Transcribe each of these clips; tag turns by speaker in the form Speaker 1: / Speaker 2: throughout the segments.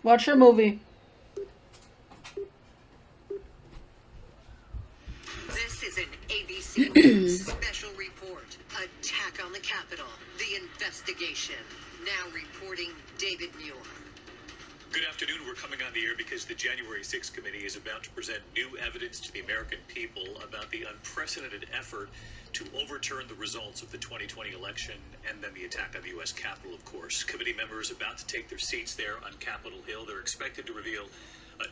Speaker 1: Watch your movie.
Speaker 2: This is an ABC News special report. Attack on the Capitol. The investigation. Now reporting David Muir.
Speaker 3: Good afternoon. We're coming on the air because the January 6th committee is about to present new evidence to the American people about the unprecedented effort to overturn the results of the 2020 election and then the attack on the U.S. Capitol, of course. Committee members about to take their seats there on Capitol Hill. They're expected to reveal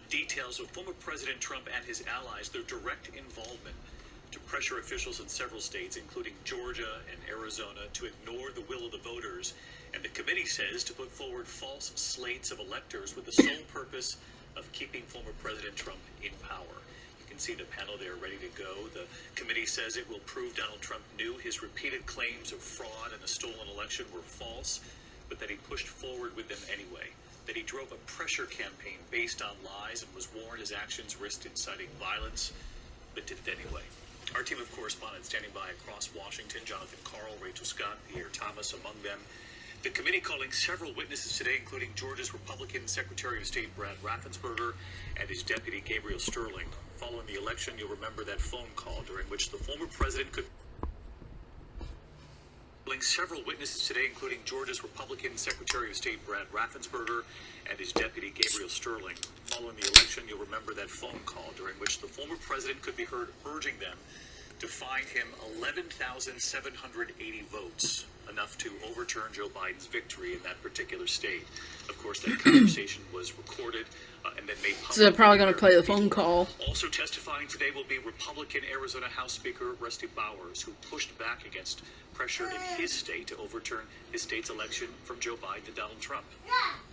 Speaker 3: details of former President Trump and his allies, their direct involvement to pressure officials in several states, including Georgia and Arizona, to ignore the will of the voters. And the committee says to put forward false slates of electors with the sole purpose of keeping former President Trump in power. You can see the panel there ready to go. The committee says it will prove Donald Trump knew his repeated claims of fraud and a stolen election were false, but that he pushed forward with them anyway. That he drove a pressure campaign based on lies and was warned his actions risked inciting violence, but did it anyway. Our team of correspondents standing by across Washington, Jonathan Karl, Rachel Scott, Pierre Thomas among them. The committee calling several witnesses today, including Georgia's Republican Secretary of State Brad Raffensperger and his deputy Gabriel Sterling. Following the election, you'll remember that phone call during which the former president could... Several witnesses today, including Georgia's Republican Secretary of State Brad Raffensperger and his deputy Gabriel Sterling. Following the election, you'll remember that phone call during which the former president could be heard urging them to find him 11,780 votes, enough to overturn Joe Biden's victory in that particular state. Of course, that conversation was recorded and then made public.
Speaker 1: So they're probably going to play the phone call.
Speaker 3: Also testifying today will be Republican Arizona House Speaker Rusty Bowers, who pushed back against pressure in his state to overturn his state's election from Joe Biden to Donald Trump.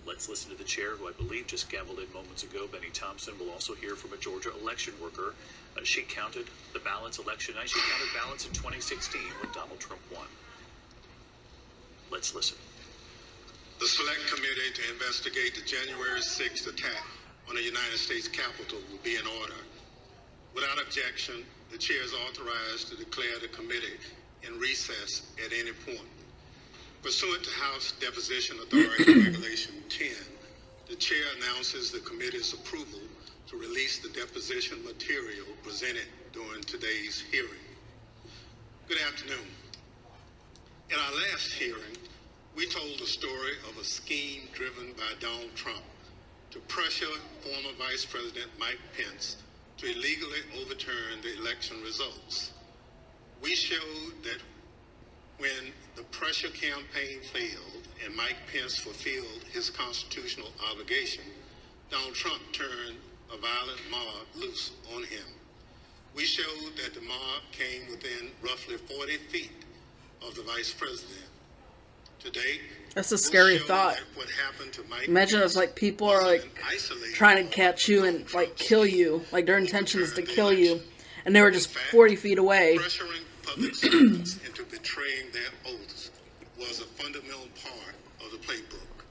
Speaker 3: Let's listen to the chair, who I believe just gavelled in moments ago, Benny Thompson. We'll also hear from a Georgia election worker. She counted the ballots election night. She counted ballots in 2016 when Donald Trump won. Let's listen.
Speaker 4: The Select Committee to investigate the January 6th attack on the United States Capitol will be in order. Without objection, the chair is authorized to declare the committee in recess at any point. Pursuant to House Deposition Authority Regulation 10, the chair announces the committee's approval to release the deposition material presented during today's hearing. Good afternoon. In our last hearing, we told the story of a scheme driven by Donald Trump to pressure former Vice President Mike Pence to illegally overturn the election results. We showed that when the pressure campaign failed and Mike Pence fulfilled his constitutional obligation, Donald Trump turned a violent mob loose on him. We showed that the mob came within roughly 40 feet of the Vice President. Today,
Speaker 1: that's a scary thought. Imagine if like people are like trying to catch you and like kill you, like their intention is to kill you, and they were just 40 feet away.
Speaker 4: Pressuring public servants into betraying their oaths was a fundamental part of the playbook.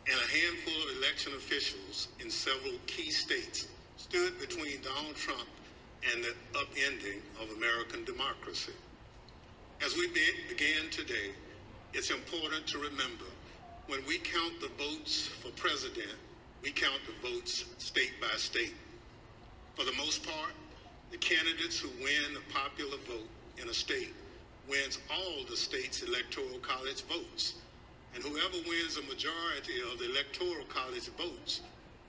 Speaker 4: And a handful of election officials in several key states stood between Donald Trump and the upending of American democracy. As we begin today, it's important to remember, when we count the votes for president, we count the votes state by state. For the most part, the candidates who win the popular vote in a state wins all the state's electoral college votes. And whoever wins a majority of the electoral college votes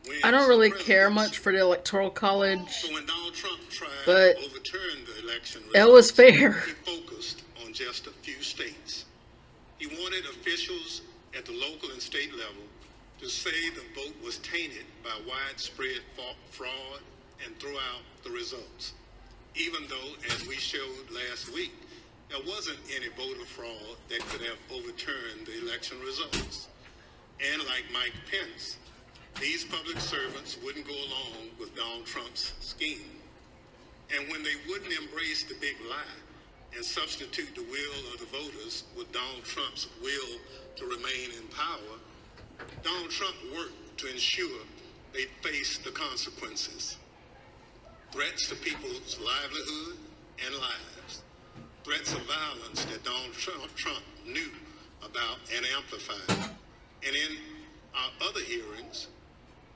Speaker 4: wins.
Speaker 1: I don't really care much for the electoral college,
Speaker 4: So when Donald Trump tried
Speaker 1: but
Speaker 4: to overturn the election
Speaker 1: it was
Speaker 4: results,
Speaker 1: fair.
Speaker 4: he focused on just a few states. He wanted officials at the local and state level to say the vote was tainted by widespread fraud and throw out the results. Even though, as we showed last week, there wasn't any voter fraud that could have overturned the election results. And like Mike Pence, these public servants wouldn't go along with Donald Trump's scheme. And when they wouldn't embrace the big lie and substitute the will of the voters with Donald Trump's will to remain in power, Donald Trump worked to ensure they face the consequences. Threats to people's livelihood and lives. Threats of violence that Donald Trump knew about and amplified. And in Our other hearings,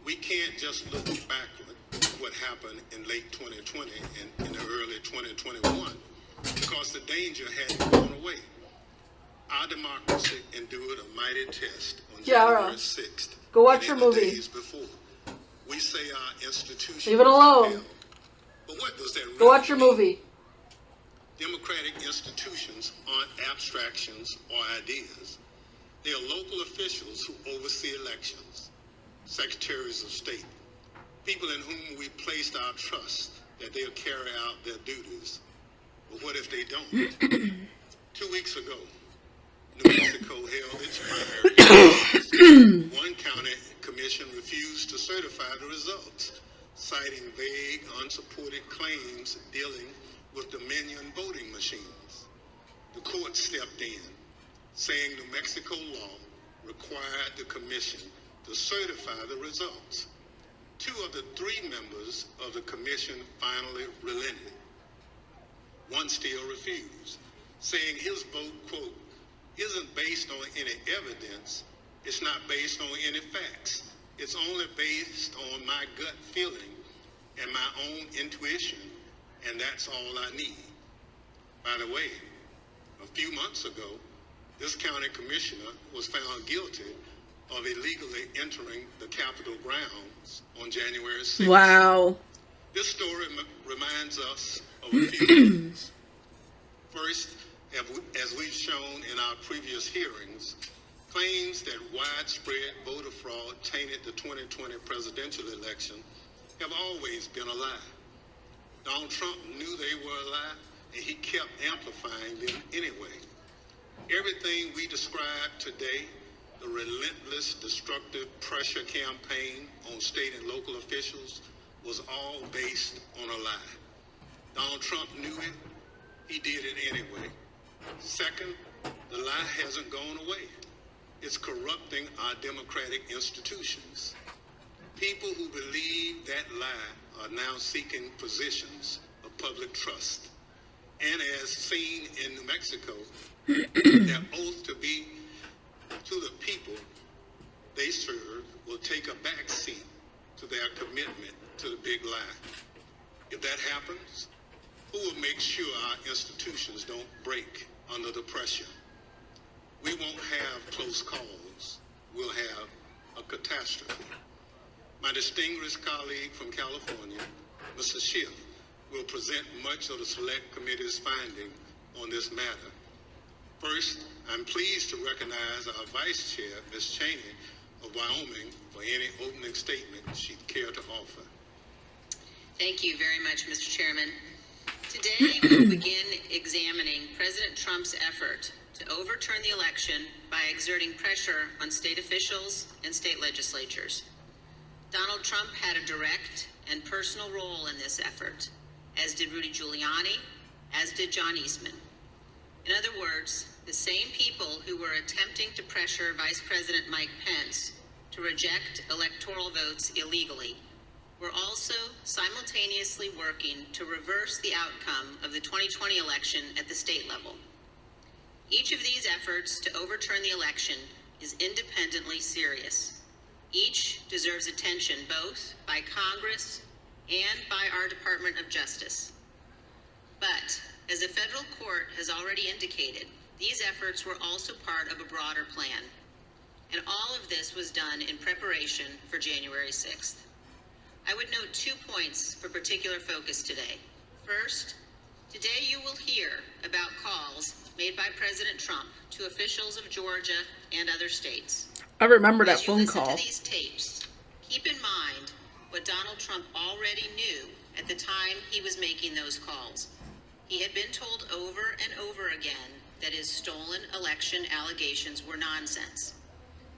Speaker 4: we can't just look backward at what happened in late 2020 and in the early 2021 because the danger hadn't gone away. Our democracy endured a mighty test on January 6th.
Speaker 1: Go watch your
Speaker 4: and in the
Speaker 1: movie.
Speaker 4: days before. We say our institutions
Speaker 1: Leave it alone.
Speaker 4: failed. But what does that really
Speaker 1: Go watch your
Speaker 4: mean?
Speaker 1: movie.
Speaker 4: Democratic institutions aren't abstractions or ideas. They are local officials who oversee elections, secretaries of state, people in whom we placed our trust that they'll carry out their duties. But what if they don't? 2 weeks ago, New Mexico held its primary. One county commission refused to certify the results, citing vague, unsupported claims dealing with Dominion voting machines. The court stepped in, saying New Mexico law required the commission to certify the results. 2 of the 3 members of the commission finally relented. One still refused, saying his vote, quote, isn't based on any evidence, it's not based on any facts. It's only based on my gut feeling and my own intuition, and that's all I need. By the way, a few months ago, this county commissioner was found guilty of illegally entering the Capitol grounds on January 6th.
Speaker 1: Wow.
Speaker 4: This story reminds us of a few things. First, as we've shown in our previous hearings, claims that widespread voter fraud tainted the 2020 presidential election have always been a lie. Donald Trump knew they were a lie, and he kept amplifying them anyway. Everything we described today, the relentless, destructive pressure campaign on state and local officials, was all based on a lie. Donald Trump knew it. He did it anyway. Second, the lie hasn't gone away. It's corrupting our democratic institutions. People who believe that lie are now seeking positions of public trust. And as seen in New Mexico, their oath to be to the people they serve will take a backseat to their commitment to the big lie. If that happens, who will make sure our institutions don't break under the pressure? We won't have close calls. We'll have a catastrophe. My distinguished colleague from California, Mr. Schiff, will present much of the Select Committee's finding on this matter. First, I'm pleased to recognize our Vice Chair, Ms. Cheney of Wyoming, for any opening statement she'd care to offer.
Speaker 5: Thank you very much, Mr. Chairman. Today, we will begin examining President Trump's effort to overturn the election by exerting pressure on state officials and state legislatures. Donald Trump had a direct and personal role in this effort, as did Rudy Giuliani, as did John Eastman. In other words, the same people who were attempting to pressure Vice President Mike Pence to reject electoral votes illegally were also simultaneously working to reverse the outcome of the 2020 election at the state level. Each of these efforts to overturn the election is independently serious. Each deserves attention both by Congress and by our Department of Justice. But, as a federal court has already indicated, these efforts were also part of a broader plan. And all of this was done in preparation for January 6th. I would note 2 points for particular focus today. First, today you will hear about calls made by President Trump to officials of Georgia and other states.
Speaker 1: I remember that
Speaker 5: As you
Speaker 1: phone
Speaker 5: listen
Speaker 1: call.
Speaker 5: to these tapes, keep in mind what Donald Trump already knew at the time he was making those calls. He had been told over and over again that his stolen election allegations were nonsense.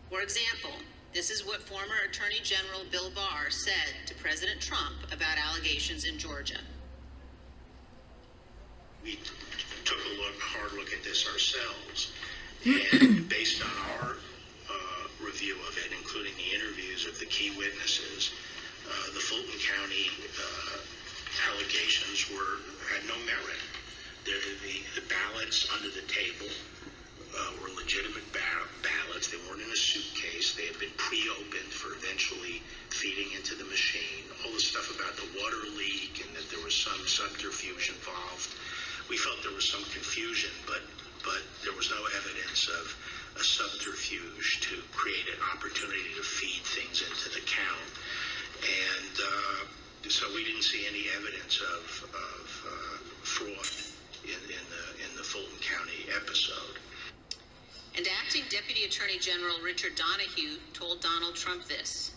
Speaker 5: For example, this is what former Attorney General Bill Barr said to President Trump about allegations in Georgia.
Speaker 6: We took a hard look at this ourselves, and based on our review of it, including the interviews of the key witnesses, the Fulton County allegations had no merit. The ballots under the table were legitimate ballots. They weren't in a suitcase. They had been pre-opened for eventually feeding into the machine. All the stuff about the water leak and that there was some subterfuge involved. We felt there was some confusion, but there was no evidence of a subterfuge to create an opportunity to feed things into the count. And so we didn't see any evidence of fraud in the Fulton County episode.
Speaker 5: And Acting Deputy Attorney General Richard Donahue told Donald Trump this.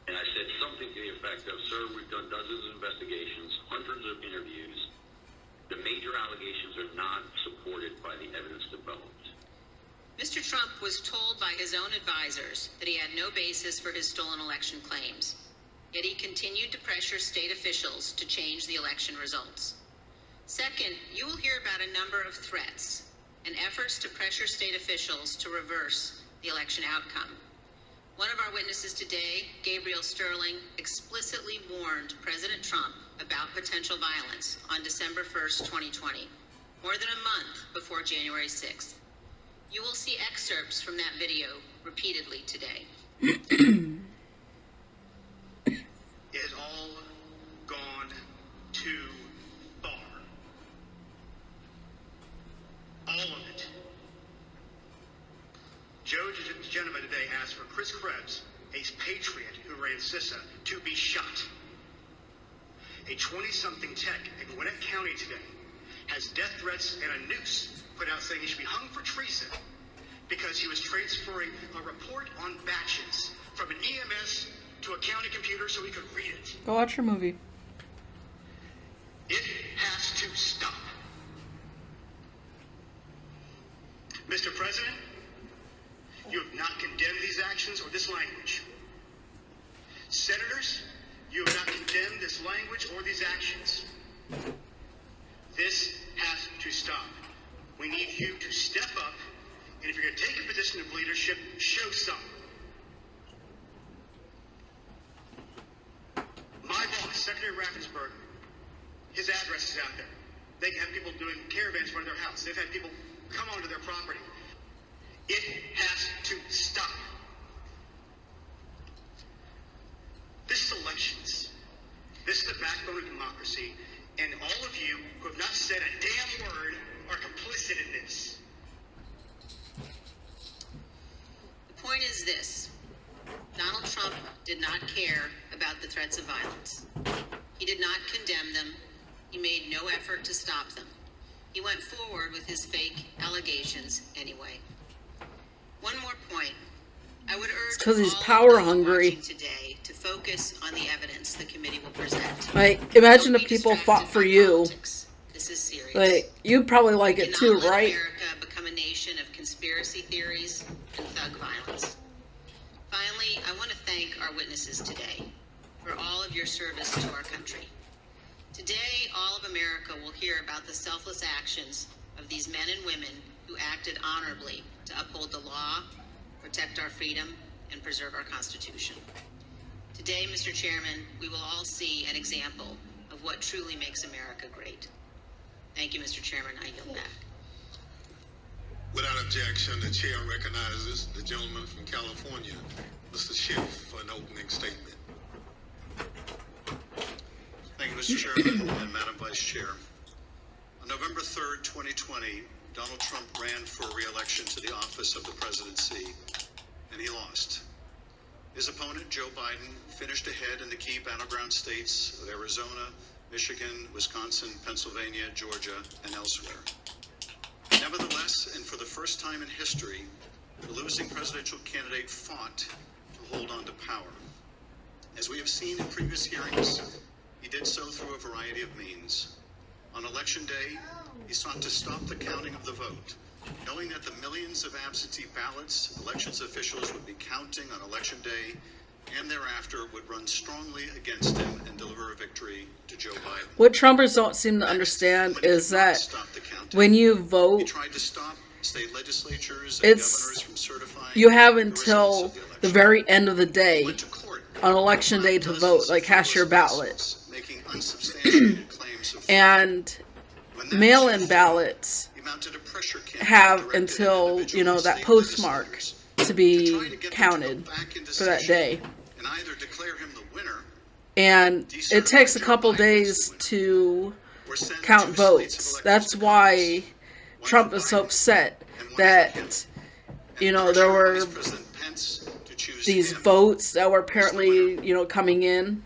Speaker 7: And I said something to the effect of, sir, we've done dozens of investigations, hundreds of interviews. The major allegations are not supported by the evidence developed.
Speaker 5: Mr. Trump was told by his own advisors that he had no basis for his stolen election claims. Yet he continued to pressure state officials to change the election results. Second, you will hear about a number of threats and efforts to pressure state officials to reverse the election outcome. One of our witnesses today, Gabriel Sterling, explicitly warned President Trump about potential violence on December 1st, 2020, more than a month before January 6th. You will see excerpts from that video repeatedly today.
Speaker 8: It has all gone too far. All of it. Joe DeGenova today asked for Chris Krebs, a patriot who ran CISA, to be shot. A 20-something tech in Gwinnett County today has death threats and a noose put out saying he should be hung for treason because he was transferring a report on batches from an EMS to a county computer so he could read it.
Speaker 1: Go watch your movie.
Speaker 8: It has to stop. Mr. President, you have not condemned these actions or this language. Senators, you have not condemned this language or these actions. This has to stop. We need you to step up, and if you're going to take a position of leadership, show some. My boss, Secretary Raffensperger, his address is out there. They have people doing caravans for their house. They've had people come onto their property. It has to stop. This is elections. This is the backbone of democracy, and all of you who have not said a damn word are complicit in this.
Speaker 5: The point is this. Donald Trump did not care about the threats of violence. He did not condemn them. He made no effort to stop them. He went forward with his fake allegations anyway. One more point. I would urge
Speaker 1: because he's
Speaker 5: all
Speaker 1: power
Speaker 5: those
Speaker 1: hungry.
Speaker 5: watching today to focus on the evidence the committee will present.
Speaker 1: Like, imagine
Speaker 5: Don't
Speaker 1: if
Speaker 5: be
Speaker 1: people
Speaker 5: distracted
Speaker 1: fought for
Speaker 5: by
Speaker 1: you.
Speaker 5: politics. This is serious.
Speaker 1: Like, you'd probably like
Speaker 5: We
Speaker 1: it
Speaker 5: cannot
Speaker 1: too,
Speaker 5: let
Speaker 1: right?
Speaker 5: America become a nation of conspiracy theories and thug violence. Finally, I want to thank our witnesses today for all of your service to our country. Today, all of America will hear about the selfless actions of these men and women who acted honorably to uphold the law, protect our freedom, and preserve our Constitution. Today, Mr. Chairman, we will all see an example of what truly makes America great. Thank you, Mr. Chairman. I yield back.
Speaker 4: Without objection, the chair recognizes the gentleman from California, Mr. Schiff, for an opening statement.
Speaker 9: Thank you, Mr. Chairman and Madam Vice Chair. On November 3rd, 2020, Donald Trump ran for re-election to the office of the presidency, and he lost. His opponent, Joe Biden, finished ahead in the key battleground states of Arizona, Michigan, Wisconsin, Pennsylvania, Georgia, and elsewhere. Nevertheless, and for the first time in history, the losing presidential candidate fought to hold on to power. As we have seen in previous hearings, he did so through a variety of means. On Election Day, he sought to stop the counting of the vote, knowing that the millions of absentee ballots elections officials would be counting on Election Day and thereafter would run strongly against him and deliver a victory to Joe Biden.
Speaker 1: What Trumpers don't seem to understand is that when you
Speaker 9: He
Speaker 1: vote,
Speaker 9: tried to stop state legislatures and
Speaker 1: It's-
Speaker 9: governors from certifying
Speaker 1: you have
Speaker 9: the results
Speaker 1: until
Speaker 9: of the election.
Speaker 1: the very end of the day
Speaker 9: Went to court
Speaker 1: on Election Day to
Speaker 9: dozens
Speaker 1: vote,
Speaker 9: of
Speaker 1: like cast your
Speaker 9: frivolous
Speaker 1: ballot.
Speaker 9: lawsuits, making unsubstantiated claims of
Speaker 1: And
Speaker 9: When that
Speaker 1: mail-in
Speaker 9: shift
Speaker 1: ballots
Speaker 9: he mounted a pressure campaign
Speaker 1: have
Speaker 9: directed at
Speaker 1: until,
Speaker 9: individual
Speaker 1: that
Speaker 9: state
Speaker 1: postmark
Speaker 9: legislators
Speaker 1: to be
Speaker 9: try to get them to go
Speaker 1: counted
Speaker 9: back into
Speaker 1: for that
Speaker 9: session
Speaker 1: day.
Speaker 9: and either declare him the winner
Speaker 1: And it takes a couple days to count votes. That's why Trump is so upset that, there were these votes that were apparently, coming in,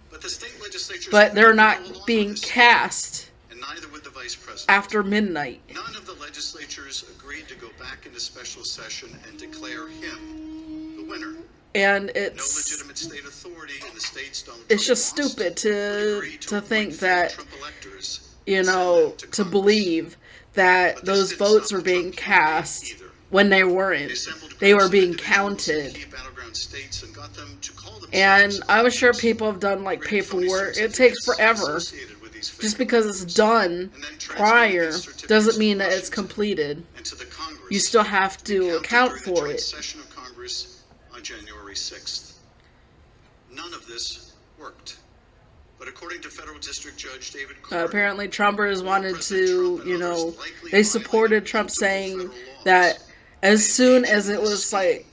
Speaker 1: but they're not being cast
Speaker 9: and neither would the vice president.
Speaker 1: after midnight.
Speaker 9: None of the legislatures agreed to go back into special session and declare him the winner.
Speaker 1: And
Speaker 9: No
Speaker 1: it's
Speaker 9: legitimate state authority in the states Donald
Speaker 1: it's
Speaker 9: Trump
Speaker 1: just
Speaker 9: lost
Speaker 1: stupid
Speaker 9: would agree
Speaker 1: to think
Speaker 9: appoint
Speaker 1: that,
Speaker 9: Trump electors and send them
Speaker 1: to
Speaker 9: Congress.
Speaker 1: believe that
Speaker 9: But this
Speaker 1: those
Speaker 9: didn't
Speaker 1: votes
Speaker 9: stop
Speaker 1: were
Speaker 9: the
Speaker 1: being
Speaker 9: Trump campaign
Speaker 1: cast
Speaker 9: either.
Speaker 1: when they weren't.
Speaker 9: Assembled
Speaker 1: They were
Speaker 9: groups of
Speaker 1: being
Speaker 9: individuals in
Speaker 1: counted.
Speaker 9: key battleground states and got them to call
Speaker 1: And
Speaker 9: themselves
Speaker 1: I'm sure
Speaker 9: electors,
Speaker 1: people have done like
Speaker 9: created phony
Speaker 1: paperwork. It takes
Speaker 9: certificates
Speaker 1: forever.
Speaker 9: associated with these fake
Speaker 1: Just because it's
Speaker 9: electors,
Speaker 1: done
Speaker 9: and then transmitted
Speaker 1: prior
Speaker 9: these certificates
Speaker 1: doesn't
Speaker 9: to
Speaker 1: mean that it's
Speaker 9: Washington
Speaker 1: completed.
Speaker 9: and to the Congress
Speaker 1: You still have
Speaker 9: be
Speaker 1: to
Speaker 9: counted
Speaker 1: account
Speaker 9: during the
Speaker 1: for
Speaker 9: joint
Speaker 1: it.
Speaker 9: session of Congress on January 6th. None of this worked. But according to federal district judge David Carter,
Speaker 1: Apparently, Trumpers wanted
Speaker 9: President
Speaker 1: to,
Speaker 9: Trump and others likely
Speaker 1: they supported
Speaker 9: violated
Speaker 1: Trump
Speaker 9: multiple
Speaker 1: saying
Speaker 9: federal laws
Speaker 1: that as
Speaker 9: and
Speaker 1: soon
Speaker 9: engaged
Speaker 1: as
Speaker 9: in
Speaker 1: it
Speaker 9: this
Speaker 1: was
Speaker 9: scheme,
Speaker 1: like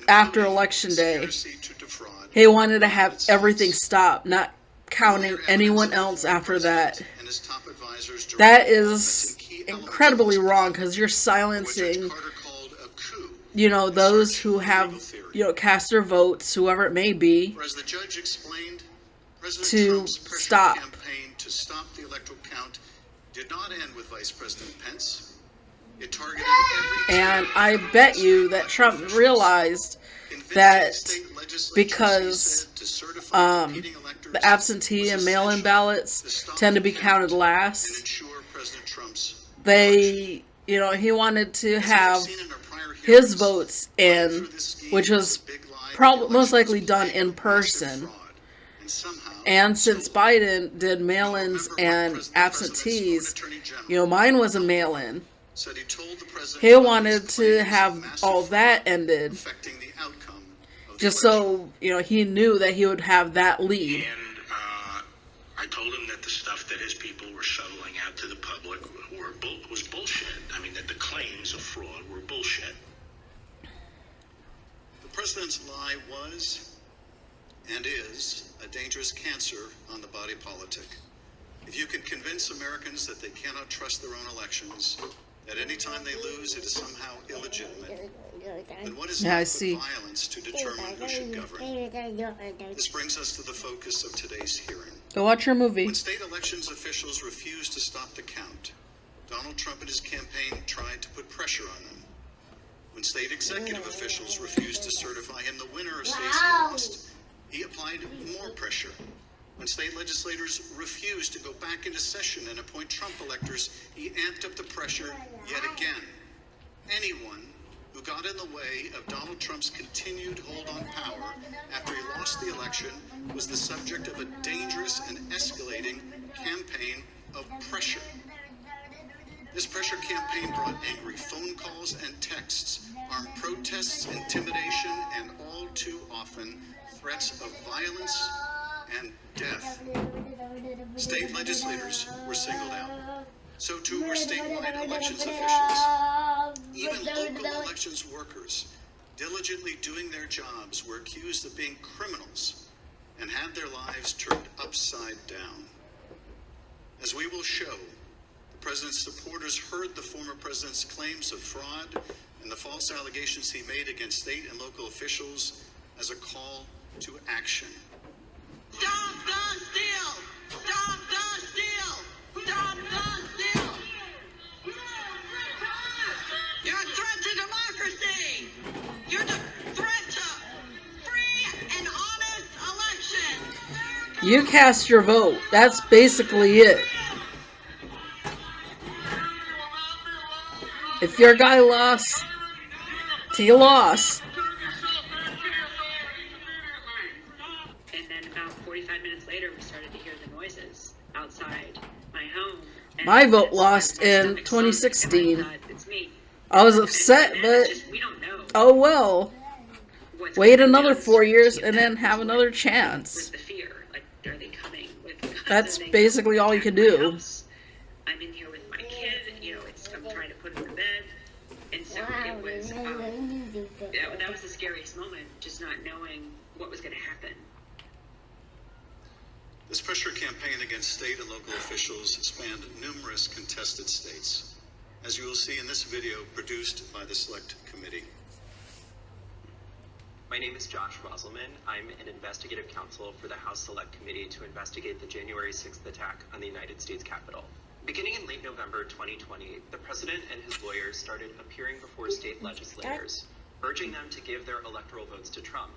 Speaker 1: after
Speaker 9: including
Speaker 1: Election Day,
Speaker 9: conspiracy to defraud
Speaker 1: he wanted to have
Speaker 9: United
Speaker 1: everything
Speaker 9: States.
Speaker 1: stop, not counting
Speaker 9: Clear
Speaker 1: anyone
Speaker 9: evidence of the
Speaker 1: else
Speaker 9: former
Speaker 1: after that.
Speaker 9: president and his top advisors' direct
Speaker 1: That
Speaker 9: involvement
Speaker 1: is
Speaker 9: in key elements
Speaker 1: incredibly
Speaker 9: of this
Speaker 1: wrong
Speaker 9: plan,
Speaker 1: because you're
Speaker 9: what Judge
Speaker 1: silencing,
Speaker 9: Carter called a coup.
Speaker 1: those who have, cast their votes, whoever it may be,
Speaker 9: For as the judge explained, President
Speaker 1: to
Speaker 9: Trump's pressure
Speaker 1: stop.
Speaker 9: campaign to stop the electoral count did not end with Vice President Pence. It targeted every
Speaker 1: And
Speaker 9: tier
Speaker 1: I
Speaker 9: of
Speaker 1: bet you
Speaker 9: elected
Speaker 1: that Trump
Speaker 9: officials,
Speaker 1: realized
Speaker 9: convincing
Speaker 1: that
Speaker 9: state legislatures,
Speaker 1: because,
Speaker 9: he said, to certify competing electors
Speaker 1: the absentee
Speaker 9: was
Speaker 1: and mail-in
Speaker 9: essential
Speaker 1: ballots
Speaker 9: to stop
Speaker 1: tend to
Speaker 9: the
Speaker 1: be counted
Speaker 9: count and
Speaker 1: last.
Speaker 9: ensure President Trump's election.
Speaker 1: They, he wanted to
Speaker 9: As we have
Speaker 1: have
Speaker 9: seen in our prior
Speaker 1: his
Speaker 9: hearings,
Speaker 1: votes
Speaker 9: running
Speaker 1: in,
Speaker 9: through this scheme
Speaker 1: which was
Speaker 9: a big lie that
Speaker 1: probably
Speaker 9: the
Speaker 1: most
Speaker 9: election
Speaker 1: likely
Speaker 9: was
Speaker 1: done
Speaker 9: played
Speaker 1: in
Speaker 9: with massive
Speaker 1: person.
Speaker 9: fraud, and somehow
Speaker 1: And since
Speaker 9: stolen.
Speaker 1: Biden did mail-ins and absentees, mine was a mail-in.
Speaker 9: Said he told the president
Speaker 1: He
Speaker 9: about
Speaker 1: wanted
Speaker 9: these
Speaker 1: to
Speaker 9: claims of
Speaker 1: have
Speaker 9: massive
Speaker 1: all that
Speaker 9: fraud
Speaker 1: ended,
Speaker 9: affecting the outcome of the
Speaker 1: just
Speaker 9: election.
Speaker 1: so, he knew that he would have that lead.
Speaker 6: And I told him that the stuff that his people were shoveling out to the public was bullshit. I mean, that the claims of fraud were bullshit.
Speaker 9: The president's lie was and is a dangerous cancer on the body politic. If you can convince Americans that they cannot trust their own elections, that any time they lose it is somehow illegitimate, then what is
Speaker 1: Yeah, I
Speaker 9: left
Speaker 1: see.
Speaker 9: but violence to determine who should govern? This brings us to the focus of today's hearing.
Speaker 1: Go watch your movie.
Speaker 9: When state elections officials refused to stop the count, Donald Trump and his campaign tried to put pressure on them. When state executive officials refused to certify him the winner of states he lost, he applied more pressure. When state legislators refused to go back into session and appoint Trump electors, he amped up the pressure yet again. Anyone who got in the way of Donald Trump's continued hold on power after he lost the election was the subject of a dangerous and escalating campaign of pressure. This pressure campaign brought angry phone calls and texts, armed protests, intimidation, and all too often, threats of violence and death. State legislators were singled out. So too were statewide elections officials. Even local elections workers, diligently doing their jobs, were accused of being criminals and had their lives turned upside down. As we will show, the president's supporters heard the former president's claims of fraud and the false allegations he made against state and local officials as a call to action.
Speaker 2: Stop the steal! Stop the steal! Stop the steal! You're a threat to democracy! You're a threat to free and honest elections!
Speaker 1: You cast your vote. That's basically it. If your guy lost, he lost.
Speaker 5: And then about 45 minutes later, we started to hear the noises outside my home. And
Speaker 1: My vote
Speaker 5: it's
Speaker 1: lost
Speaker 5: my
Speaker 1: in
Speaker 5: stomach sunk,
Speaker 1: 2016.
Speaker 5: and I thought, it's me.
Speaker 1: I was upset,
Speaker 5: And
Speaker 1: but
Speaker 5: we don't know
Speaker 1: oh well.
Speaker 5: what's
Speaker 1: Wait
Speaker 5: going
Speaker 1: another
Speaker 5: on.
Speaker 1: 4 years and
Speaker 5: Yeah,
Speaker 1: then have another
Speaker 5: Where's
Speaker 1: chance.
Speaker 5: the fear? Like, are they coming with guns?
Speaker 1: That's
Speaker 5: and they
Speaker 1: basically all you can
Speaker 5: attack my
Speaker 1: do.
Speaker 5: house? I'm in here with my was, that was the scariest moment, just not knowing what was going to happen.
Speaker 9: This pressure campaign against state and local officials spanned numerous contested states, as you will see in this video produced by the Select Committee.
Speaker 10: My name is Josh Roselman. I'm an investigative counsel for the House Select Committee to investigate the January 6th attack on the United States Capitol. Beginning in late November 2020, the president and his lawyers started appearing before state legislators, urging them to give their electoral votes to Trump,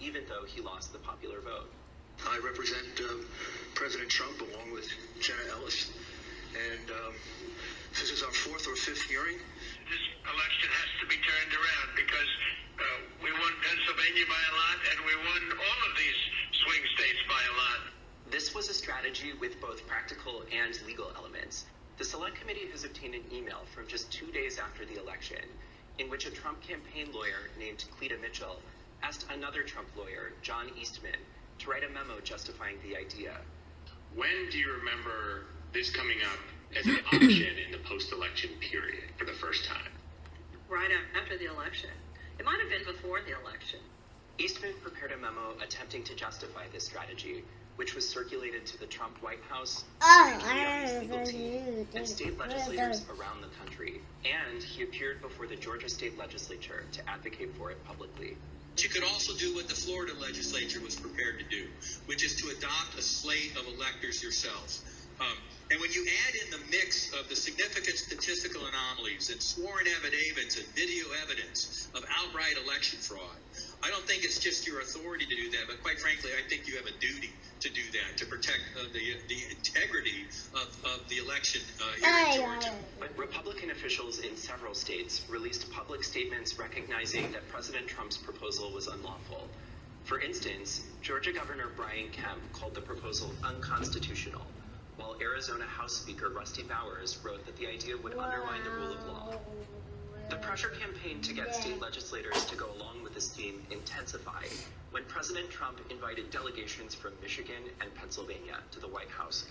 Speaker 10: even though he lost the popular vote.
Speaker 8: I represent President Trump along with Jenna Ellis, and this is our fourth or fifth hearing.
Speaker 6: This election has to be turned around because we won Pennsylvania by a lot, and we won all of these swing states by a lot.
Speaker 10: This was a strategy with both practical and legal elements. The Select Committee has obtained an email from just 2 days after the election, in which a Trump campaign lawyer named Cleta Mitchell asked another Trump lawyer, John Eastman, to write a memo justifying the idea.
Speaker 11: When do you remember this coming up as an option in the post-election period for the first time?
Speaker 5: Right after the election. It might have been before the election.
Speaker 10: Eastman prepared a memo attempting to justify this strategy, which was circulated to the Trump White House, legal team, and state legislators around the country. And he appeared before the Georgia State Legislature to advocate for it publicly.
Speaker 12: You could also do what the Florida legislature was prepared to do, which is to adopt a slate of electors yourselves. And when you add in the mix of the significant statistical anomalies and sworn affidavits and video evidence of outright election fraud, I don't think it's just your authority to do that, but quite frankly, I think you have a duty to do that, to protect the integrity of the election here in Georgia.
Speaker 10: But Republican officials in several states released public statements recognizing that President Trump's proposal was unlawful. For instance, Georgia Governor Brian Kemp called the proposal unconstitutional, while Arizona House Speaker Rusty Bowers wrote that the idea would undermine the rule of law. The pressure campaign to get state legislators to go along with this theme intensified when President Trump invited delegations from Michigan and Pennsylvania to the White House.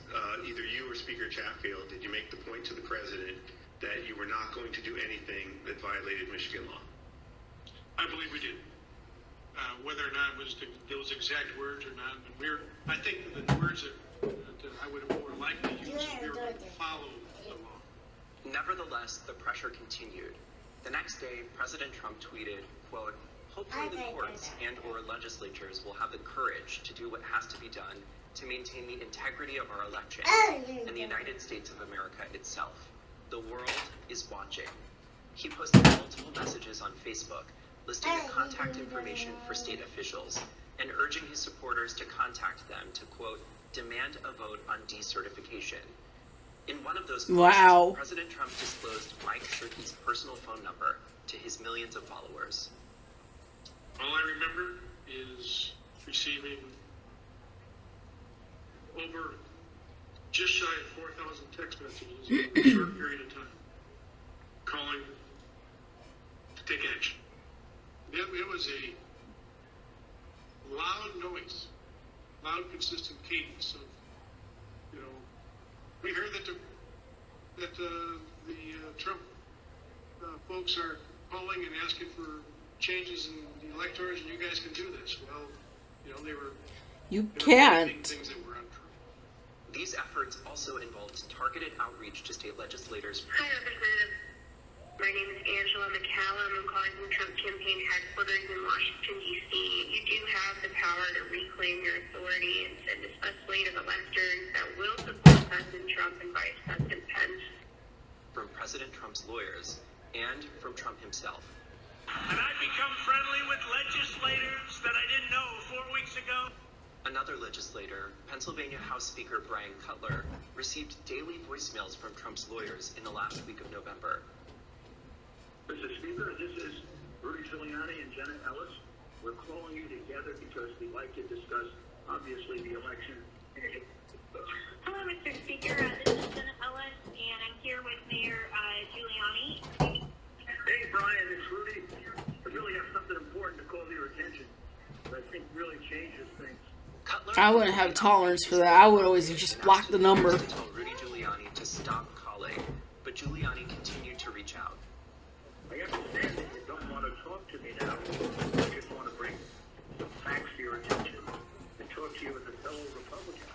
Speaker 11: Either you or Speaker Chatfield, did you make the point to the president that you were not going to do anything that violated Michigan law?
Speaker 6: I believe we did. Whether or not it was those exact words or not, but I think that the words that I would have more likely used, we were going to follow the law.
Speaker 10: Nevertheless, the pressure continued. The next day, President Trump tweeted, quote, "Hopefully the courts and or legislatures will have the courage to do what has to be done to maintain the integrity of our election and the United States of America itself. The world is watching." He posted multiple messages on Facebook listing the contact information for state officials and urging his supporters to contact them to, quote, "demand a vote on decertification." In one of those posts, President Trump disclosed Mike Shirkey's personal phone number to his millions of followers.
Speaker 6: All I remember is receiving over just shy of 4,000 text messages in a short period of time, calling to take action. It was a loud noise, loud, consistent cadence of, we heard that the Trump folks are calling and asking for changes in the electors, and you guys can do this. Well, they were.
Speaker 1: You can't.
Speaker 6: Things that were untrue.
Speaker 10: These efforts also involved targeted outreach to state legislators.
Speaker 13: Hi, Representative. My name is Angela McCallum. I'm calling from Trump campaign headquarters in Washington, D.C. You do have the power to reclaim your authority and send a slate of electors that will support President Trump and Vice President Pence.
Speaker 10: From President Trump's lawyers and from Trump himself.
Speaker 6: And I've become friendly with legislators that I didn't know 4 weeks ago.
Speaker 10: Another legislator, Pennsylvania House Speaker Brian Cutler, received daily voicemails from Trump's lawyers in the last week of November.
Speaker 14: Mr. Speaker, this is Rudy Giuliani and Jenna Ellis. We're calling you together because we'd like to discuss, obviously, the election.
Speaker 13: Hello, Mr. Speaker. This is Jenna Ellis, and I'm here with Mayor Giuliani.
Speaker 14: Hey, Brian, it's Rudy. I really have something important to call to your attention that I think really changes things.
Speaker 1: I wouldn't have tolerance for that. I would always just block the number.
Speaker 10: To tell Rudy Giuliani to stop calling, but Giuliani continued to reach out.
Speaker 14: I understand that you don't want to talk to me now, I just want to bring some facts to your attention and talk to you as a fellow Republican.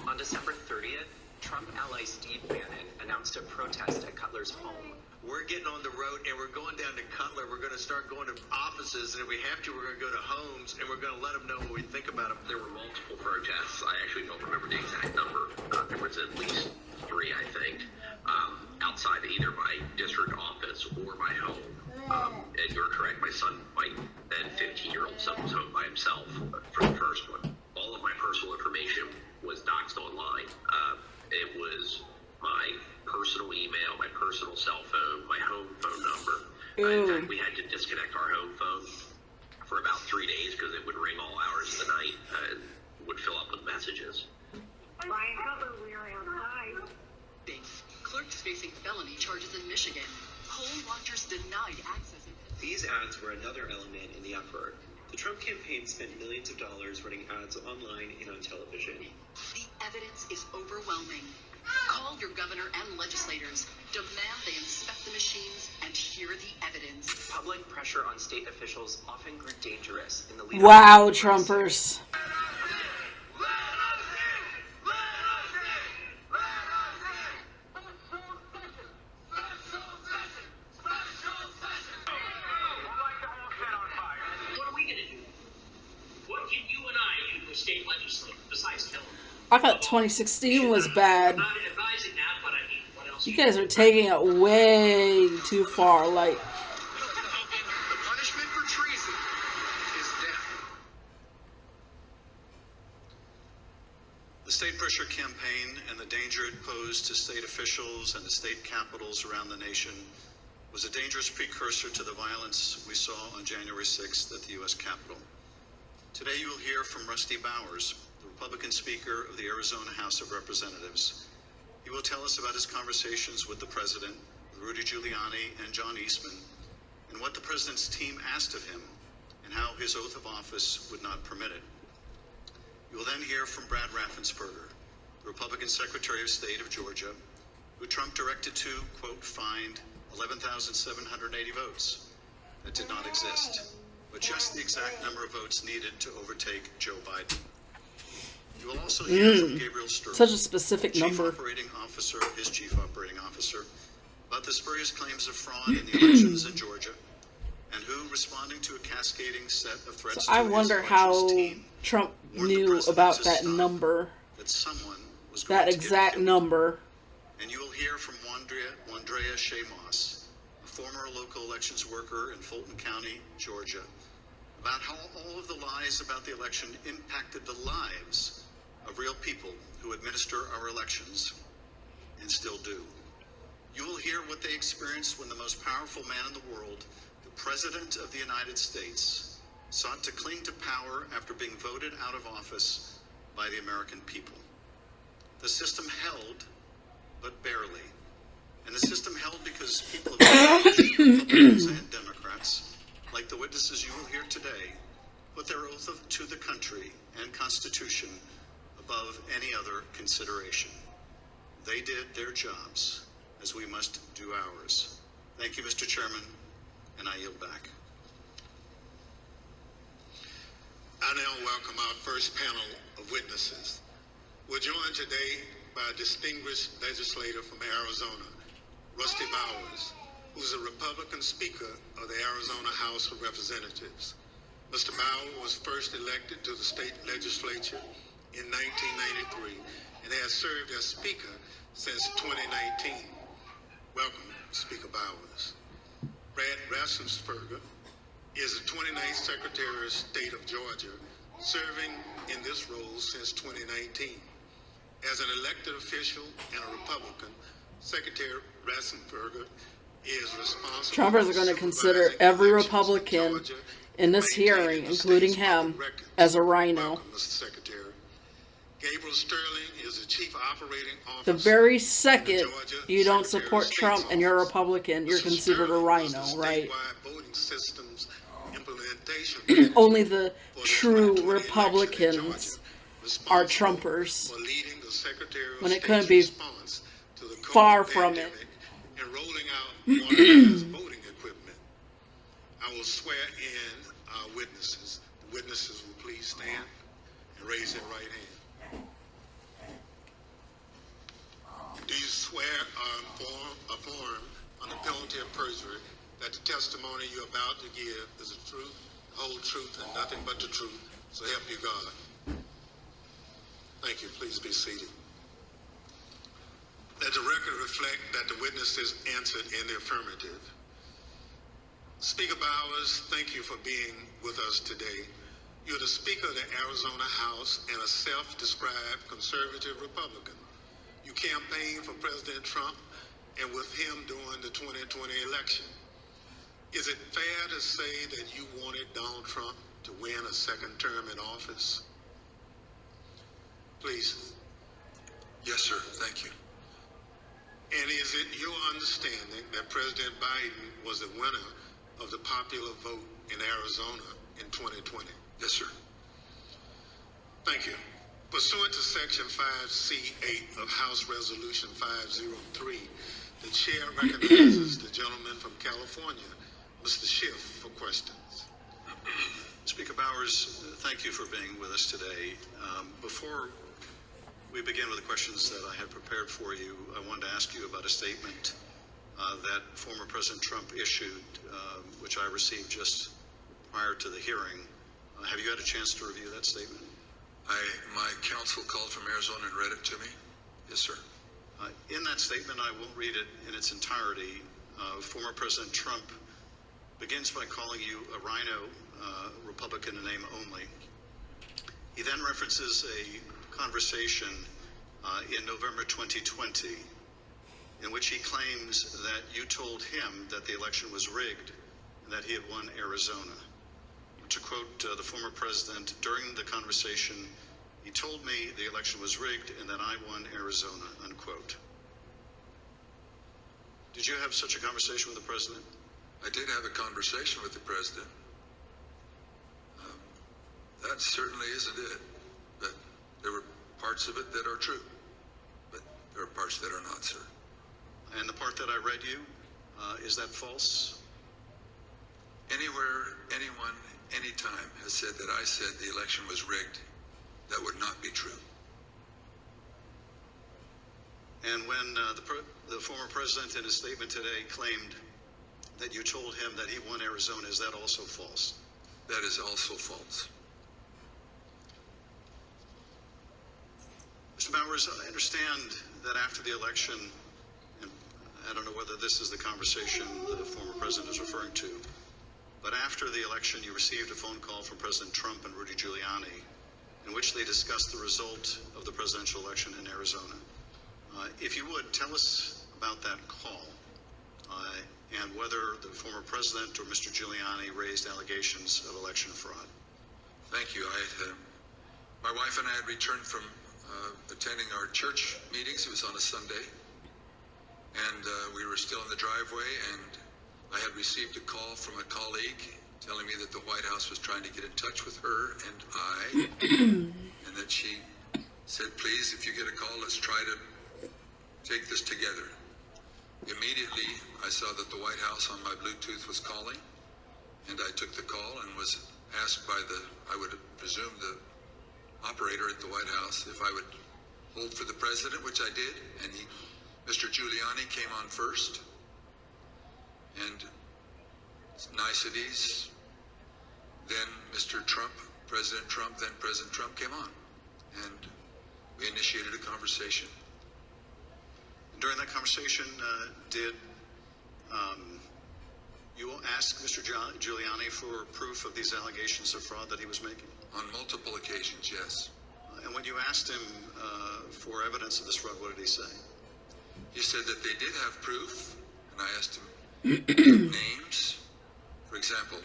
Speaker 10: On December 30th, Trump ally Steve Bannon announced a protest at Cutler's home.
Speaker 15: We're getting on the road and we're going down to Cutler. We're going to start going to offices, and if we have to, we're going to go to homes, and we're going to let them know what we think about them.
Speaker 7: There were multiple protests. I actually don't remember the exact number. There was at least 3, I think, outside either my district office or my home. And you're correct, my son, my then 15-year-old son, was home by himself for the first one. All of my personal information was doxed online. It was my personal email, my personal cell phone, my home phone number. In fact, we had to disconnect our home phone for about 3 days because it would ring all hours of the night and would fill up with messages.
Speaker 13: Brian Cutler, we are outside.
Speaker 16: Clerks facing felony charges in Michigan. Poll watchers denied access.
Speaker 10: These ads were another element in the effort. The Trump campaign spent millions of dollars running ads online and on television.
Speaker 16: The evidence is overwhelming. Call your governor and legislators. Demand they inspect the machines and hear the evidence.
Speaker 10: Public pressure on state officials often grew dangerous in the lead-up.
Speaker 1: Wow, Trumpers.
Speaker 17: State legislature besides killing.
Speaker 1: I thought 2016 was bad. You guys are taking it way too far. Like,
Speaker 4: The punishment for treason is death.
Speaker 9: The state pressure campaign and the danger it posed to state officials and the state capitals around the nation was a dangerous precursor to the violence we saw on January 6th at the U.S. Capitol. Today you will hear from Rusty Bowers, the Republican Speaker of the Arizona House of Representatives. He will tell us about his conversations with the President, Rudy Giuliani, and John Eastman, and what the President's team asked of him, and how his oath of office would not permit it. You will then hear from Brad Raffensperger, the Republican Secretary of State of Georgia, who Trump directed to, quote, find 11,780 votes that did not exist, but just the exact number of votes needed to overtake Joe Biden. You will also hear from Gabriel Sturm,
Speaker 1: such a specific number.
Speaker 9: His chief operating officer, about the spurious claims of fraud in the elections in Georgia, and who, responding to a cascading set of threats
Speaker 1: So I wonder how Trump knew about that number,
Speaker 9: that someone was
Speaker 1: that
Speaker 9: going to
Speaker 1: exact
Speaker 9: get
Speaker 1: number.
Speaker 9: And you will hear from Wandrea Shamos, a former local elections worker in Fulton County, Georgia, about how all of the lies about the election impacted the lives of real people who administer our elections and still do. You will hear what they experienced when the most powerful man in the world, the President of the United States, sought to cling to power after being voted out of office by the American people. The system held, but barely. And the system held because people of Republicans and Democrats, like the witnesses you will hear today, put their oath to the country and Constitution above any other consideration. They did their jobs, as we must do ours. Thank you, Mr. Chairman, and I yield back.
Speaker 4: I now welcome our first panel of witnesses. We're joined today by a distinguished legislator from Arizona, Rusty Bowers, who's a Republican Speaker of the Arizona House of Representatives. Mr. Bowers was first elected to the state legislature in 1993 and has served as Speaker since 2019. Welcome, Speaker Bowers. Brad Raffensperger is the 29th Secretary of State of Georgia, serving in this role since 2019. As an elected official and a Republican, Secretary Raffensperger is responsible.
Speaker 1: Trumpers are going to consider every Republican in this hearing, including him, as a rhino.
Speaker 4: Welcome, Mr. Secretary. Gabriel Sterling is the Chief Operating Officer.
Speaker 1: The very second you don't support Trump and you're a Republican, you're considered a rhino, right?
Speaker 4: Voting systems implementation.
Speaker 1: Only the true Republicans are Trumpers, when it couldn't be far from it.
Speaker 4: And rolling out modernized voting equipment. I will swear in our witnesses. The witnesses will please stand and raise their right hand. Do you swear or affirm on the penalty of perjury that the testimony you're about to give is the truth, the whole truth, and nothing but the truth? So help you God. Thank you. Please be seated. Let the record reflect that the witnesses answered in the affirmative. Speaker Bowers, thank you for being with us today. You're the Speaker of the Arizona House and a self-described conservative Republican. You campaigned for President Trump and with him during the 2020 election. Is it fair to say that you wanted Donald Trump to win a second term in office? Please.
Speaker 18: Yes, sir. Thank you.
Speaker 4: And is it your understanding that President Biden was the winner of the popular vote in Arizona in 2020?
Speaker 18: Yes, sir.
Speaker 4: Thank you. Pursuant to Section 5C8 of House Resolution 503, the chair recognizes the gentleman from California, Mr. Schiff, for questions.
Speaker 9: Speaker Bowers, thank you for being with us today. Before we begin with the questions that I had prepared for you, I wanted to ask you about a statement that former President Trump issued, which I received just prior to the hearing. Have you had a chance to review that statement?
Speaker 18: My counsel called from Arizona and read it to me. Yes, sir.
Speaker 9: In that statement, I won't read it in its entirety. Former President Trump begins by calling you a rhino Republican in name only. He then references a conversation in November 2020 in which he claims that you told him that the election was rigged and that he had won Arizona. To quote the former president, during the conversation, he told me the election was rigged and that I won Arizona, unquote. Did you have such a conversation with the president?
Speaker 18: I did have a conversation with the president. That certainly isn't it. But there were parts of it that are true. But there are parts that are not, sir.
Speaker 9: And the part that I read you, is that false?
Speaker 18: Anywhere, anyone, anytime has said that I said the election was rigged, that would not be true.
Speaker 9: And when the former president in his statement today claimed that you told him that he won Arizona, is that also false?
Speaker 18: That is also false.
Speaker 9: Mr. Bowers, I understand that after the election, and I don't know whether this is the conversation the former president is referring to, but after the election, you received a phone call from President Trump and Rudy Giuliani in which they discussed the result of the presidential election in Arizona. If you would, tell us about that call and whether the former president or Mr. Giuliani raised allegations of election fraud.
Speaker 18: Thank you. My wife and I had returned from attending our church meetings. It was on a Sunday. And we were still in the driveway, and I had received a call from a colleague telling me that the White House was trying to get in touch with her and I, and that she said, please, if you get a call, let's try to take this together. Immediately, I saw that the White House on my Bluetooth was calling, and I took the call and was asked by I would presume, the operator at the White House if I would hold for the president, which I did, and Mr. Giuliani came on first, and niceties, then Mr. Trump, President Trump, then President Trump came on, and we initiated a conversation.
Speaker 9: During that conversation, did you ask Mr. Giuliani for proof of these allegations of fraud that he was making?
Speaker 18: On multiple occasions, yes.
Speaker 9: And when you asked him for evidence of this fraud, what did he say?
Speaker 18: He said that they did have proof, and I asked him names. For example,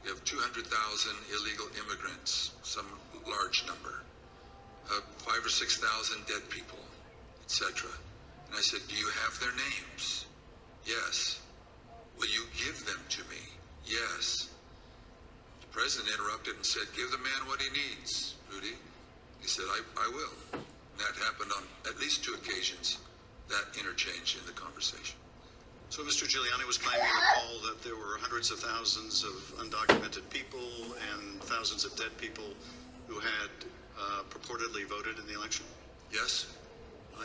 Speaker 18: we have 200,000 illegal immigrants, some large number, 5,000 or 6,000 dead people, etc. And I said, do you have their names? Yes. Will you give them to me? Yes. The president interrupted and said, give the man what he needs, Rudy. He said, I will. And that happened on at least 2 occasions, that interchange in the conversation.
Speaker 9: So Mr. Giuliani was claiming in the call that there were hundreds of thousands of undocumented people and thousands of dead people who had purportedly voted in the election?
Speaker 18: Yes,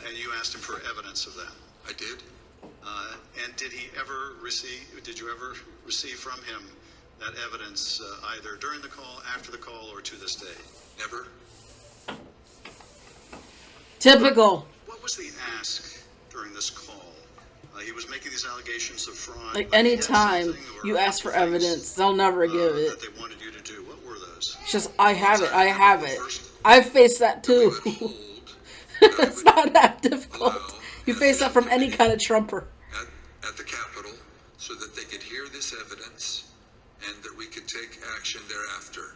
Speaker 9: And you asked him for evidence of that.
Speaker 18: I did.
Speaker 9: And did you ever receive from him that evidence either during the call, after the call, or to this day?
Speaker 18: Never.
Speaker 1: Typical.
Speaker 9: What was the ask during this call? He was making these allegations of fraud.
Speaker 1: Like,
Speaker 9: but he had
Speaker 1: anytime
Speaker 9: something or
Speaker 1: you ask for
Speaker 9: things,
Speaker 1: evidence, they'll never give it.
Speaker 9: that they wanted you to do. What were those?
Speaker 1: It's just, I have it. I've faced that too. It's not that difficult. You face that from any kind of Trumper.
Speaker 18: At the Capitol, so that they could hear this evidence and that we could take action thereafter.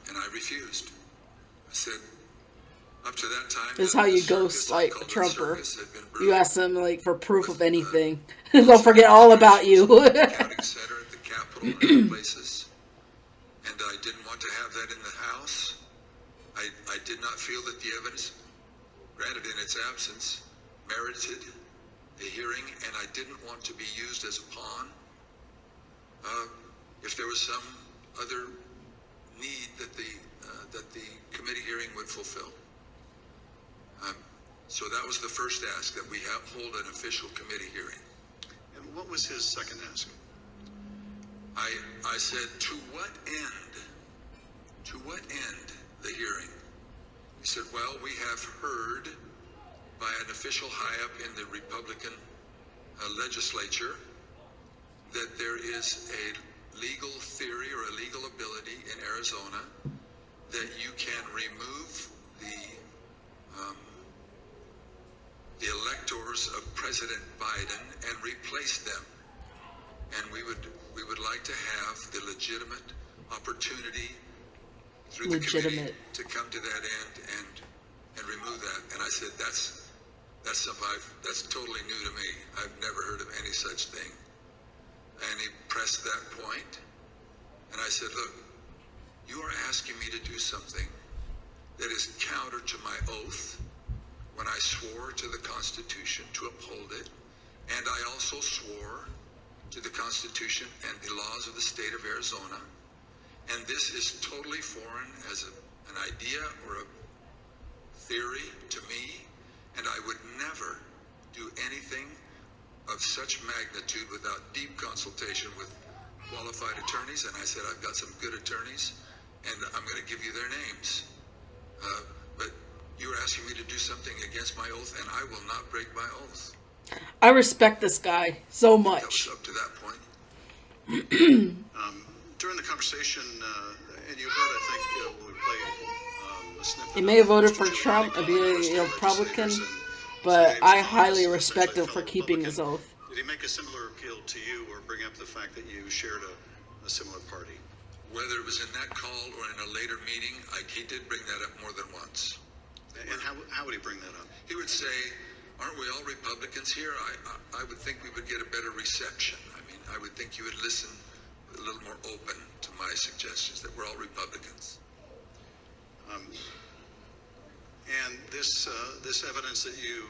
Speaker 18: And I refused. I said, up to that time,
Speaker 1: This is how you ghost, like, a Trumper. You ask them, like, for proof of anything. They'll forget all about you.
Speaker 18: Counting center at the Capitol and other places. And I didn't want to have that in the House. I did not feel that the evidence, granted in its absence, merited a hearing, and I didn't want to be used as a pawn. If there was some other need that the committee hearing would fulfill. So that was the first ask, that we hold an official committee hearing.
Speaker 9: And what was his second ask?
Speaker 18: I said, to what end? To what end the hearing? He said, well, we have heard by an official high up in the Republican legislature that there is a legal theory or a legal ability in Arizona that you can remove the electors of President Biden and replace them. And we would like to have the legitimate opportunity through the committee to come to that end and remove that. And I said, that's something that's totally new to me. I've never heard of any such thing. And he pressed that point, and I said, look, you are asking me to do something that is counter to my oath when I swore to the Constitution to uphold it, and I also swore to the Constitution and the laws of the state of Arizona. And this is totally foreign as an idea or a theory to me, and I would never do anything of such magnitude without deep consultation with qualified attorneys. And I said, I've got some good attorneys, and I'm going to give you their names. But you're asking me to do something against my oath, and I will not break my oath.
Speaker 1: I respect this guy so much.
Speaker 18: That was up to that point.
Speaker 9: During the conversation, and you heard, I think, when we played a snippet.
Speaker 1: He may have voted for Trump and be a Republican, but I highly respect him for keeping his oath.
Speaker 9: Did he make a similar appeal to you or bring up the fact that you shared a similar party?
Speaker 18: Whether it was in that call or in a later meeting, he did bring that up more than once.
Speaker 9: And how would he bring that up?
Speaker 18: He would say, aren't we all Republicans here? I would think we would get a better reception. I mean, I would think you would listen a little more open to my suggestions that we're all Republicans.
Speaker 9: And this evidence that you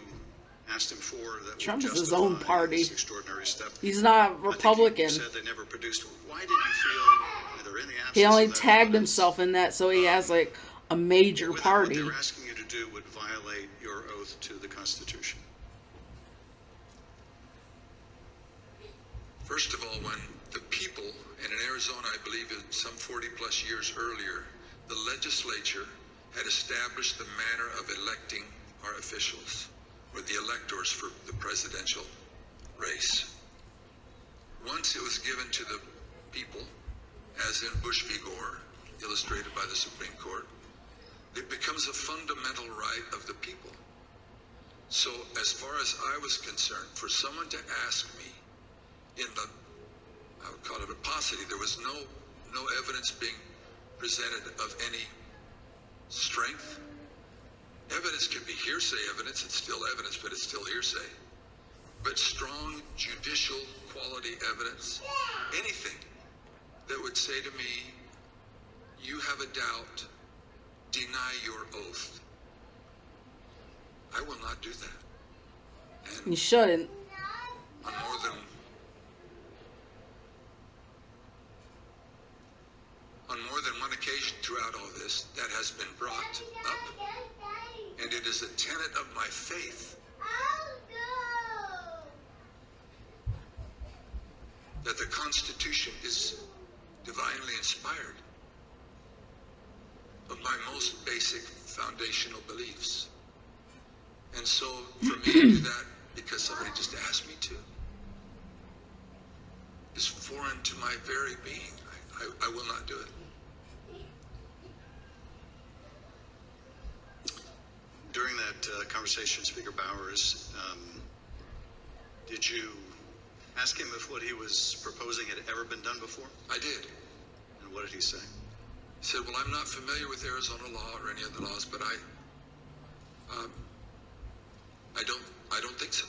Speaker 9: asked him for, that
Speaker 1: Trump
Speaker 9: would
Speaker 1: is his own
Speaker 9: justify
Speaker 1: party.
Speaker 9: this extraordinary step.
Speaker 1: He's not Republican.
Speaker 9: I think you said they never produced. Why did you feel either in the absence
Speaker 1: He only
Speaker 9: of that
Speaker 1: tagged
Speaker 9: evidence,
Speaker 1: himself in that, so he has like a major
Speaker 9: whether
Speaker 1: party.
Speaker 9: what they were asking you to do would violate your oath to the Constitution?
Speaker 18: First of all, when the people, and in Arizona, I believe some 40 plus years earlier, the legislature had established the manner of electing our officials, or the electors for the presidential race. Once it was given to the people, as in Bush v. Gore, illustrated by the Supreme Court, it becomes a fundamental right of the people. So as far as I was concerned, for someone to ask me in the, I would call it a paucity, there was no evidence being presented of any strength. Evidence can be hearsay evidence, it's still evidence, but it's still hearsay. But strong judicial quality evidence, anything that would say to me, you have a doubt, deny your oath. I will not do that. And
Speaker 1: You shouldn't.
Speaker 18: on more faith that the Constitution is divinely inspired of my most basic foundational beliefs. And so for me to do that because somebody just asked me to is foreign to my very being. I will not do it.
Speaker 9: During that conversation, Speaker Bowers, did you ask him if what he was proposing had ever been done before?
Speaker 18: I did.
Speaker 9: And what did he say?
Speaker 18: He said, well, I'm not familiar with Arizona law or any other laws, but I don't think so.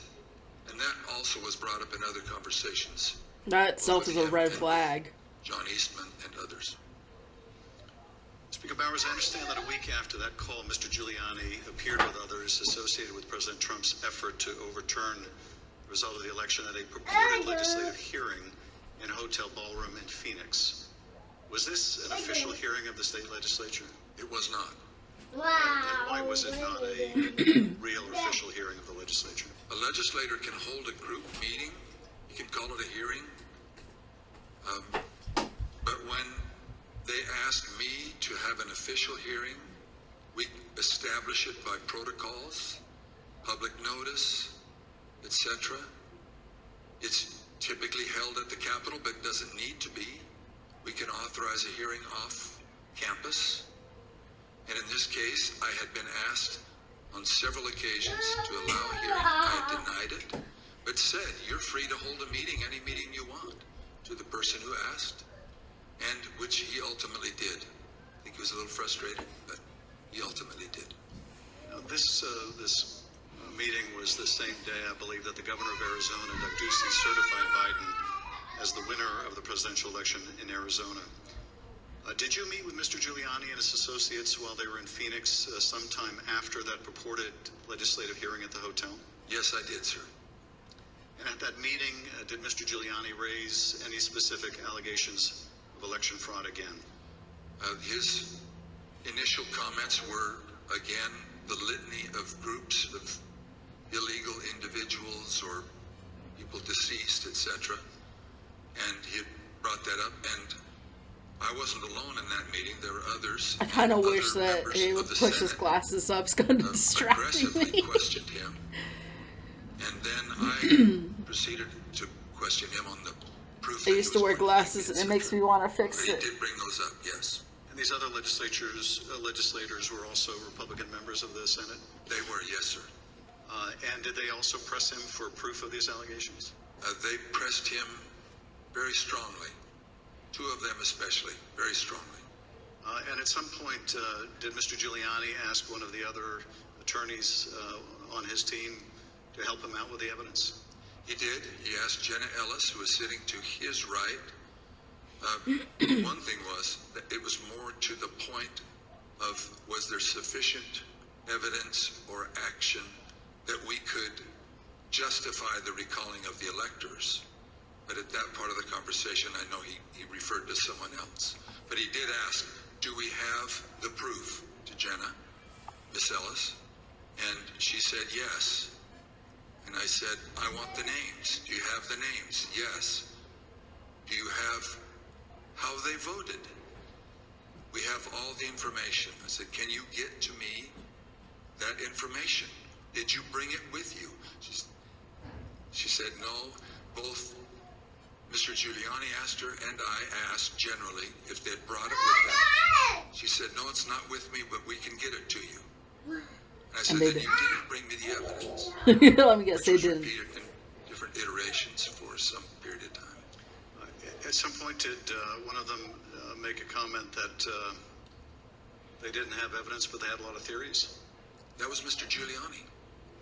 Speaker 18: And that also was brought up in other conversations.
Speaker 1: That itself is a red flag.
Speaker 18: John Eastman and others.
Speaker 9: Speaker Bowers, I understand that a week after that call, Mr. Giuliani appeared with others associated with President Trump's effort to overturn the result of the election at a purported legislative hearing in a hotel ballroom in Phoenix. Was this an official hearing of the state legislature?
Speaker 18: It was not.
Speaker 9: And why was it not a real official hearing of the legislature?
Speaker 18: A legislator can hold a group meeting. You can call it a hearing. But when they asked me to have an official hearing, we establish it by protocols, public notice, etc. It's typically held at the Capitol, but doesn't need to be. We can authorize a hearing off campus. And in this case, I had been asked on several occasions to allow a hearing. I had denied it, but said, you're free to hold a meeting, any meeting you want, to the person who asked, and which he ultimately did. I think he was a little frustrated, but he ultimately did.
Speaker 9: Now, this meeting was the same day, I believe, that the governor of Arizona, Doug Ducey, certified Biden as the winner of the presidential election in Arizona. Did you meet with Mr. Giuliani and his associates while they were in Phoenix sometime after that purported legislative hearing at the hotel?
Speaker 18: Yes, I did, sir.
Speaker 9: And at that meeting, did Mr. Giuliani raise any specific allegations of election fraud again?
Speaker 18: His initial comments were, again, the litany of groups of illegal individuals or people deceased, etc. And he had brought that up, and I wasn't alone in that meeting. There were others.
Speaker 1: I kind of wish that he would push his glasses up. It's kind of distracting me.
Speaker 18: Aggressively questioned him. And then I proceeded to question him on the proof.
Speaker 1: I used to wear glasses, and it makes me want to fix
Speaker 18: He
Speaker 1: it.
Speaker 18: did bring those up, yes.
Speaker 9: And these other legislators were also Republican members of the Senate?
Speaker 18: They were, yes, sir.
Speaker 9: And did they also press him for proof of these allegations?
Speaker 18: They pressed him very strongly. Two of them especially, very strongly.
Speaker 9: And at some point, did Mr. Giuliani ask one of the other attorneys on his team to help him out with the evidence?
Speaker 18: He did. He asked Jenna Ellis, who was sitting to his right. One thing was that it was more to the point of, was there sufficient evidence or action that we could justify the recalling of the electors? But at that part of the conversation, I know he referred to someone else. But he did ask, do we have the proof, to Jenna, Miss Ellis? And she said yes. And I said, I want the names. Do you have the names? Yes. Do you have how they voted? We have all the information. I said, can you get to me that information? Did you bring it with you? She said, no. Both Mr. Giuliani asked her, and I asked generally if they'd brought it with them. She said, no, it's not with me, but we can get it to you. And I said, then you didn't bring me the evidence.
Speaker 1: Let me guess, they didn't.
Speaker 18: Repeated in different iterations for some period of time.
Speaker 9: At some point, did one of them make a comment that they didn't have evidence, but they had a lot of theories?
Speaker 18: That was Mr. Giuliani.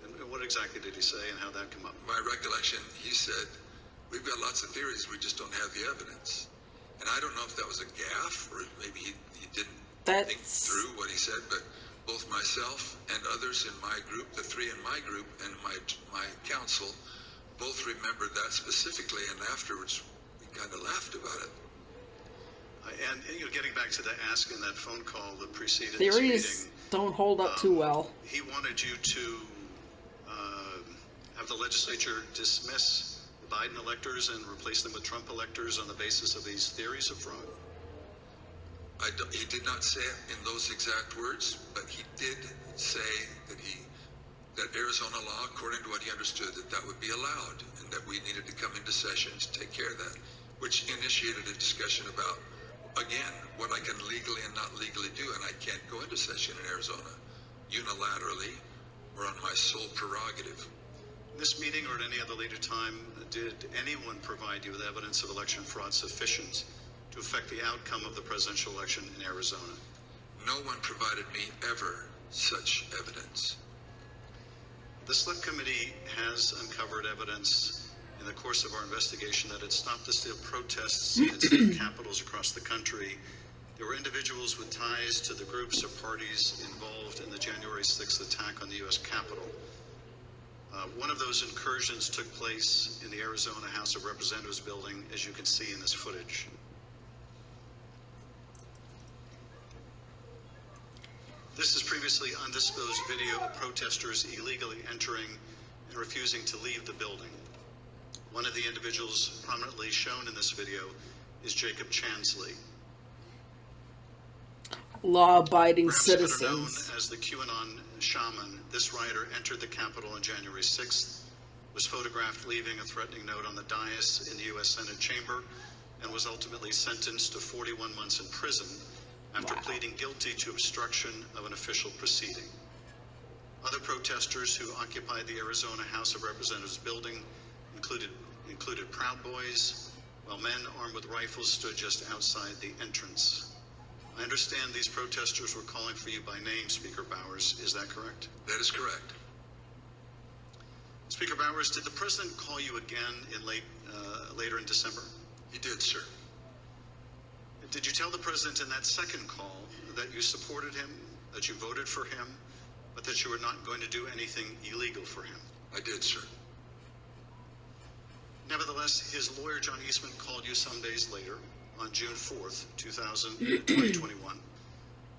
Speaker 9: And what exactly did he say, and how that come up?
Speaker 18: My recollection, he said, we've got lots of theories, we just don't have the evidence. And I don't know if that was a gaffe, or maybe he didn't think through what he said, but both myself and others in my group, the three in my group and my council, both remembered that specifically, and afterwards we kind of laughed about it.
Speaker 9: And getting back to the ask in that phone call that preceded
Speaker 1: Theories
Speaker 9: this meeting,
Speaker 1: don't hold up too well.
Speaker 9: he wanted you to have the legislature dismiss the Biden electors and replace them with Trump electors on the basis of these theories of fraud?
Speaker 18: He did not say it in those exact words, but he did say that Arizona law, according to what he understood, that would be allowed, and that we needed to come into session to take care of that, which initiated a discussion about, again, what I can legally and not legally do, and I can't go into session in Arizona unilaterally or on my sole prerogative.
Speaker 9: In this meeting or at any other later time, did anyone provide you with evidence of election fraud sufficient to affect the outcome of the presidential election in Arizona?
Speaker 18: No one provided me ever such evidence.
Speaker 9: The Select Committee has uncovered evidence in the course of our investigation that had stopped the steel protests at state capitals across the country. There were individuals with ties to the groups or parties involved in the January 6th attack on the U.S. Capitol. One of those incursions took place in the Arizona House of Representatives building, as you can see in this footage. This is previously undisclosed video of protesters illegally entering and refusing to leave the building. One of the individuals prominently shown in this video is Jacob Chansley.
Speaker 1: Law-abiding
Speaker 9: Perhaps better known
Speaker 1: citizens.
Speaker 9: as the QAnon shaman, this rioter entered the Capitol on January 6th, was photographed leaving a threatening note on the dais in the U.S. Senate chamber, and was ultimately sentenced to 41 months in prison after pleading guilty to obstruction of an official proceeding. Other protesters who occupied the Arizona House of Representatives building included Proud Boys, while men armed with rifles stood just outside the entrance. I understand these protesters were calling for you by name, Speaker Bowers. Is that correct?
Speaker 18: That is correct.
Speaker 9: Speaker Bowers, did the president call you again in later in December?
Speaker 18: He did, sir.
Speaker 9: Did you tell the president in that second call that you supported him, that you voted for him, but that you were not going to do anything illegal for him?
Speaker 18: I did, sir.
Speaker 9: Nevertheless, his lawyer, John Eastman, called you some days later, on June 4th, 2021,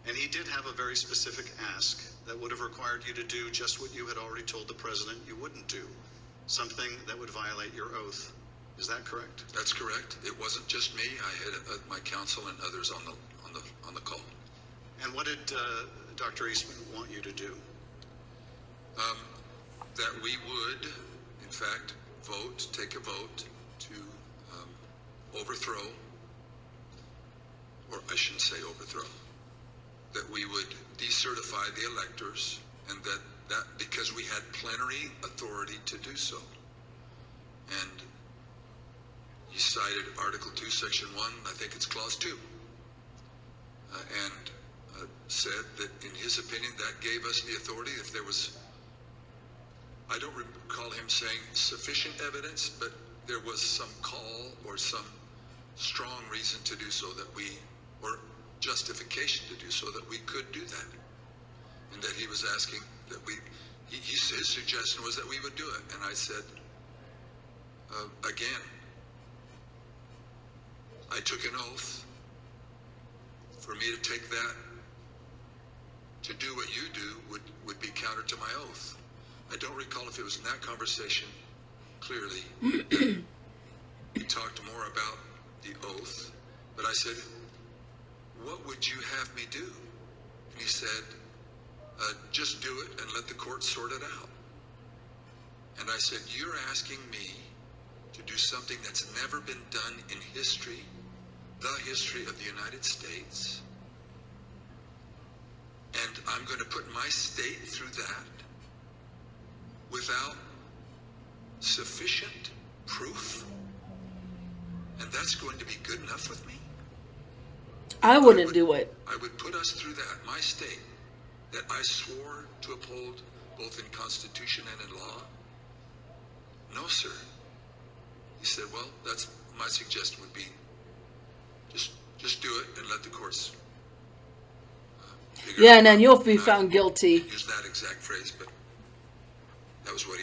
Speaker 9: and he did have a very specific ask that would have required you to do just what you had already told the president you wouldn't do, something that would violate your oath. Is that correct?
Speaker 18: That's correct. It wasn't just me. I had my counsel and others on the call.
Speaker 9: And what did Dr. Eastman want you to do?
Speaker 18: That we would, in fact, take a vote to overthrow, or I shouldn't say overthrow, that we would decertify the electors, and that because we had plenary authority to do so. And he cited Article 2, Section 1, I think it's Clause 2, and said that in his opinion that gave us the authority if there was, I don't recall him saying sufficient evidence, but there was some call or some strong reason to do so that we, or justification to do so that we could do that. And that he was asking that his suggestion was that we would do it. And I said, again, I took an oath. For me to take that, to do what you do, would be counter to my oath. I don't recall if it was in that conversation, clearly, that we talked more about the oath, but I said, what would you have me do? And he said, just do it and let the court sort it out. And I said, you're asking me to do something that's never been done in history, the history of the United States, and I'm going to put my state through that without sufficient proof? And that's going to be good enough with me?
Speaker 1: I wouldn't do it.
Speaker 18: I would put us through that, my state, that I swore to uphold both in Constitution and in law? No, sir. He said, well, that's my suggestion would be just do it and let the courts figure it out.
Speaker 1: Yeah, and then you'll be found guilty.
Speaker 18: Use that exact phrase, but that was what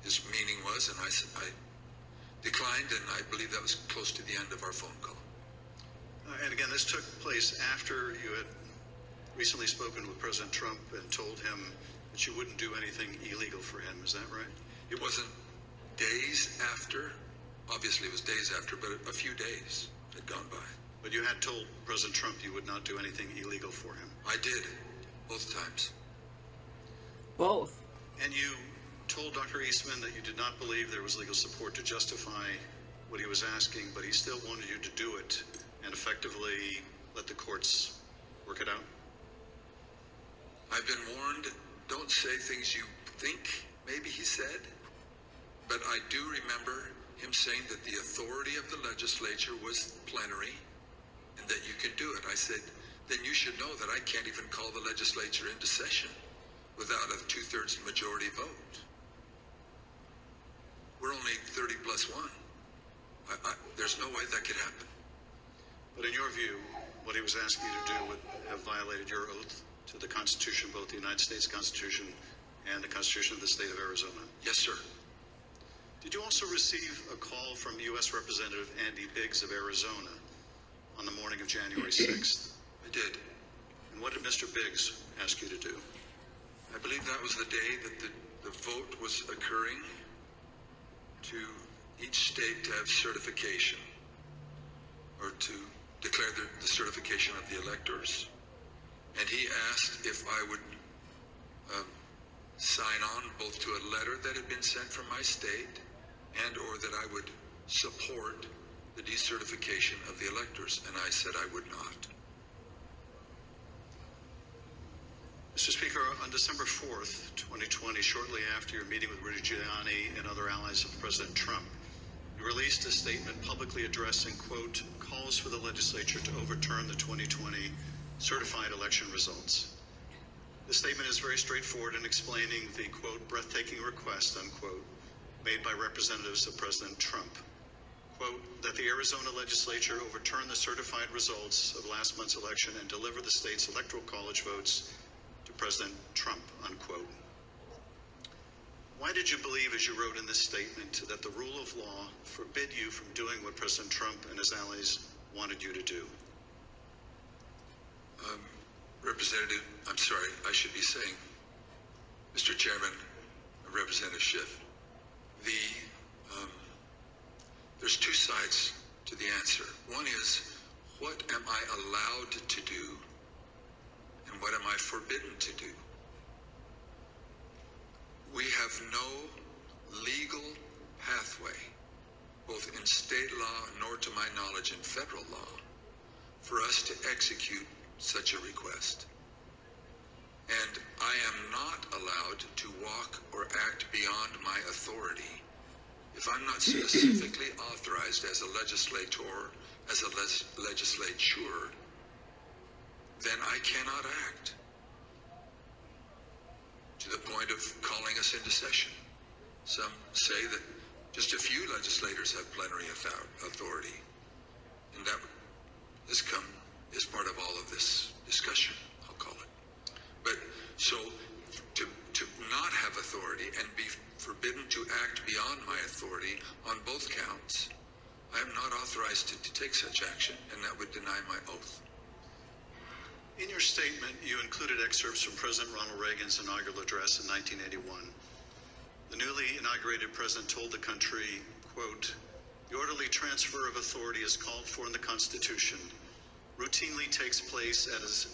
Speaker 18: his meaning was, and I declined, and I believe that was close to the end of our phone call.
Speaker 9: And again, this took place after you had recently spoken with President Trump and told him that you wouldn't do anything illegal for him. Is that right?
Speaker 18: It wasn't days after. Obviously, it was days after, but a few days had gone by.
Speaker 9: But you had told President Trump you would not do anything illegal for him.
Speaker 18: I did, both times.
Speaker 1: Both.
Speaker 9: And you told Dr. Eastman that you did not believe there was legal support to justify what he was asking, but he still wanted you to do it and effectively let the courts work it out.
Speaker 18: I've been warned, don't say things you think, maybe he said. But I do remember him saying that the authority of the legislature was plenary and that you can do it. I said, then you should know that I can't even call the legislature into session without a 2/3 majority vote. We're only 30 plus 1. There's no way that could happen.
Speaker 9: But in your view, what he was asking you to do would have violated your oath to the Constitution, both the United States Constitution and the Constitution of the state of Arizona.
Speaker 18: Yes, sir.
Speaker 9: Did you also receive a call from U.S. Representative Andy Biggs of Arizona on the morning of January 6th?
Speaker 18: I did.
Speaker 9: And what did Mr. Biggs ask you to do?
Speaker 18: I believe that was the day that the vote was occurring to each state to have certification, or to declare the certification of the electors. And he asked if I would sign on both to a letter that had been sent from my state and or that I would support the decertification of the electors, and I said I would not.
Speaker 9: Mr. Speaker, on December 4th, 2020, shortly after your meeting with Rudy Giuliani and other allies of President Trump, you released a statement publicly addressing, quote, calls for the legislature to overturn the 2020 certified election results. The statement is very straightforward in explaining the, quote, breathtaking request, unquote, made by representatives of President Trump. Quote, that the Arizona legislature overturn the certified results of last month's election and deliver the state's electoral college votes to President Trump, unquote. Why did you believe, as you wrote in this statement, that the rule of law forbid you from doing what President Trump and his allies wanted you to do?
Speaker 18: Representative, I'm sorry, I should be saying, Mr. Chairman, Representative Schiff, there's two sides to the answer. One is, what am I allowed to do, and what am I forbidden to do? We have no legal pathway, both in state law nor to my knowledge in federal law, for us to execute such a request. And I am not allowed to walk or act beyond my authority if I'm not specifically authorized as a legislator, as a legislature, then I cannot act to the point of calling us into session. Some say that just a few legislators have plenary authority, and that has come as part of all of this discussion, I'll call it. But so to not have authority and be forbidden to act beyond my authority on both counts, I am not authorized to take such action, and that would deny my oath.
Speaker 9: In your statement, you included excerpts from President Ronald Reagan's inaugural address in 1981. The newly inaugurated president told the country, quote, the orderly transfer of authority is called for in the Constitution, routinely takes place as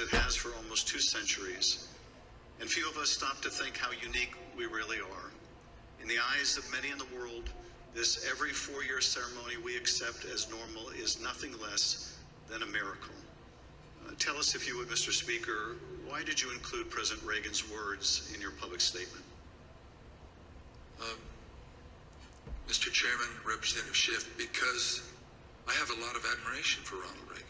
Speaker 9: it has for almost 2 centuries, and few of us stop to think how unique we really are. In the eyes of many in the world, this every 4-year ceremony we accept as normal is nothing less than a miracle. Tell us, if you would, Mr. Speaker, why did you include President Reagan's words in your public statement?
Speaker 18: Mr. Chairman, Representative Schiff, because I have a lot of admiration for Ronald Reagan.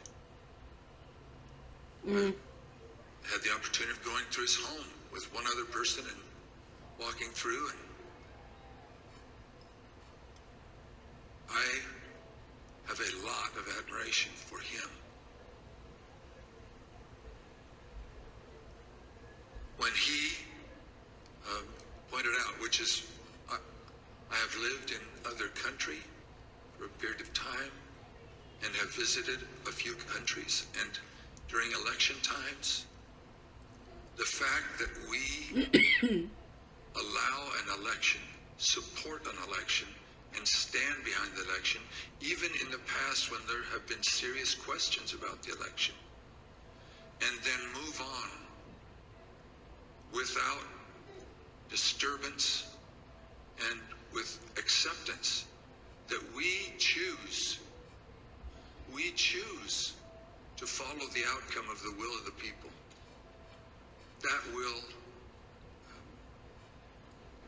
Speaker 18: I had the opportunity of going through his home with one other person and walking through, and I have a lot of admiration for him. When he pointed out, which is, I have lived in other country for a period of time and have visited a few countries, and during election times, the fact that we allow an election support an election and stand behind the election, even in the past when there have been serious questions about the election, and then move on without disturbance and with acceptance that we choose to follow the outcome of the will of the people. That will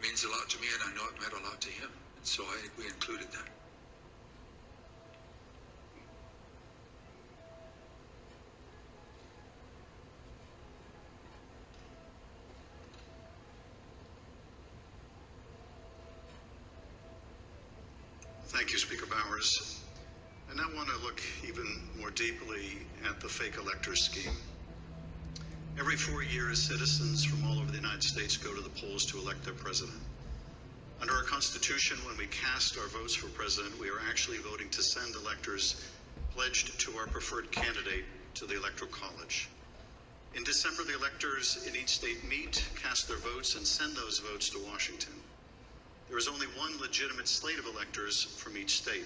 Speaker 18: means a lot to me, and I know it meant a lot to him. And so we included that.
Speaker 9: Thank you, Speaker Bowers. I now want to look even more deeply at the fake electors scheme. Every 4 years, citizens from all over the United States go to the polls to elect their president. Under our Constitution, when we cast our votes for president, we are actually voting to send electors pledged to our preferred candidate to the Electoral College. In December, the electors in each state meet, cast their votes, and send those votes to Washington. There is only one legitimate slate of electors from each state.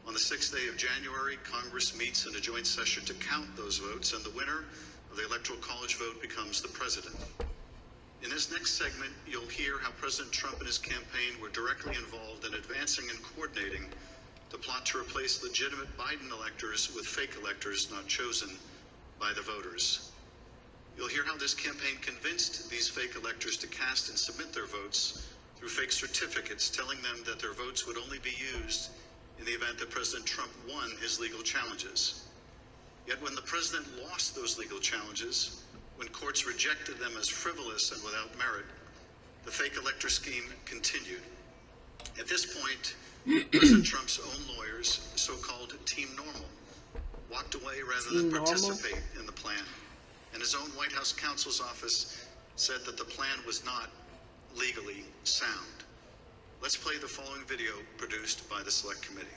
Speaker 9: On the 6th day of January, Congress meets in a joint session to count those votes, and the winner of the Electoral College vote becomes the president. In this next segment, you'll hear how President Trump and his campaign were directly involved in advancing and coordinating the plot to replace legitimate Biden electors with fake electors not chosen by the voters. You'll hear how this campaign convinced these fake electors to cast and submit their votes through fake certificates, telling them that their votes would only be used in the event that President Trump won his legal challenges. Yet when the president lost those legal challenges, when courts rejected them as frivolous and without merit, the fake elector scheme continued. At this point, President Trump's own lawyers, so-called Team Normal, walked away rather than participate in the plan. And his own White House counsel's office said that the plan was not legally sound. Let's play the following video produced by the Select Committee.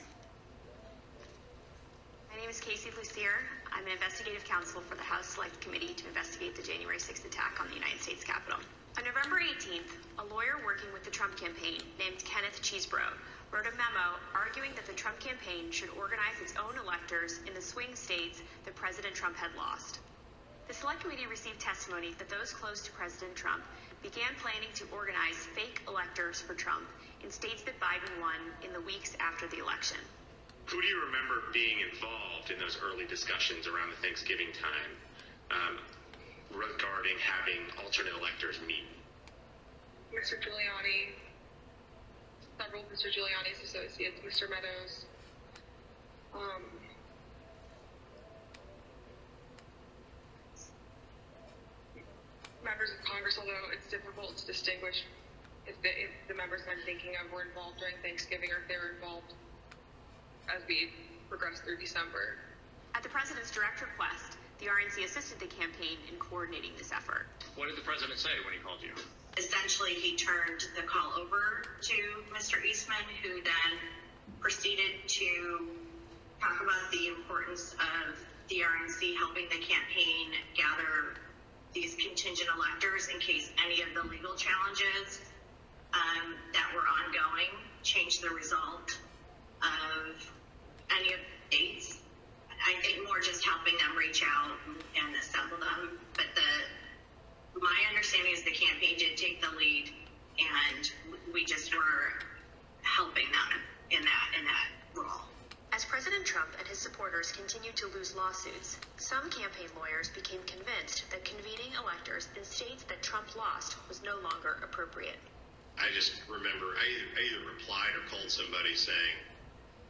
Speaker 19: My name is Casey Lucier. I'm an investigative counsel for the House Select Committee to investigate the January 6th attack on the United States Capitol. On November 18th, a lawyer working with the Trump campaign named Kenneth Chesebro wrote a memo arguing that the Trump campaign should organize its own electors in the swing states that President Trump had lost. The Select Committee received testimony that those close to President Trump began planning to organize fake electors for Trump in states that Biden won in the weeks after the election.
Speaker 20: Who do you remember being involved in those early discussions around the Thanksgiving time regarding having alternate electors meet?
Speaker 21: Mr. Giuliani, several of Mr. Giuliani's associates, Mr. Meadows, members of Congress, although it's difficult to distinguish if the members I'm thinking of were involved during Thanksgiving or if they were involved as we progress through December.
Speaker 19: At the president's direct request, the RNC assisted the campaign in coordinating this effort.
Speaker 20: What did the president say when he called you?
Speaker 22: Essentially, he turned the call over to Mr. Eastman, who then proceeded to talk about the importance of the RNC helping the campaign gather these contingent electors in case any of the legal challenges that were ongoing changed the result of any of the states. I think more just helping them reach out and assemble them. But my understanding is the campaign did take the lead, and we just were helping them in that role.
Speaker 19: As President Trump and his supporters continued to lose lawsuits, some campaign lawyers became convinced that convening electors in states that Trump lost was no longer appropriate.
Speaker 20: I just remember I either replied or called somebody saying,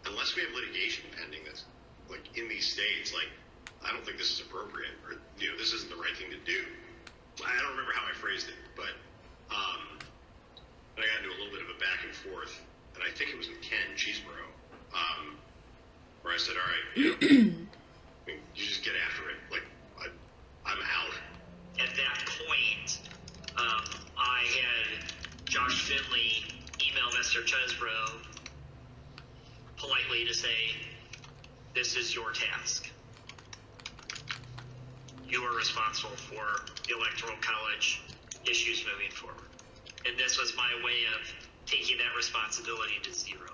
Speaker 20: unless we have litigation pending that's like in these states, like I don't think this is appropriate, or this isn't the right thing to do. I don't remember how I phrased it, but I got into a little bit of a back and forth, and I think it was with Ken Chesebro, where I said, all right, you just get after it. Like I'm out.
Speaker 17: At that point, I had Josh Finley email Mr. Chesebro politely to say, this is your task. You are responsible for the Electoral College issues moving forward. And this was my way of taking that responsibility to zero.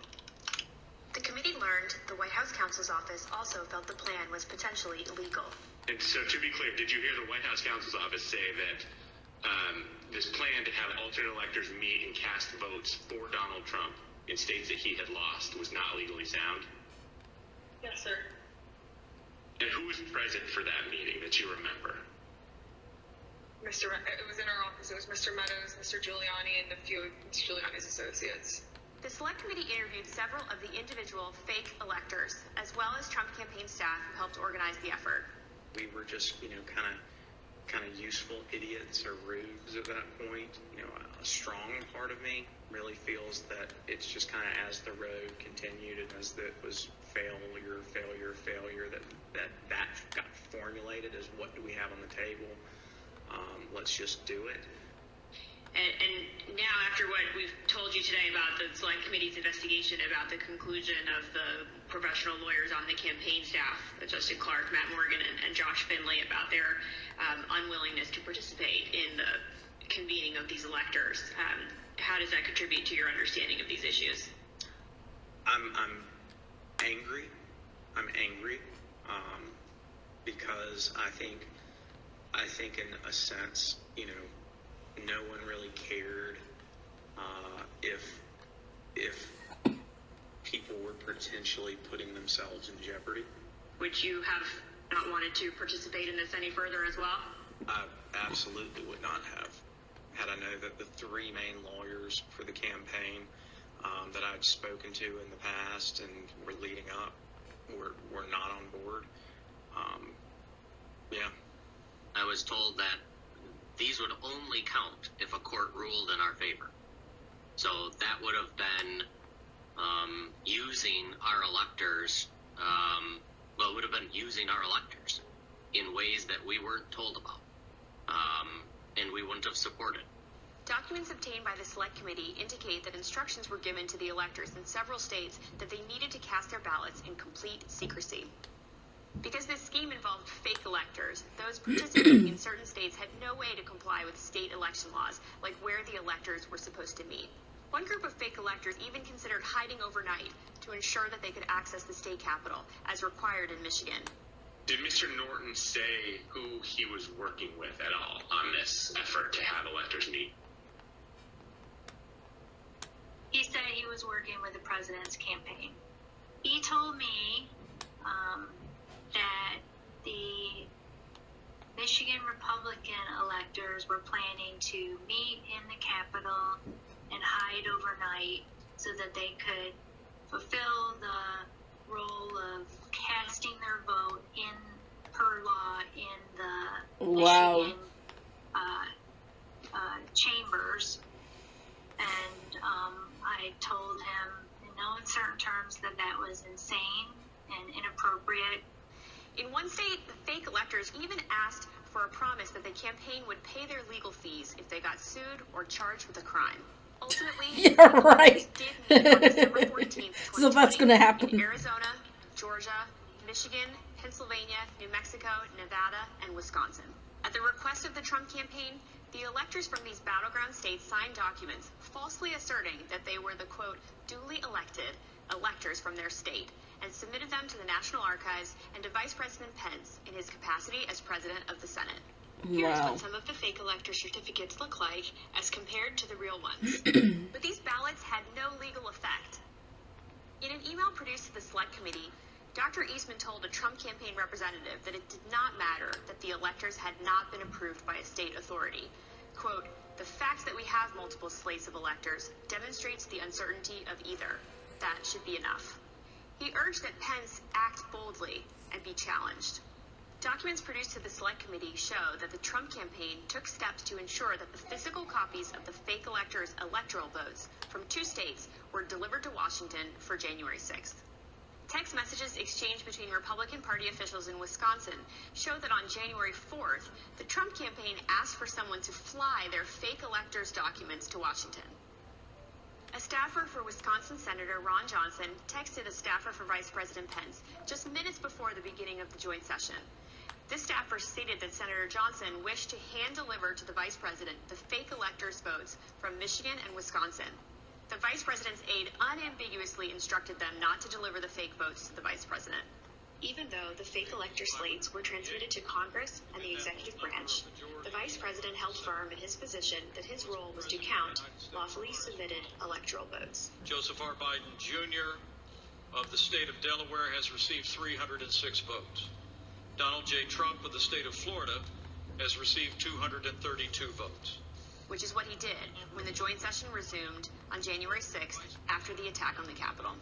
Speaker 19: The committee learned the White House counsel's office also felt the plan was potentially illegal.
Speaker 11: And so, to be clear, did you hear the White House counsel's office say that this plan to have alternate electors meet and cast votes for Donald Trump in states that he had lost was not legally sound?
Speaker 21: Yes, sir.
Speaker 11: And who was present for that meeting that you remember?
Speaker 21: It was in our office. It was Mr. Meadows, Mr. Giuliani, and a few of Mr. Giuliani's associates.
Speaker 19: The select committee interviewed several of the individual fake electors, as well as Trump campaign staff who helped organize the effort.
Speaker 10: We were just, kind of useful idiots or rubes at that point. A strong part of me really feels that it's just kind of as the road continued and as it was failure, that got formulated as what do we have on the table. Let's just do it.
Speaker 19: And now, after what we've told you today about the select committee's investigation about the conclusion of the professional lawyers on the campaign staff, Justin Clark, Matt Morgan, and Josh Finley, about their unwillingness to participate in the convening of these electors, how does that contribute to your understanding of these issues?
Speaker 10: I'm angry. Because I think in a sense, no one really cared if people were potentially putting themselves in jeopardy.
Speaker 19: Would you have not wanted to participate in this any further as well?
Speaker 10: I absolutely would not have. Had I known that the three main lawyers for the campaign that I'd spoken to in the past and were leading up were not on board. Yeah.
Speaker 7: I was told that these would only count if a court ruled in our favor. So that would have been using our electors, it would have been using our electors in ways that we weren't told about, and we wouldn't have supported.
Speaker 19: Documents obtained by the Select Committee indicate that instructions were given to the electors in several states that they needed to cast their ballots in complete secrecy. Because this scheme involved fake electors, those participating in certain states had no way to comply with state election laws, like where the electors were supposed to meet. One group of fake electors even considered hiding overnight to ensure that they could access the state capitol, as required in Michigan.
Speaker 11: Did Mr. Norton say who he was working with at all on this effort to have electors meet?
Speaker 2: He said he was working with the president's campaign. He told me that the Michigan Republican electors were planning to meet in the Capitol and hide overnight so that they could fulfill the role of casting their vote in per law in the Michigan chambers. And I told him in no uncertain terms that that was insane and inappropriate.
Speaker 19: In one state, the fake electors even asked for a promise that the campaign would pay their legal fees if they got sued or charged with a crime. Ultimately,
Speaker 1: yeah, right.
Speaker 19: Did meet on December 14th, 2020,
Speaker 1: So that's going to happen.
Speaker 19: in Arizona, Georgia, Michigan, Pennsylvania, New Mexico, Nevada, and Wisconsin. At the request of the Trump campaign, the electors from these battleground states signed documents falsely asserting that they were the, quote, duly elected electors from their state, and submitted them to the National Archives and to Vice President Pence in his capacity as President of the Senate. Here's what some of the fake elector certificates look like as compared to the real ones. But these ballots had no legal effect. In an email produced to the Select Committee, Dr. Eastman told a Trump campaign representative that it did not matter that the electors had not been approved by a state authority. Quote, the fact that we have multiple slates of electors demonstrates the uncertainty of either. That should be enough. He urged that Pence act boldly and be challenged. Documents produced to the Select Committee show that the Trump campaign took steps to ensure that the physical copies of the fake electors' electoral votes from 2 states were delivered to Washington for January 6th. Text messages exchanged between Republican Party officials in Wisconsin show that on January 4th, the Trump campaign asked for someone to fly their fake electors' documents to Washington. A staffer for Wisconsin Senator Ron Johnson texted a staffer for Vice President Pence just minutes before the beginning of the joint session. This staffer stated that Senator Johnson wished to hand-deliver to the Vice President the fake electors' votes from Michigan and Wisconsin. The vice president's aide unambiguously instructed them not to deliver the fake votes to the vice president. Even though the fake elector slates were transmitted to Congress and the executive branch, the vice president held firm in his position that his role was to count lawfully submitted electoral votes.
Speaker 3: Joseph R. Biden Jr. of the state of Delaware has received 306 votes. Donald J. Trump of the state of Florida has received 232 votes.
Speaker 19: Which is what he did when the joint session resumed on January 6th after the attack on the Capitol.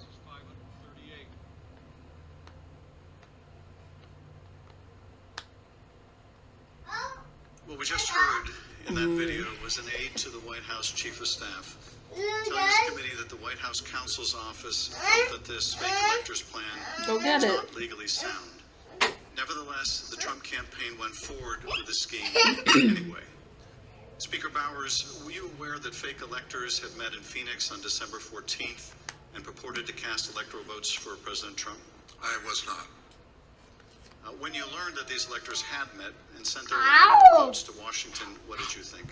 Speaker 9: What we just heard in that video was an aide to the White House Chief of Staff telling this committee that the White House counsel's office felt that this fake electors plan was not legally sound. Nevertheless, the Trump campaign went forward with the scheme anyway. Speaker Bowers, were you aware that fake electors had met in Phoenix on December 14th and purported to cast electoral votes for President Trump?
Speaker 18: I was not.
Speaker 9: When you learned that these electors had met and sent their electoral votes to Washington, what did you think?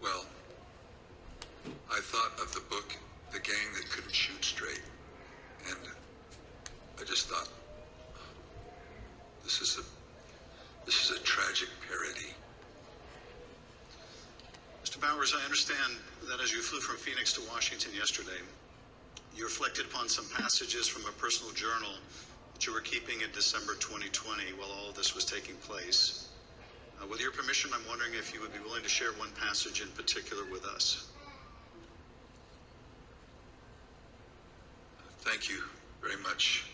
Speaker 18: Well, I thought of the book, The Gang That Couldn't Shoot Straight, and I just thought, this is a tragic parody.
Speaker 9: Mr. Bowers, I understand that as you flew from Phoenix to Washington yesterday, you reflected upon some passages from a personal journal that you were keeping in December 2020 while all of this was taking place. With your permission, I'm wondering if you would be willing to share one passage in particular with us.
Speaker 18: Thank you very much.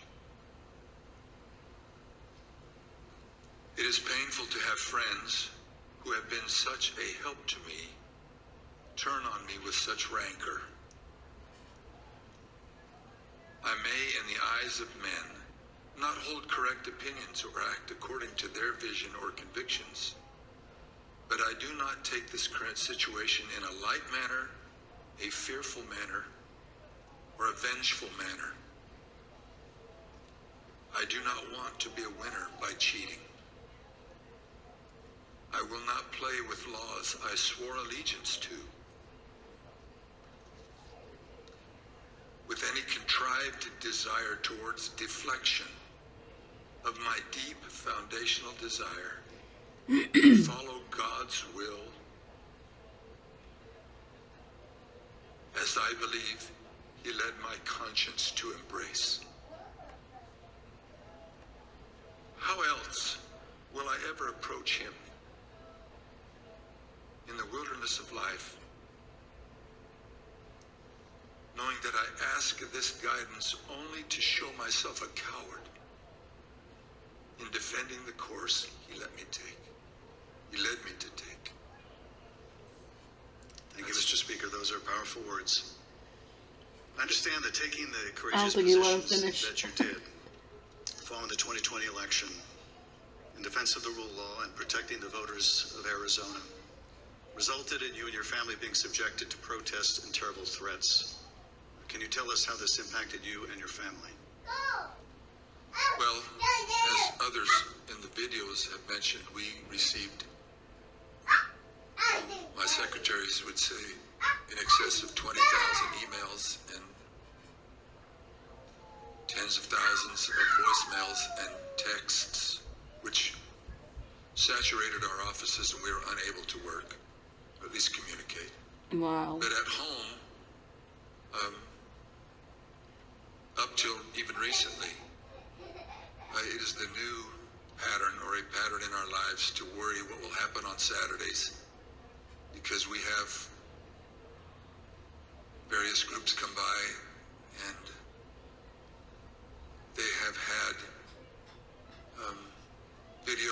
Speaker 18: It is painful to have friends who have been such a help to me turn on me with such rancor. I may, in the eyes of men, not hold correct opinions or act according to their vision or convictions, but I do not take this current situation in a light manner, a fearful manner, or a vengeful manner. I do not want to be a winner by cheating. I will not play with laws I swore allegiance to. With any contrived desire towards deflection of my deep foundational desire to follow God's will as I believe He led my conscience to embrace. How else will I ever approach Him in the wilderness of life, knowing that I ask this guidance only to show myself a coward in defending the course He let me take. He led me to take.
Speaker 9: Thank you, Mr. Speaker. Those are powerful words. I understand that taking the courageous positions that you did following the 2020 election in defense of the rule of law and protecting the voters of Arizona resulted in you and your family being subjected to protests and terrible threats. Can you tell us how this impacted you and your family?
Speaker 18: Well, as others in the videos have mentioned, we received, my secretaries would say, in excess of 20,000 emails and tens of thousands of voicemails and texts, which saturated our offices and we were unable to work, or at least communicate.
Speaker 1: Wow.
Speaker 18: But at home, up till even recently, it is the new pattern or a pattern in our lives to worry what will happen on Saturdays, because we have various groups come by and they have had video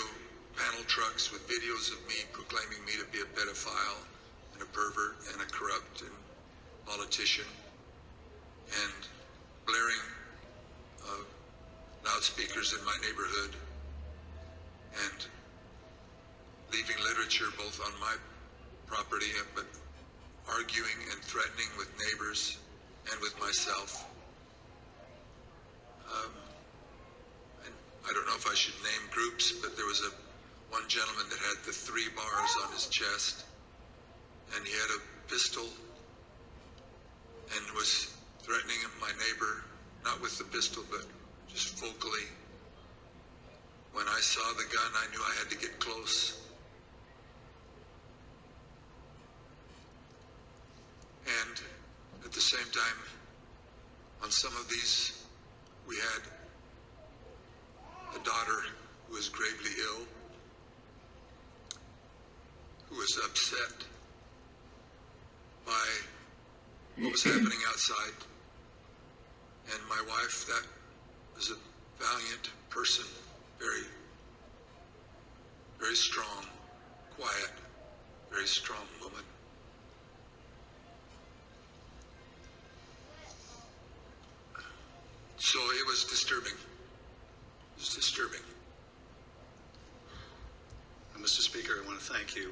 Speaker 18: panel trucks with videos of me proclaiming me to be a pedophile and a pervert and a corrupt and politician, and blaring loudspeakers in my neighborhood and leaving literature both on my property but arguing and threatening with neighbors and with myself. And I don't know if I should name groups, but there was one gentleman that had the 3 bars on his chest and he had a pistol and was threatening my neighbor, not with the pistol, but just vocally. When I saw the gun, I knew I had to get close. And at the same time, on some of these, we had a daughter who was gravely ill, who was upset by what was happening outside. And my wife, that was a valiant person, very, very strong, quiet, very strong woman. So it was disturbing. It was disturbing.
Speaker 9: Mr. Speaker, I want to thank you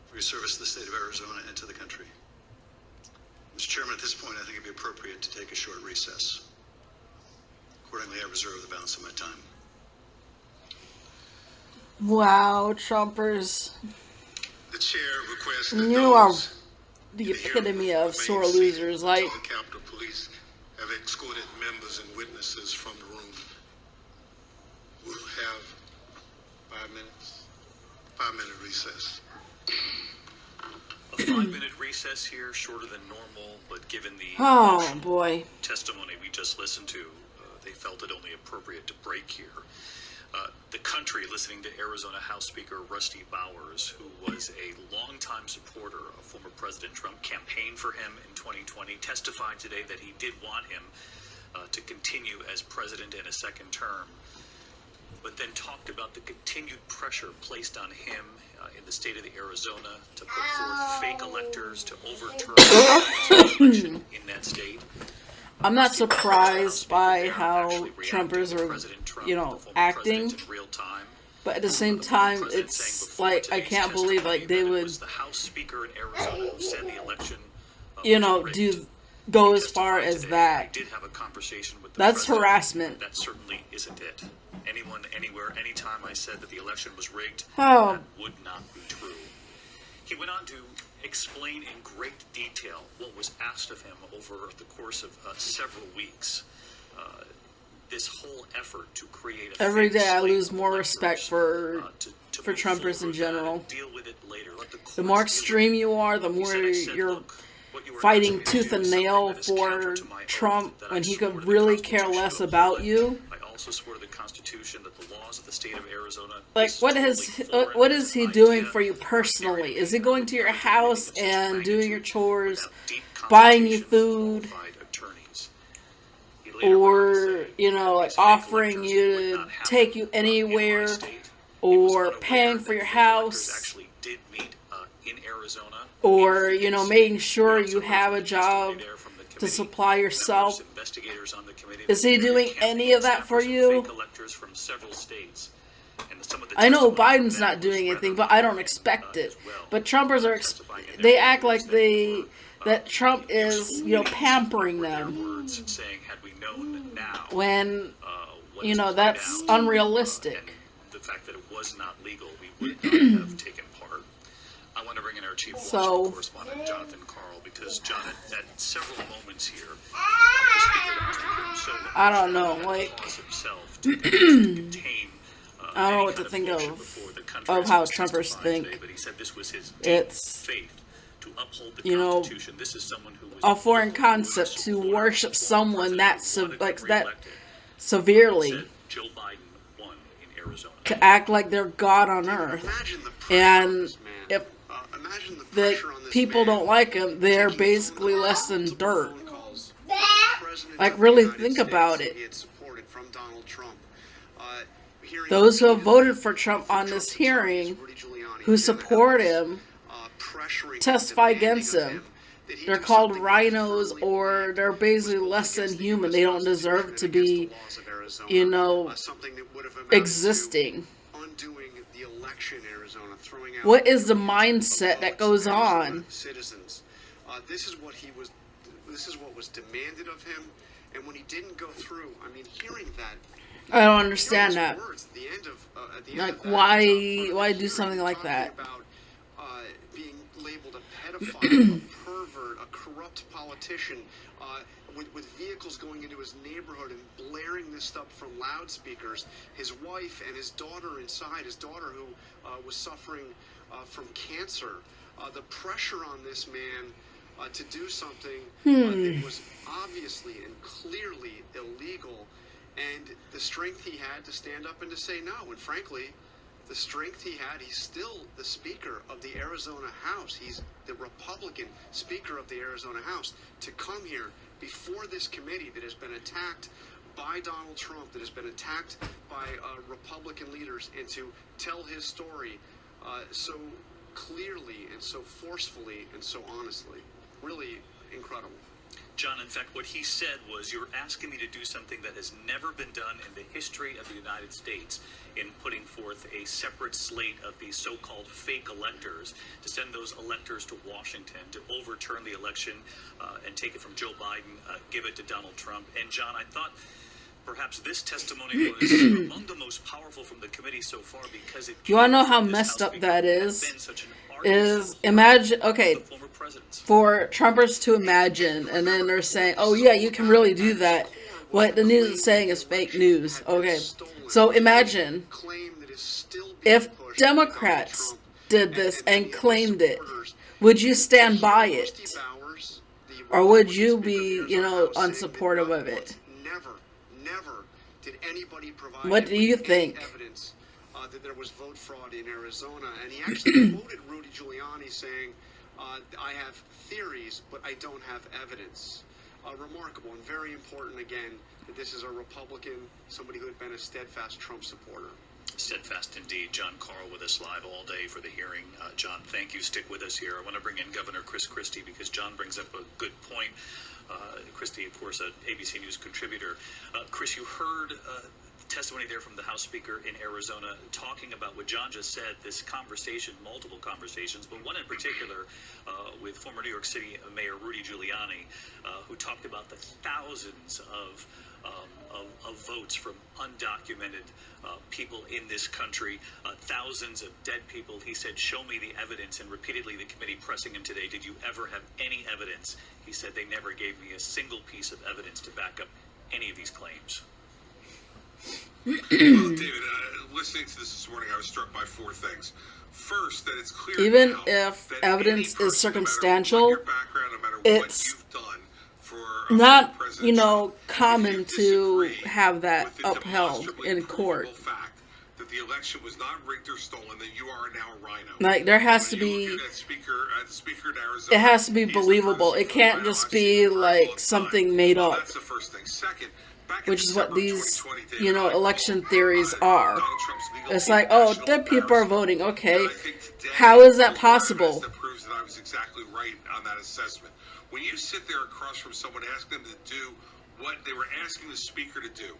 Speaker 9: for your service to the state of Arizona and to the country. Mr. Chairman, at this point, I think it'd be appropriate to take a short recess. Accordingly, I reserve the balance of my time.
Speaker 1: Wow, Trumpers.
Speaker 4: The chair requests
Speaker 1: You are the epitome of sore losers. Like,
Speaker 4: the Capitol Police have escorted members and witnesses from the room. We'll have 5 minutes. 5-minute recess.
Speaker 17: A 5-minute recess here, shorter than normal, but given the
Speaker 1: oh boy.
Speaker 17: testimony we just listened to, they felt it only appropriate to break here. The country, listening to Arizona House Speaker Rusty Bowers, who was a longtime supporter of former President Trump, campaigned for him in 2020, testified today that he did want him to continue as president in a second term, but then talked about the continued pressure placed on him in the state of the Arizona to put forth fake electors to overturn the election in that state.
Speaker 1: I'm not surprised by how Trumpers are, acting. But at the same time, it's like, I can't believe, like, they would, go as far as that. That's harassment.
Speaker 17: That certainly isn't it. Anyone, anywhere, anytime I said that the election was rigged,
Speaker 1: Oh.
Speaker 17: that would not be true. He went on to explain in great detail what was asked of him over the course of several weeks. This whole effort to create a
Speaker 1: Every day I
Speaker 17: slate
Speaker 1: lose
Speaker 17: of
Speaker 1: more
Speaker 17: electors,
Speaker 1: respect for
Speaker 17: move
Speaker 1: Trumpers in
Speaker 17: forward
Speaker 1: general.
Speaker 17: and deal with it later. Let the
Speaker 1: The more
Speaker 17: courts deal
Speaker 1: extreme you are, the more you're fighting tooth and nail for Trump when he could really care less about you.
Speaker 17: I also swore to the Constitution that the laws of the state of Arizona.
Speaker 1: Like, what is he doing for you personally? Is he going to your house and doing your chores, buying you food, or, like, offering you to take you anywhere, or paying for your house, or, making sure you have a job to supply yourself? Is he doing any of that for you? I know Biden's not doing anything, but I don't expect it. But Trumpers are, they act like that Trump is, pampering them. When, that's unrealistic.
Speaker 17: The fact that it was not legal, we would not have taken part. I want to bring in our chief Washington correspondent, Jonathan Karl, because Jonathan, at several moments here, the speaker was so
Speaker 1: I don't know, like,
Speaker 17: himself to contain,
Speaker 1: I don't know what to think of how Trumpers think.
Speaker 17: but he said this was his
Speaker 1: It's,
Speaker 17: faith to uphold the Constitution. This is someone who was
Speaker 1: a foreign concept to worship someone that severely,
Speaker 17: Joe Biden won in Arizona.
Speaker 1: to act like they're God on earth. And if the people don't like him, they're basically less than dirt. Like, really think about it. Those who have voted for Trump on this hearing, who support him, testify against him. They're called rhinos, or they're basically less than human. They don't deserve to be, existing. What is the mindset that goes on?
Speaker 5: This is what was demanded of him, and when he didn't go through, hearing that.
Speaker 1: I don't understand that. Like, why do something like that?
Speaker 5: being labeled a pedophile, a pervert, a corrupt politician, with vehicles going into his neighborhood and blaring this stuff from loudspeakers. His wife and his daughter inside, his daughter who was suffering from cancer. The pressure on this man to do something that was obviously and clearly illegal, and the strength he had to stand up and to say no. And frankly, the strength he had, he's still the Speaker of the Arizona House. He's the Republican Speaker of the Arizona House. To come here before this committee that has been attacked by Donald Trump, that has been attacked by Republican leaders, and to tell his story so clearly and so forcefully and so honestly. Really incredible.
Speaker 17: John, in fact, what he said was, you're asking me to do something that has never been done in the history of the United States, in putting forth a separate slate of these so-called fake electors, to send those electors to Washington to overturn the election and take it from Joe Biden, give it to Donald Trump. And John, I thought perhaps this testimony was among the most powerful from the committee so far, because it...
Speaker 1: You want to know how messed up that is? Is imagine, okay, for Trumpers to imagine, and then they're saying, oh yeah, you can really do that. What the news is saying is fake news. Okay, so imagine if Democrats did this and claimed it. Would you stand by it? Or would you be, unsupportive of it?
Speaker 5: Never did anybody provide
Speaker 1: what do you think?
Speaker 5: Evidence that there was vote fraud in Arizona. And he actually quoted Rudy Giuliani saying, I have theories, but I don't have evidence. Remarkable and very important, again, that this is a Republican, somebody who had been a steadfast Trump supporter.
Speaker 17: Steadfast indeed. John Carl with us live all day for the hearing. John, thank you. Stick with us here. I want to bring in Governor Chris Christie, because John brings up a good point. Christie, of course, an ABC News contributor. Chris, you heard testimony there from the House Speaker in Arizona talking about what John just said, this conversation, multiple conversations, but one in particular with former New York City Mayor Rudy Giuliani, who talked about the thousands of votes from undocumented people in this country, thousands of dead people. He said, show me the evidence, and repeatedly the committee pressing him today, did you ever have any evidence? He said, they never gave me a single piece of evidence to back up any of these claims.
Speaker 8: Well, David, listening to this morning, I was struck by four things. First, that it's clear
Speaker 1: even if evidence is circumstantial, it's not, common to have that upheld in court.
Speaker 8: That the election was not rigged or stolen, that you are now a rhino.
Speaker 1: Like, there has to be, it has to be believable. It can't just be like something made up.
Speaker 8: That's the first thing. Second,
Speaker 1: which is what these, election theories are. It's like, oh, dead people are voting. Okay, how is that possible?
Speaker 8: That proves that I was exactly right on that assessment. When you sit there across from someone, ask them to do what they were asking the speaker to do,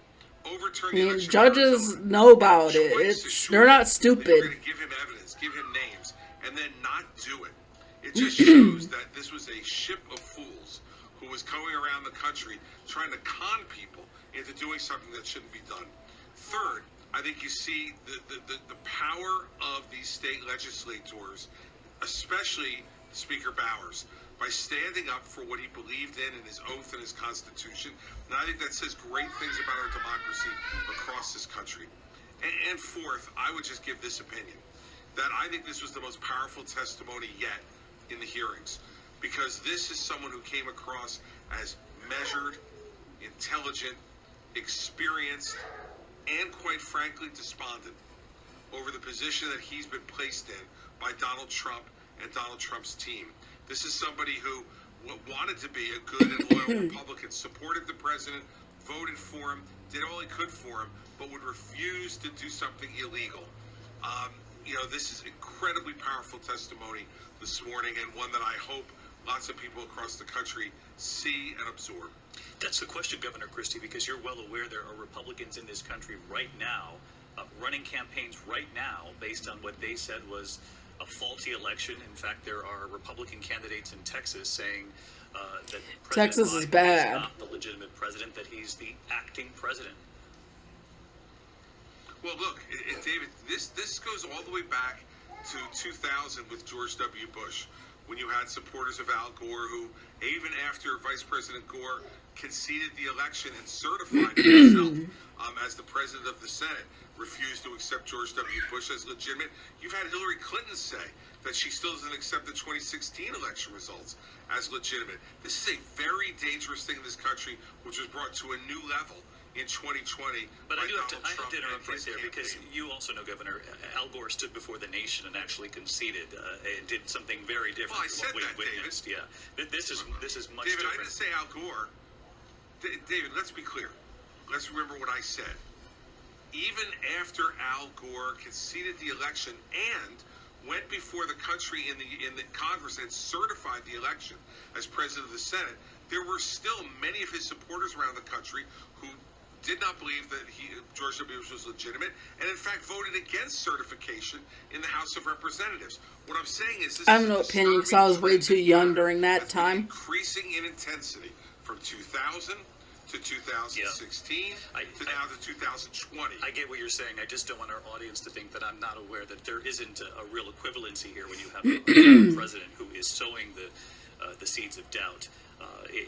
Speaker 8: overturn the election.
Speaker 1: Judges know about it. They're not stupid.
Speaker 8: They're going to give him evidence, give him names, and then not do it. It just shows that this was a ship of fools who was going around the country trying to con people into doing something that shouldn't be done. Third, I think you see the power of these state legislators, especially Speaker Bowers, by standing up for what he believed in his oath and his Constitution. And I think that says great things about our democracy across this country. And fourth, I would just give this opinion, that I think this was the most powerful testimony yet in the hearings, because this is someone who came across as measured, intelligent, experienced, and quite frankly despondent over the position that he's been placed in by Donald Trump and Donald Trump's team. This is somebody who wanted to be a good and loyal Republican, supported the president, voted for him, did all he could for him, but would refuse to do something illegal. This is incredibly powerful testimony this morning, and one that I hope lots of people across the country see and absorb.
Speaker 17: That's the question, Governor Christie, because you're well aware there are Republicans in this country right now, running campaigns right now based on what they said was a faulty election. In fact, there are Republican candidates in Texas saying that
Speaker 1: Texas
Speaker 17: Biden
Speaker 1: is bad.
Speaker 17: is not the legitimate president, that he's the acting president.
Speaker 8: Well, look, David, this goes all the way back to 2000 with George W. Bush, when you had supporters of Al Gore who, even after Vice President Gore conceded the election and certified himself as the president of the Senate, refused to accept George W. Bush as legitimate. You've had Hillary Clinton say that she still doesn't accept the 2016 election results as legitimate. This is a very dangerous thing in this country, which was brought to a new level in 2020.
Speaker 17: But I have to interrupt right there, because you also know, Governor, Al Gore stood before the nation and actually conceded and did something very different from what we witnessed. David. Yeah, this is much
Speaker 8: David,
Speaker 17: different.
Speaker 8: I didn't say Al Gore. David, let's be clear. Let's remember what I said. Even after Al Gore conceded the election and went before the country in the Congress and certified the election as president of the Senate, there were still many of his supporters around the country who did not believe that George W. Bush was legitimate, and in fact voted against certification in the House of Representatives. What I'm saying is, this
Speaker 1: I have no opinion because I was way too young during that time.
Speaker 8: Increasing in intensity from 2000 to 2016 to now to 2020.
Speaker 17: I get what you're saying. I just don't want our audience to think that I'm not aware that there isn't a real equivalency here when you have a president who is sowing the seeds of doubt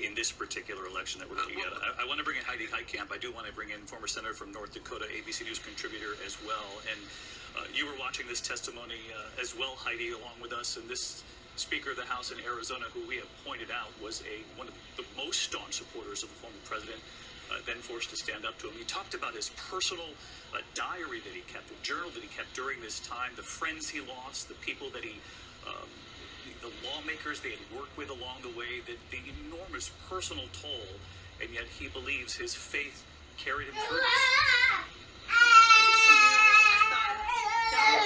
Speaker 17: in this particular election that we're looking at. I want to bring in Heidi Heitkamp. I do want to bring in former senator from North Dakota, ABC News contributor as well. And you were watching this testimony as well, Heidi, along with us. And this Speaker of the House in Arizona, who we have pointed out was one of the most staunch supporters of the former president, then forced to stand up to him. He talked about his personal diary that he kept, the journal that he kept during this time, the friends he lost, the people that he, the lawmakers they had worked with along the way, the enormous personal toll, and yet he believes his faith carried him through this.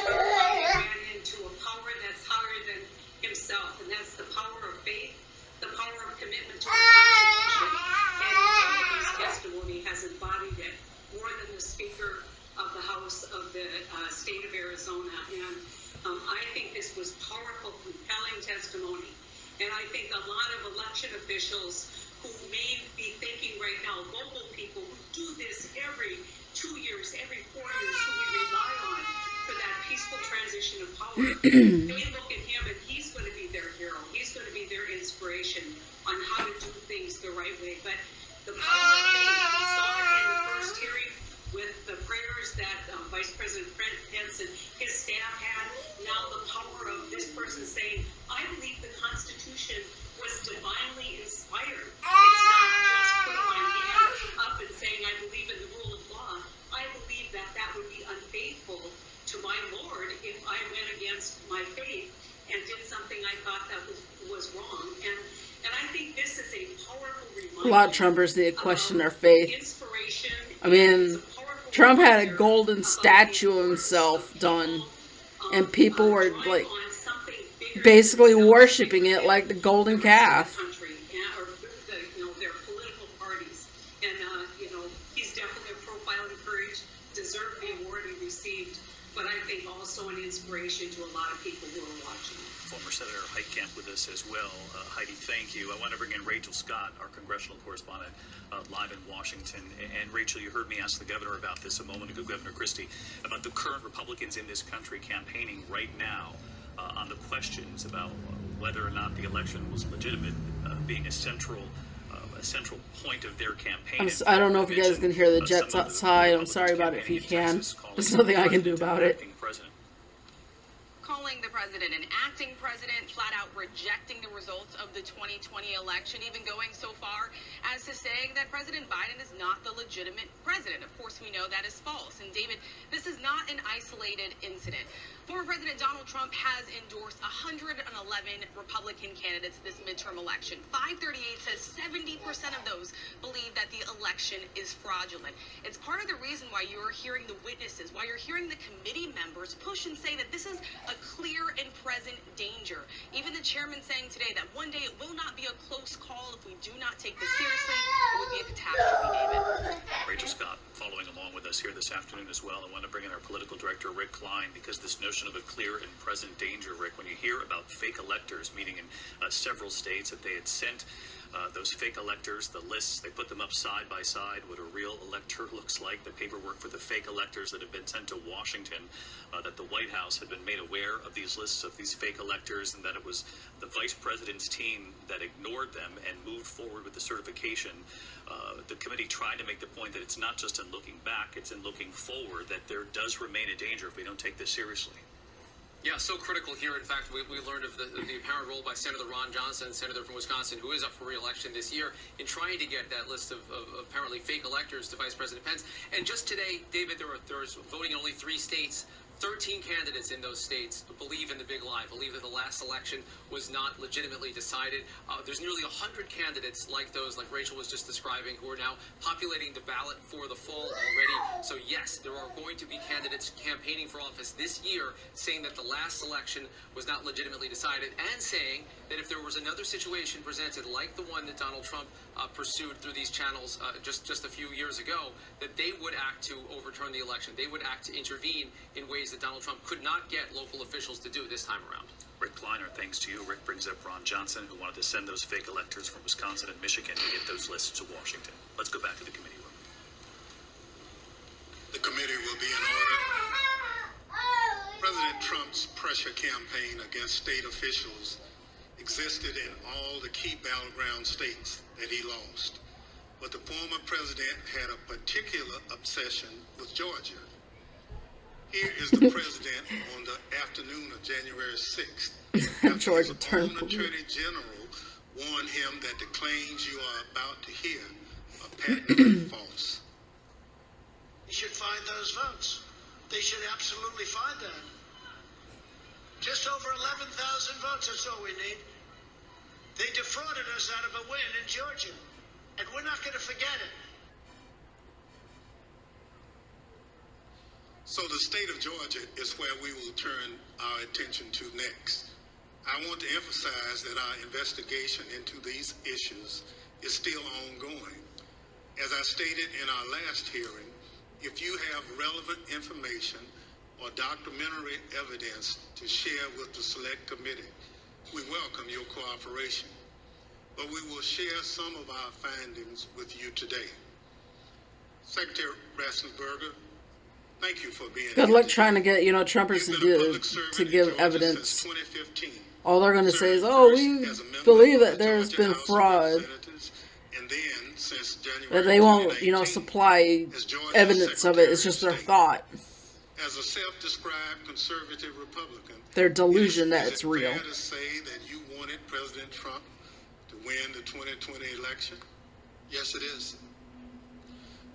Speaker 6: Ran into a power that's higher than himself, and that's the power of faith, the power of commitment to the Constitution, and all of his testimony has embodied it more than the Speaker of the House of the state of Arizona. And I think this was powerful, compelling testimony. And I think a lot of election officials who may be thinking right now, local people who do this every 2 years, every 4 years, who we rely on for that peaceful transition of power, they look at him and he's going to be their hero. He's going to be their inspiration on how to do things the right way. But the power of faith, we saw it in the first hearing with the prayers that Vice President Pence and his staff had. Now the power of this person saying, I believe the Constitution was divinely inspired. It's not just putting my hand up and saying I believe in the rule of law. I believe that that would be unfaithful to my Lord if I went against my faith and did something I thought that was wrong. And I think this is a powerful reminder.
Speaker 1: A lot of Trumpers need to question their faith. I mean, Trump had a golden statue of himself done, and people were like basically worshiping it like the golden calf.
Speaker 6: Their political parties, and he's definitely a profile in courage, deserved the award he received, but I think also an inspiration to a lot of people who are watching.
Speaker 17: Former Senator Heitkamp with us as well. Heidi, thank you. I want to bring in Rachel Scott, our congressional correspondent, live in Washington. And Rachel, you heard me ask the governor about this a moment ago, Governor Christie, about the current Republicans in this country campaigning right now on the questions about whether or not the election was legitimate, being a central point of their campaign.
Speaker 1: I don't know if you guys can hear the jets outside. I'm sorry about it if you can. There's nothing I can do about it.
Speaker 12: Calling the president an acting president, flat out rejecting the results of the 2020 election, even going so far as to saying that President Biden is not the legitimate president. Of course, we know that is false. And David, this is not an isolated incident. Former President Donald Trump has endorsed 111 Republican candidates this midterm election. 538 says 70% of those believe that the election is fraudulent. It's part of the reason why you're hearing the witnesses, why you're hearing the committee members push and say that this is a clear and present danger. Even the chairman saying today that one day it will not be a close call if we do not take this seriously. It would be a catastrophe, David.
Speaker 17: Rachel Scott following along with us here this afternoon as well. I want to bring in our political director, Rick Klein, because this notion of a clear and present danger, Rick, when you hear about fake electors, meaning in several states that they had sent Those fake electors, the lists, they put them up side by side, what a real elector looks like, the paperwork for the fake electors that have been sent to Washington, that the White House had been made aware of these lists of these fake electors, and that it was the vice president's team that ignored them and moved forward with the certification. The committee tried to make the point that it's not just in looking back, it's in looking forward, that there does remain a danger if we don't take this seriously.
Speaker 14: Yeah, so critical here. In fact, we learned of the apparent role by Senator Ron Johnson, senator from Wisconsin, who is up for re-election this year, in trying to get that list of apparently fake electors to Vice President Pence. And just today, David, there's voting in only 3 states. 13 candidates in those states believe in the big lie, believe that the last election was not legitimately decided. There's nearly 100 candidates like those, like Rachel was just describing, who are now populating the ballot for the fall already. So yes, there are going to be candidates campaigning for office this year saying that the last election was not legitimately decided, and saying that if there was another situation presented like the one that Donald Trump pursued through these channels just a few years ago, that they would act to overturn the election. They would act to intervene in ways that Donald Trump could not get local officials to do this time around.
Speaker 17: Rick Kleiner, thanks to you. Rick brings up Ron Johnson, who wanted to send those fake electors from Wisconsin and Michigan to get those lists to Washington. Let's go back to the committee room.
Speaker 4: The committee will be in order. President Trump's pressure campaign against state officials existed in all the key battleground states that he lost. But the former president had a particular obsession with Georgia. Here is the president on the afternoon of January 6th.
Speaker 1: Georgia turned
Speaker 4: blue. Attorney General warned him that the claims you are about to hear are patently false.
Speaker 15: You should find those votes. They should absolutely find that. Just over 11,000 votes, that's all we need. They defrauded us out of a win in Georgia, and we're not going to forget it.
Speaker 4: So the state of Georgia is where we will turn our attention to next. I want to emphasize that our investigation into these issues is still ongoing. As I stated in our last hearing, if you have relevant information or documentary evidence to share with the Select Committee, we welcome your cooperation. But we will share some of our findings with you today. Secretary Raffensperger, thank you for being
Speaker 1: Good luck trying to get, Trumpers to give evidence. All they're going to say is, oh, we believe that there's been fraud. That they won't, supply evidence of it. It's just their thought.
Speaker 4: As a self-described conservative Republican,
Speaker 1: their delusion that it's real.
Speaker 4: Fair to say that you wanted President Trump to win the 2020 election?
Speaker 9: Yes, it is.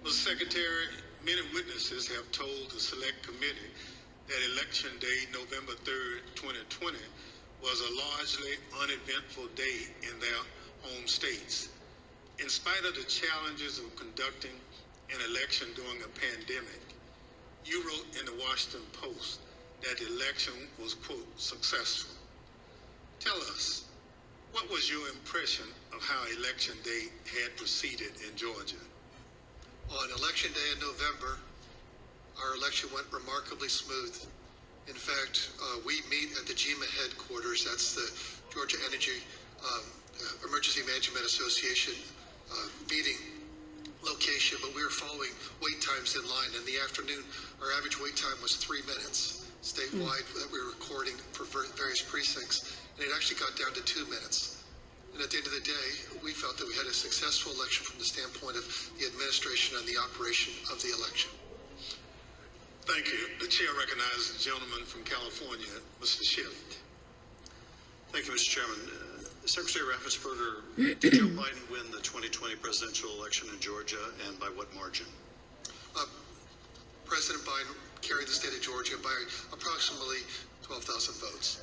Speaker 4: Well, Secretary, many witnesses have told the Select Committee that Election Day, November 3rd, 2020, was a largely uneventful day in their home states. In spite of the challenges of conducting an election during a pandemic, you wrote in the Washington Post that the election was, quote, successful. Tell us, what was your impression of how Election Day had proceeded in Georgia?
Speaker 9: On Election Day in November, our election went remarkably smooth. In fact, we meet at the GEMA headquarters. That's the Georgia Energy Emergency Management Association meeting location, but we were following wait times in line. In the afternoon, our average wait time was 3 minutes statewide that we were recording for various precincts, and it actually got down to 2 minutes. And at the end of the day, we felt that we had a successful election from the standpoint of the administration and the operation of the election.
Speaker 4: Thank you. The chair recognizes the gentleman from California, Mr. Schiff.
Speaker 23: Thank you, Mr. Chairman. Secretary Raffensperger, did Joe Biden win the 2020 presidential election in Georgia, and by what margin?
Speaker 9: President Biden carried the state of Georgia by approximately 12,000 votes.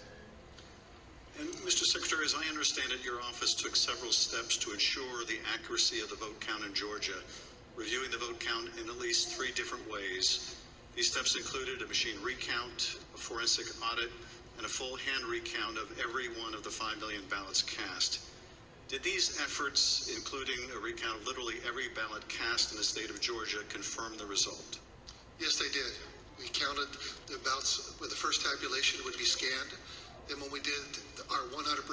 Speaker 23: And Mr. Secretary, as I understand it, your office took several steps to ensure the accuracy of the vote count in Georgia, reviewing the vote count in at least 3 different ways. These steps included a machine recount, a forensic audit, and a full hand recount of every one of the 5 million ballots cast. Did these efforts, including a recount of literally every ballot cast in the state of Georgia, confirm the result?
Speaker 9: Yes, they did. We counted the ballots with the first tabulation would be scanned. Then when we did our 100%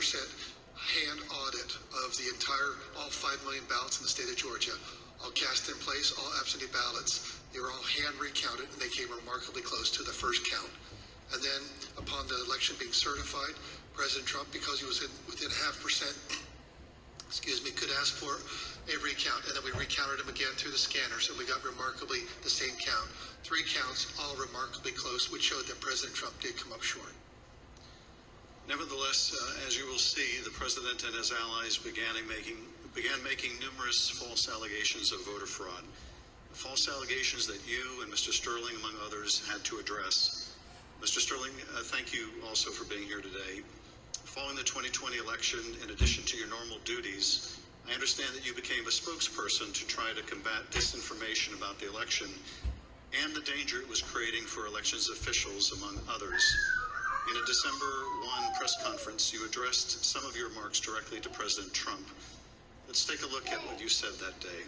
Speaker 13: hand audit of the entire, all 5 million ballots in the state of Georgia, all cast in place, all absentee ballots. They were all hand recounted, and they came remarkably close to the first count. And then, upon the election being certified, President Trump, because he was within 0.5%, could ask for a recount, and then we recounted them again through the scanners, and we got remarkably the same count. 3 counts, all remarkably close, which showed that President Trump did come up short.
Speaker 23: Nevertheless, as you will see, the president and his allies began making numerous false allegations of voter fraud. False allegations that you and Mr. Sterling, among others, had to address. Mr. Sterling, thank you also for being here today. Following the 2020 election, in addition to your normal duties, I understand that you became a spokesperson to try to combat disinformation about the election and the danger it was creating for elections officials, among others. In a December 1 press conference, you addressed some of your remarks directly to President Trump. Let's take a look at what you said that day.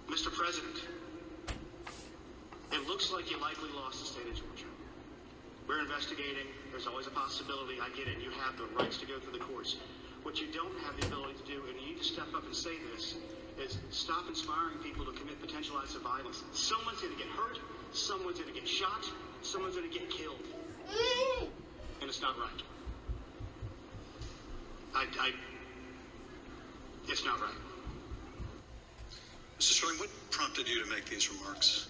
Speaker 16: Mr. President, it looks like you likely lost the state of Georgia. We're investigating. There's always a possibility. I get it. You have the rights to go through the courts. What you don't have the ability to do, and you need to step up and say this, is stop inspiring people to commit potential acts of violence. Someone's going to get hurt. Someone's going to get shot. Someone's going to get killed. And it's not right. It's not right.
Speaker 23: Mr. Sterling, what prompted you to make these remarks?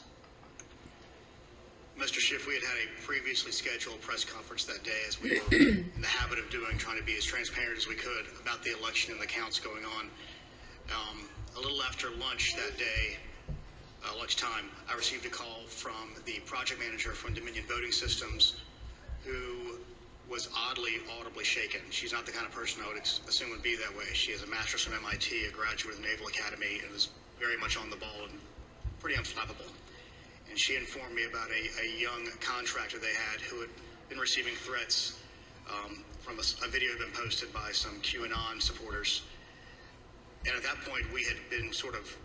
Speaker 16: Mr. Schiff, we had a previously scheduled press conference that day, as we were in the habit of doing, trying to be as transparent as we could about the election and the counts going on. A little after lunch that day, lunchtime, I received a call from the project manager from Dominion Voting Systems, who was oddly, audibly shaken. She's not the kind of person I would assume would be that way. She has a master's from MIT, a graduate of the Naval Academy, and is very much on the ball and pretty unflappable. And she informed me about a young contractor they had who had been receiving threats from a video that had been posted by some QAnon supporters. And at that point, we had been sort of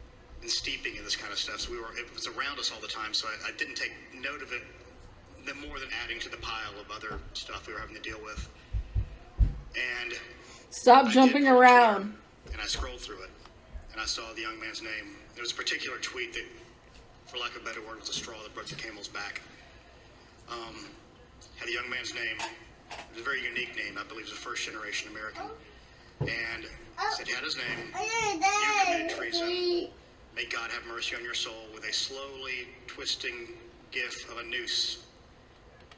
Speaker 16: steeping in this kind of stuff, so it was around us all the time, so I didn't take note of it more than adding to the pile of other stuff we were having to deal with. And
Speaker 1: stop jumping around.
Speaker 16: And I scrolled through it, and I saw the young man's name. There was a particular tweet that, for lack of a better word, was a straw that broke the camel's back. Had the young man's name. It was a very unique name. I believe it was a first-generation American. And said he had his name. You committed treason. May God have mercy on your soul, with a slowly twisting gif of a noose.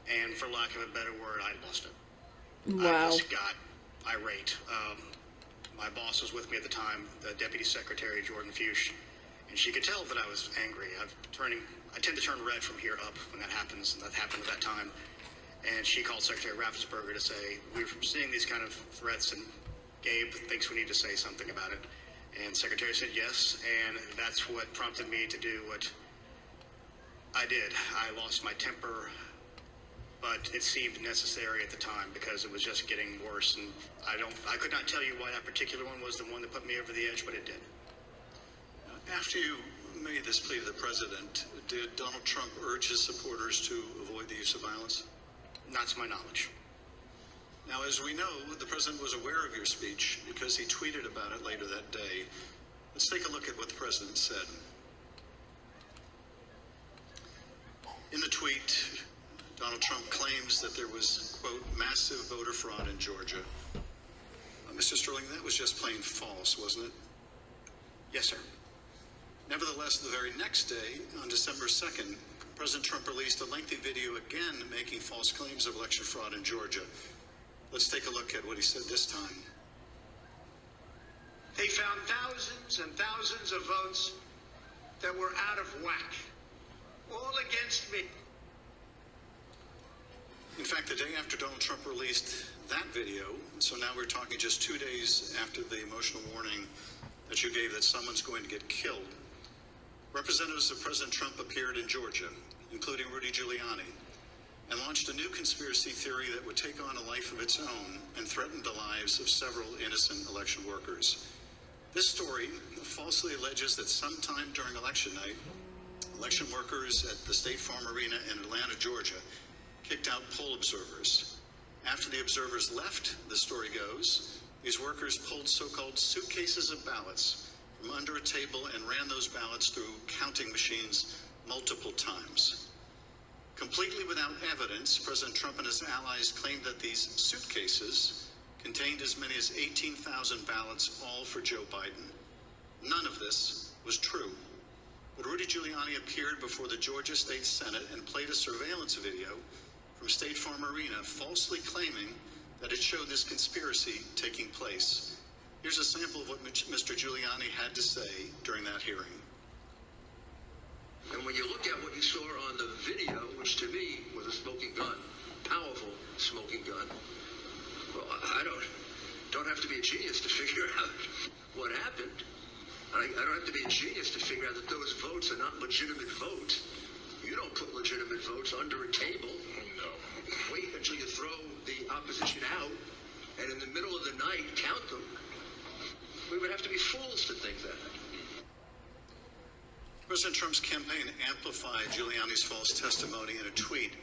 Speaker 16: And for lack of a better word, I lost it.
Speaker 1: Wow.
Speaker 16: I just got irate. My boss was with me at the time, the Deputy Secretary, Jordan Fuchs, and she could tell that I was angry. I tend to turn red from here up when that happens, and that happened at that time. And she called Secretary Raffensperger to say, we're seeing these kind of threats, and Gabe thinks we need to say something about it. And Secretary said yes, and that's what prompted me to do what I did. I lost my temper, but it seemed necessary at the time because it was just getting worse, and I could not tell you why that particular one was the one that put me over the edge, but it did.
Speaker 23: After you made this plea to the president, did Donald Trump urge his supporters to avoid the use of violence?
Speaker 16: Not to my knowledge.
Speaker 23: Now, as we know, the president was aware of your speech because he tweeted about it later that day. Let's take a look at what the president said. In the tweet, Donald Trump claims that there was, quote, massive voter fraud in Georgia. Mr. Sterling, that was just plain false, wasn't it?
Speaker 16: Yes, sir.
Speaker 23: Nevertheless, the very next day, on December 2nd, President Trump released a lengthy video again making false claims of election fraud in Georgia. Let's take a look at what he said this time.
Speaker 15: They found thousands and thousands of votes that were out of whack, all against me.
Speaker 23: In fact, the day after Donald Trump released that video, so now we're talking just 2 days after the emotional warning that you gave that someone's going to get killed, representatives of President Trump appeared in Georgia, including Rudy Giuliani, and launched a new conspiracy theory that would take on a life of its own and threaten the lives of several innocent election workers. This story falsely alleges that sometime during election night, election workers at the State Farm Arena in Atlanta, Georgia, kicked out poll observers.
Speaker 9: After the observers left, the story goes, these workers pulled so-called suitcases of ballots from under a table and ran those ballots through counting machines multiple times. Completely without evidence, President Trump and his allies claimed that these suitcases contained as many as 18,000 ballots, all for Joe Biden. None of this was true. But Rudy Giuliani appeared before the Georgia State Senate and played a surveillance video from State Farm Arena, falsely claiming that it showed this conspiracy taking place. Here's a sample of what Mr. Giuliani had to say during that hearing.
Speaker 20: And when you look at what you saw on the video, which to me was a smoking gun, powerful smoking gun, well, I don't have to be a genius to figure out what happened. I don't have to be a genius to figure out that those votes are not legitimate votes. You don't put legitimate votes under a table. No. Wait until you throw the opposition out, and in the middle of the night count them. We would have to be fools to think that.
Speaker 9: President Trump's campaign amplified Giuliani's false testimony in a tweet,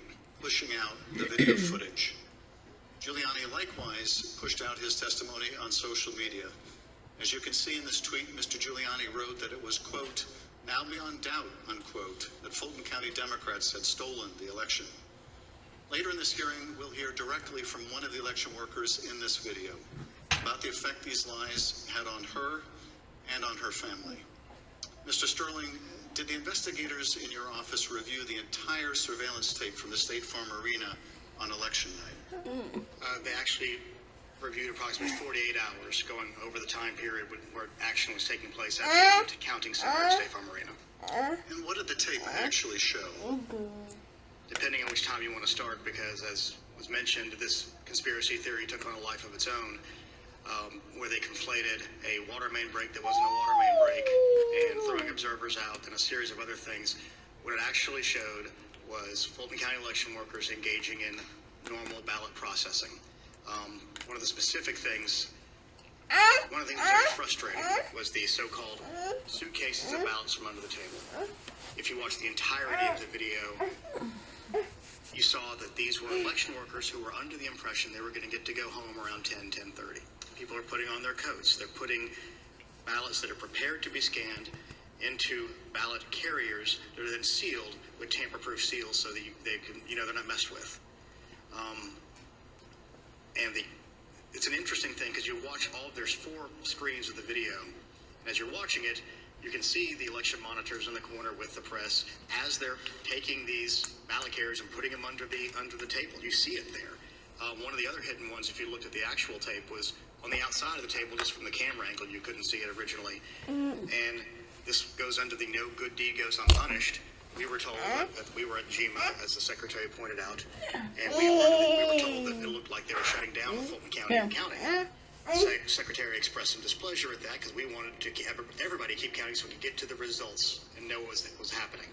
Speaker 9: pushing out the video footage. Giuliani likewise pushed out his testimony on social media. As you can see in this tweet, Mr. Giuliani wrote that it was, quote, now beyond doubt, unquote, that Fulton County Democrats had stolen the election. Later in this hearing, we'll hear directly from one of the election workers in this video about the effect these lies had on her and on her family. Mr. Sterling, did the investigators in your office review the entire surveillance tape from the State Farm Arena on election night?
Speaker 16: They actually reviewed approximately 48 hours, going over the time period where action was taking place at the counting center at State Farm Arena.
Speaker 9: And what did the tape actually show?
Speaker 16: Depending on which time you want to start, because as was mentioned, this conspiracy theory took on a life of its own, where they conflated a water main break that wasn't a water main break and throwing observers out and a series of other things. What it actually showed was Fulton County election workers engaging in normal ballot processing. One of the specific things, one of the things that was very frustrating was the so-called suitcases of ballots from under the table. If you watch the entirety of the video, you saw that these were election workers who were under the impression they were going to get to go home around 10:30. People are putting on their coats. They're putting ballots that are prepared to be scanned into ballot carriers that are then sealed with tamper-proof seals so that they can, they're not messed with. It's an interesting thing because you watch there's 4 screens of the video, and as you're watching it, you can see the election monitors in the corner with the press as they're taking these ballot carriers and putting them under the table. You see it there. One of the other hidden ones, if you looked at the actual tape, was on the outside of the table, just from the camera angle. You couldn't see it originally. And this goes under the no good deed goes unpunished. We were told that we were at GMA, as the secretary pointed out, and we were told that it looked like they were shutting down the Fulton County counting. The secretary expressed some displeasure at that because we wanted to everybody keep counting so we could get to the results and know what was happening.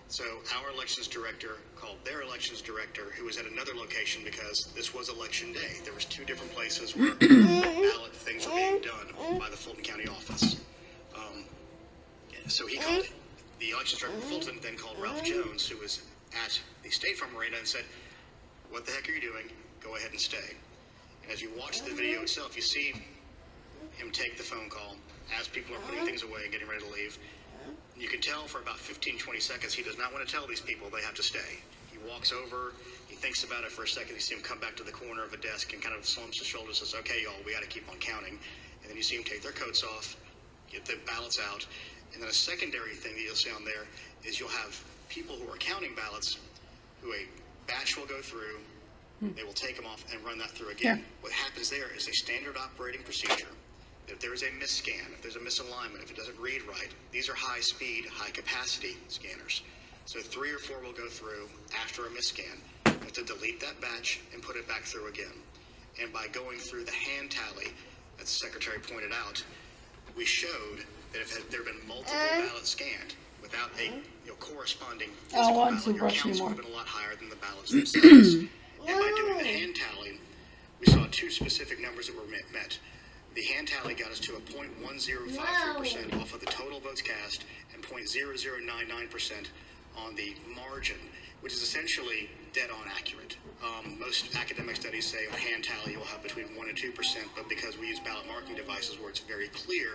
Speaker 16: So our elections director called their elections director, who was at another location because this was election day. There was 2 different places where ballot things were being done by the Fulton County office. So he called the elections director of Fulton, then called Ralph Jones, who was at the State Farm Arena, and said, "What the heck are you doing? Go ahead and stay." And as you watch the video itself, you see him take the phone call as people are putting things away and getting ready to leave. You can tell for about 15-20 seconds he does not want to tell these people they have to stay. He walks over, he thinks about it for a second, you see him come back to the corner of a desk and kind of slumps his shoulders and says, "Okay, y'all, we got to keep on counting." And then you see him take their coats off, get the ballots out, and then a secondary thing that you'll see on there is you'll have people who are counting ballots who a batch will go through, they will take them off and run that through again. Yeah. What happens there is a standard operating procedure. If there is a misscan, if there's a misalignment, if it doesn't read right, these are high-speed, high-capacity scanners. So 3 or 4 will go through after a misscan. You have to delete that batch and put it back through again. And by going through the hand tally, as the secretary pointed out, we showed that if there have been multiple ballots scanned without a corresponding physical ballot, your counts would have been a lot higher than the ballots themselves. And by doing the hand tally, we saw 2 specific numbers that were met. The hand tally got us to a 0.1053% off of the total votes cast and 0.0099% on the margin. which is essentially dead on accurate. Most academic studies say on hand tally you'll have between 1% and 2%, but because we use ballot marking devices where it's very clear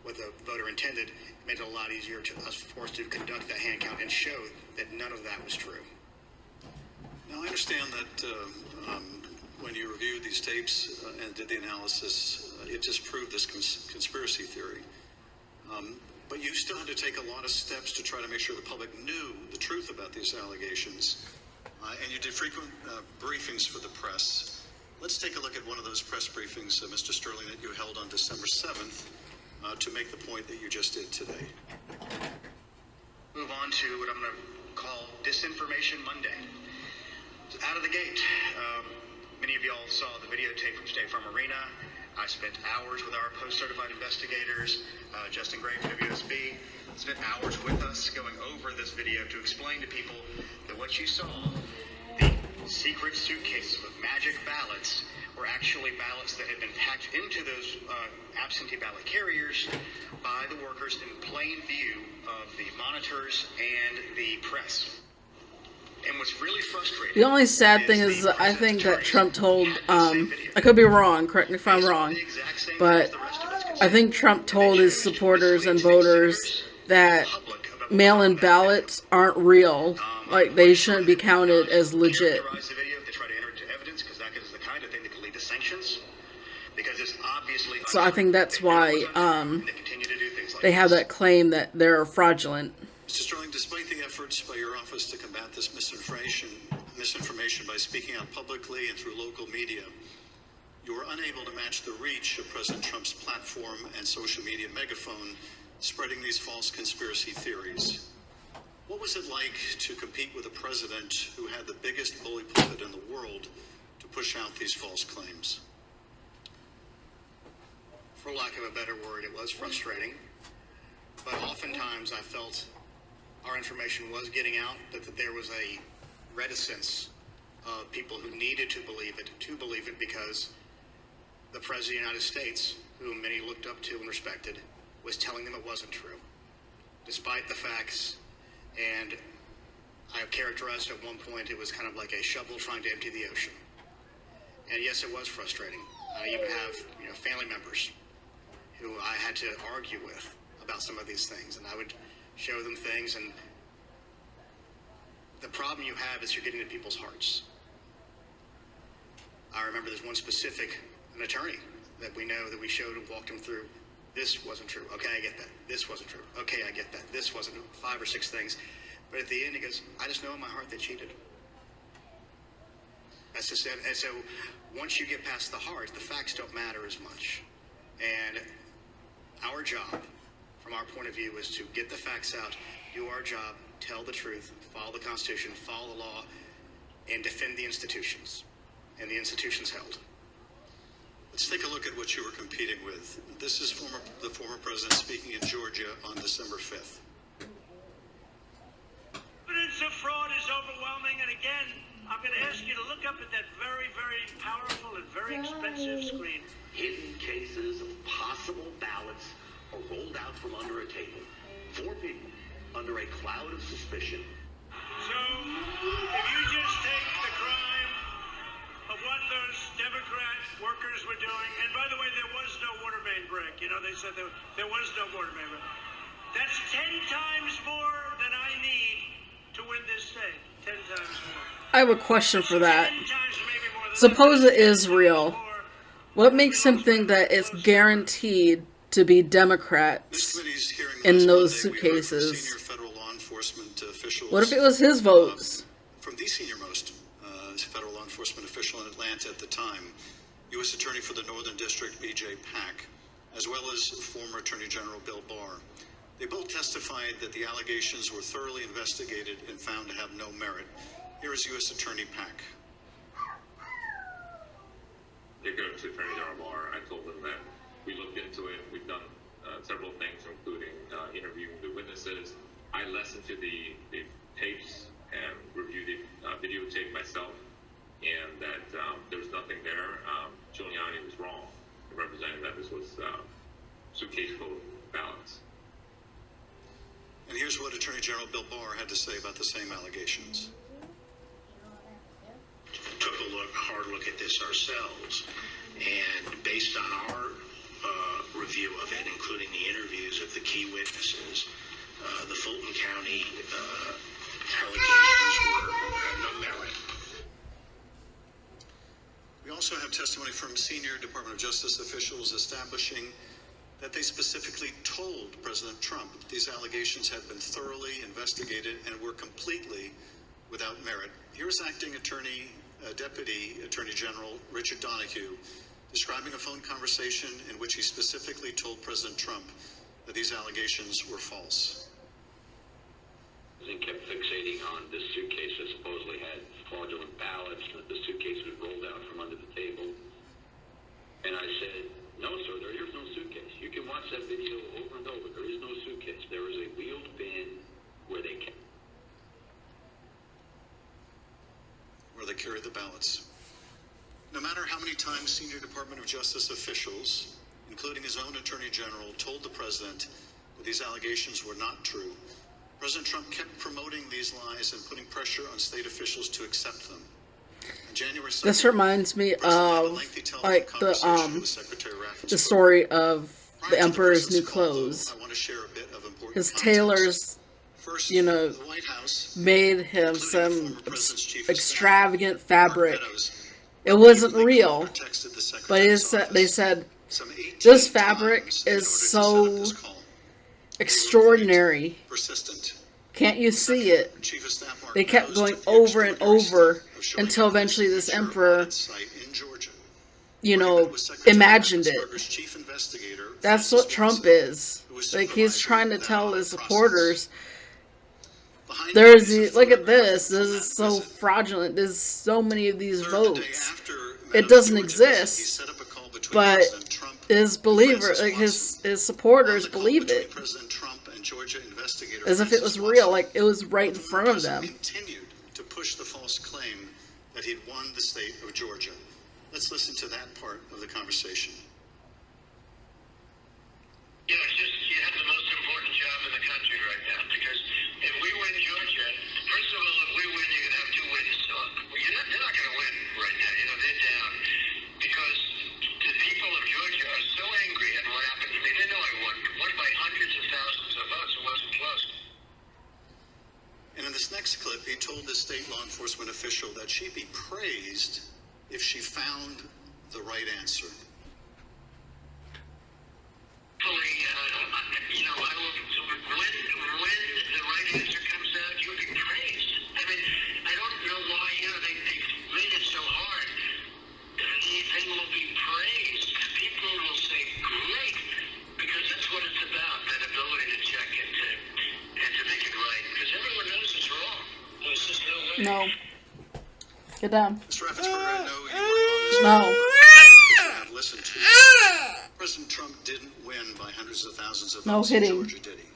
Speaker 16: what the voter intended, it made it a lot easier for us to conduct that hand count and show that none of that was true.
Speaker 23: Now, I understand that when you reviewed these tapes and did the analysis, it disproved this conspiracy theory. But you still had to take a lot of steps to try to make sure the public knew the truth about these allegations. And you did frequent briefings for the press. Let's take a look at one of those press briefings, Mr. Sterling, that you held on December 7th to make the point that you just did today.
Speaker 16: Move on to what I'm going to call Disinformation Monday. Out of the gate, many of y'all saw the videotape from State Farm Arena. I spent hours with our post-certified investigators. Justin Gray from WSB spent hours with us going over this video to explain to people that what you saw, the secret suitcases with magic ballots, were actually ballots that had been packed into those absentee ballot carriers by the workers in plain view of the monitors and the press. And what's really frustrating...
Speaker 1: The only sad thing is I think that Trump told, I could be wrong, correct me if I'm wrong, but I think Trump told his supporters and voters that mail-in ballots aren't real, like they shouldn't be counted as legit. So I think that's why they have that claim that they're fraudulent.
Speaker 23: Mr. Sterling, despite the efforts by your office to combat this misinformation by speaking out publicly and through local media, you were unable to match the reach of President Trump's platform and social media megaphone spreading these false conspiracy theories. What was it like to compete with a president who had the biggest bully pulpit in the world to push out these false claims?
Speaker 16: For lack of a better word, it was frustrating. But oftentimes I felt our information was getting out, that there was a reticence of people who needed to believe it because the President of the United States, whom many looked up to and respected, was telling them it wasn't true, despite the facts. And I characterized at one point it was kind of like a shovel trying to empty the ocean. And yes, it was frustrating. I even have family members who I had to argue with about some of these things, and I would show them things, and the problem you have is you're getting to people's hearts. I remember there's one specific, an attorney that we know that we showed and walked him through. This wasn't true. Okay, I get that. This wasn't true. Okay, I get that. This wasn't 5 or 6 things. But at the end, he goes, I just know in my heart they cheated. That's just it. And so once you get past the heart, the facts don't matter as much. And our job, from our point of view, is to get the facts out, do our job, tell the truth, follow the Constitution, follow the law, and defend the institutions. And the institutions held.
Speaker 23: Let's take a look at what you were competing with. This is the former president speaking in Georgia on December 5th.
Speaker 15: Evidence of fraud is overwhelming, and again, I'm going to ask you to look up at that very, very powerful and very expensive screen.
Speaker 7: Hidden cases of possible ballots are rolled out from under a table. 4 people under a cloud of suspicion.
Speaker 15: So, if you just take the crime of what those Democrat workers were doing, and by the way, there was no water main break. You know, they said there was no water main break. That's 10 times more than I need to win this state. 10 times more.
Speaker 1: I have a question for that. Suppose it is real. What makes him think that it's guaranteed to be Democrats in those suitcases? What if it was his votes?
Speaker 23: From the senior-most federal law enforcement official in Atlanta at the time, U.S. Attorney for the Northern District, B.J. Pack, as well as former Attorney General Bill Barr. They both testified that the allegations were thoroughly investigated and found to have no merit. Here is U.S. Attorney Pack.
Speaker 11: It goes to Attorney General Barr. I told them that we looked into it. We've done several things, including interviewing the witnesses. I listened to the tapes and reviewed the videotape myself, and that there was nothing there. Giuliani was wrong in representing that this was suitcase full of ballots.
Speaker 23: And here's what Attorney General Bill Barr had to say about the same allegations.
Speaker 15: look at this ourselves. And based on our review of it, including the interviews of the key witnesses, the Fulton County allegations were no merit.
Speaker 9: We also have testimony from senior Department of Justice officials establishing that they specifically told President Trump that these allegations had been thoroughly investigated and were completely without merit. Here's Acting Deputy Attorney General Richard Donoghue describing a phone conversation in which he specifically told President Trump that these allegations were false.
Speaker 10: And kept fixating on this suitcase that supposedly had fraudulent ballots, that the suitcase was rolled out from under the table. And I said, no, sir, there is no suitcase. You can watch that video over and over. There is no suitcase. There is a wheeled bin where they
Speaker 9: carry the ballots. No matter how many times senior Department of Justice officials, including his own Attorney General, told the president that these allegations were not true, President Trump kept promoting these lies and putting pressure on state officials to accept them. On January 2nd,
Speaker 1: this reminds me of like the story of the Emperor's New Clothes. His tailors, you know, made him some extravagant fabric. It wasn't real, but they said, this fabric is so extraordinary. Can't you see it? They kept going over and over until eventually this emperor, you know, imagined it. That's what Trump is. Like, he's trying to tell his supporters, look at this is so fraudulent. There's so many of these votes. It doesn't exist, but his believers, like his supporters, believe it as if it was real, like it was right in front of them.
Speaker 9: Continued to push the false claim that he'd won the state of Georgia. Let's listen to that part of the conversation.
Speaker 15: Yeah, it's just, you have the most important job in the country right now, because if we win Georgia, first of all, if we win, you're going to have two wins. So they're not going to win right now. You know, they're down. Because the people of Georgia are so angry at what happened to me. They know I won by hundreds of thousands of votes. It wasn't close.
Speaker 9: And in this next clip, he told the state law enforcement official that she'd be praised if she found the right answer.
Speaker 15: You know, when the right answer comes out, you'll be praised. I mean, I don't know why, you know, they made it so hard. They will be praised. People will say, great, because that's what it's about, that ability to check and to make it right. Because everyone knows it's wrong. There's just no way.
Speaker 1: No. Get down.
Speaker 9: Mr. Raffensperger, I know you were on this.
Speaker 1: No.
Speaker 9: I've listened to. President Trump didn't win by hundreds of thousands of
Speaker 1: No
Speaker 9: votes
Speaker 1: hitting.
Speaker 9: in Georgia, did he?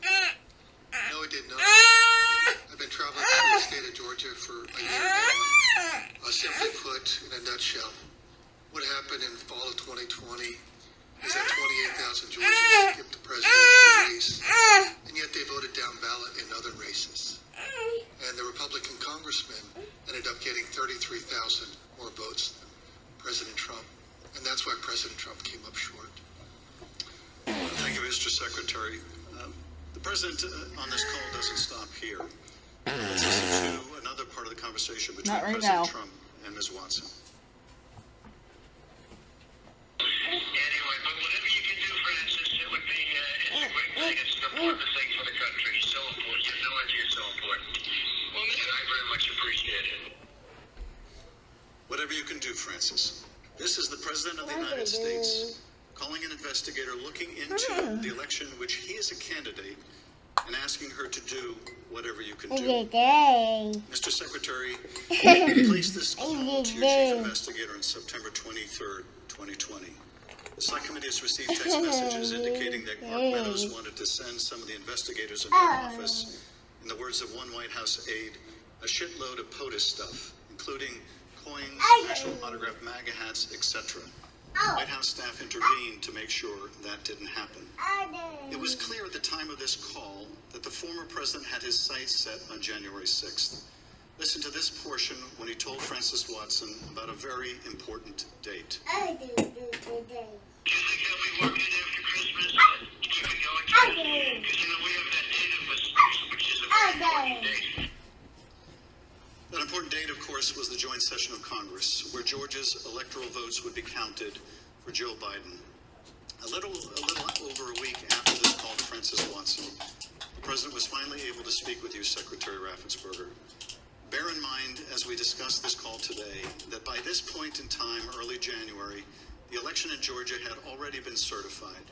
Speaker 13: No, he did not. I've been traveling through the state of Georgia for a year now. Simply put, in a nutshell, what happened in fall of 2020 is that 28,000 Georgians skipped the presidential race, and yet they voted down ballot in other races. And the Republican congressman ended up getting 33,000 more votes than President Trump. And that's why President Trump came up short.
Speaker 9: Thank you, Mr. Secretary. The president on this call doesn't stop here. Let's listen to another part of the conversation between
Speaker 1: Not right
Speaker 9: President
Speaker 1: now.
Speaker 9: Trump and Ms. Watson.
Speaker 15: Anyway, but whatever you can do, Francis, it would be, it's a great thing. It's an important thing for the country. It's so important. You have no idea it's so important. Well, and I very much appreciate it.
Speaker 9: Whatever you can do, Francis. This is the President of the United States calling an investigator looking into the election in which he is a candidate and asking her to do whatever you can do. Mr. Secretary, you placed this call to your chief investigator on September 23rd, 2020. The Select Committee has received text messages indicating that Mark Meadows wanted to send some of the investigators in her office, in the words of one White House aide, a shitload of POTUS stuff, including coins, special autographed MAGA hats, etc. White House staff intervened to make sure that didn't happen. It was clear at the time of this call that the former president had his sights set on January 6th.
Speaker 23: Listen to this portion when he told Francis Watson about a very important date. That important date, of course, was the joint session of Congress, where Georgia's electoral votes would be counted for Joe Biden. A little over a week after this call to Francis Watson, the president was finally able to speak with you, Secretary Raffensperger. Bear in mind, as we discuss this call today, that by this point in time, early January, the election in Georgia had already been certified.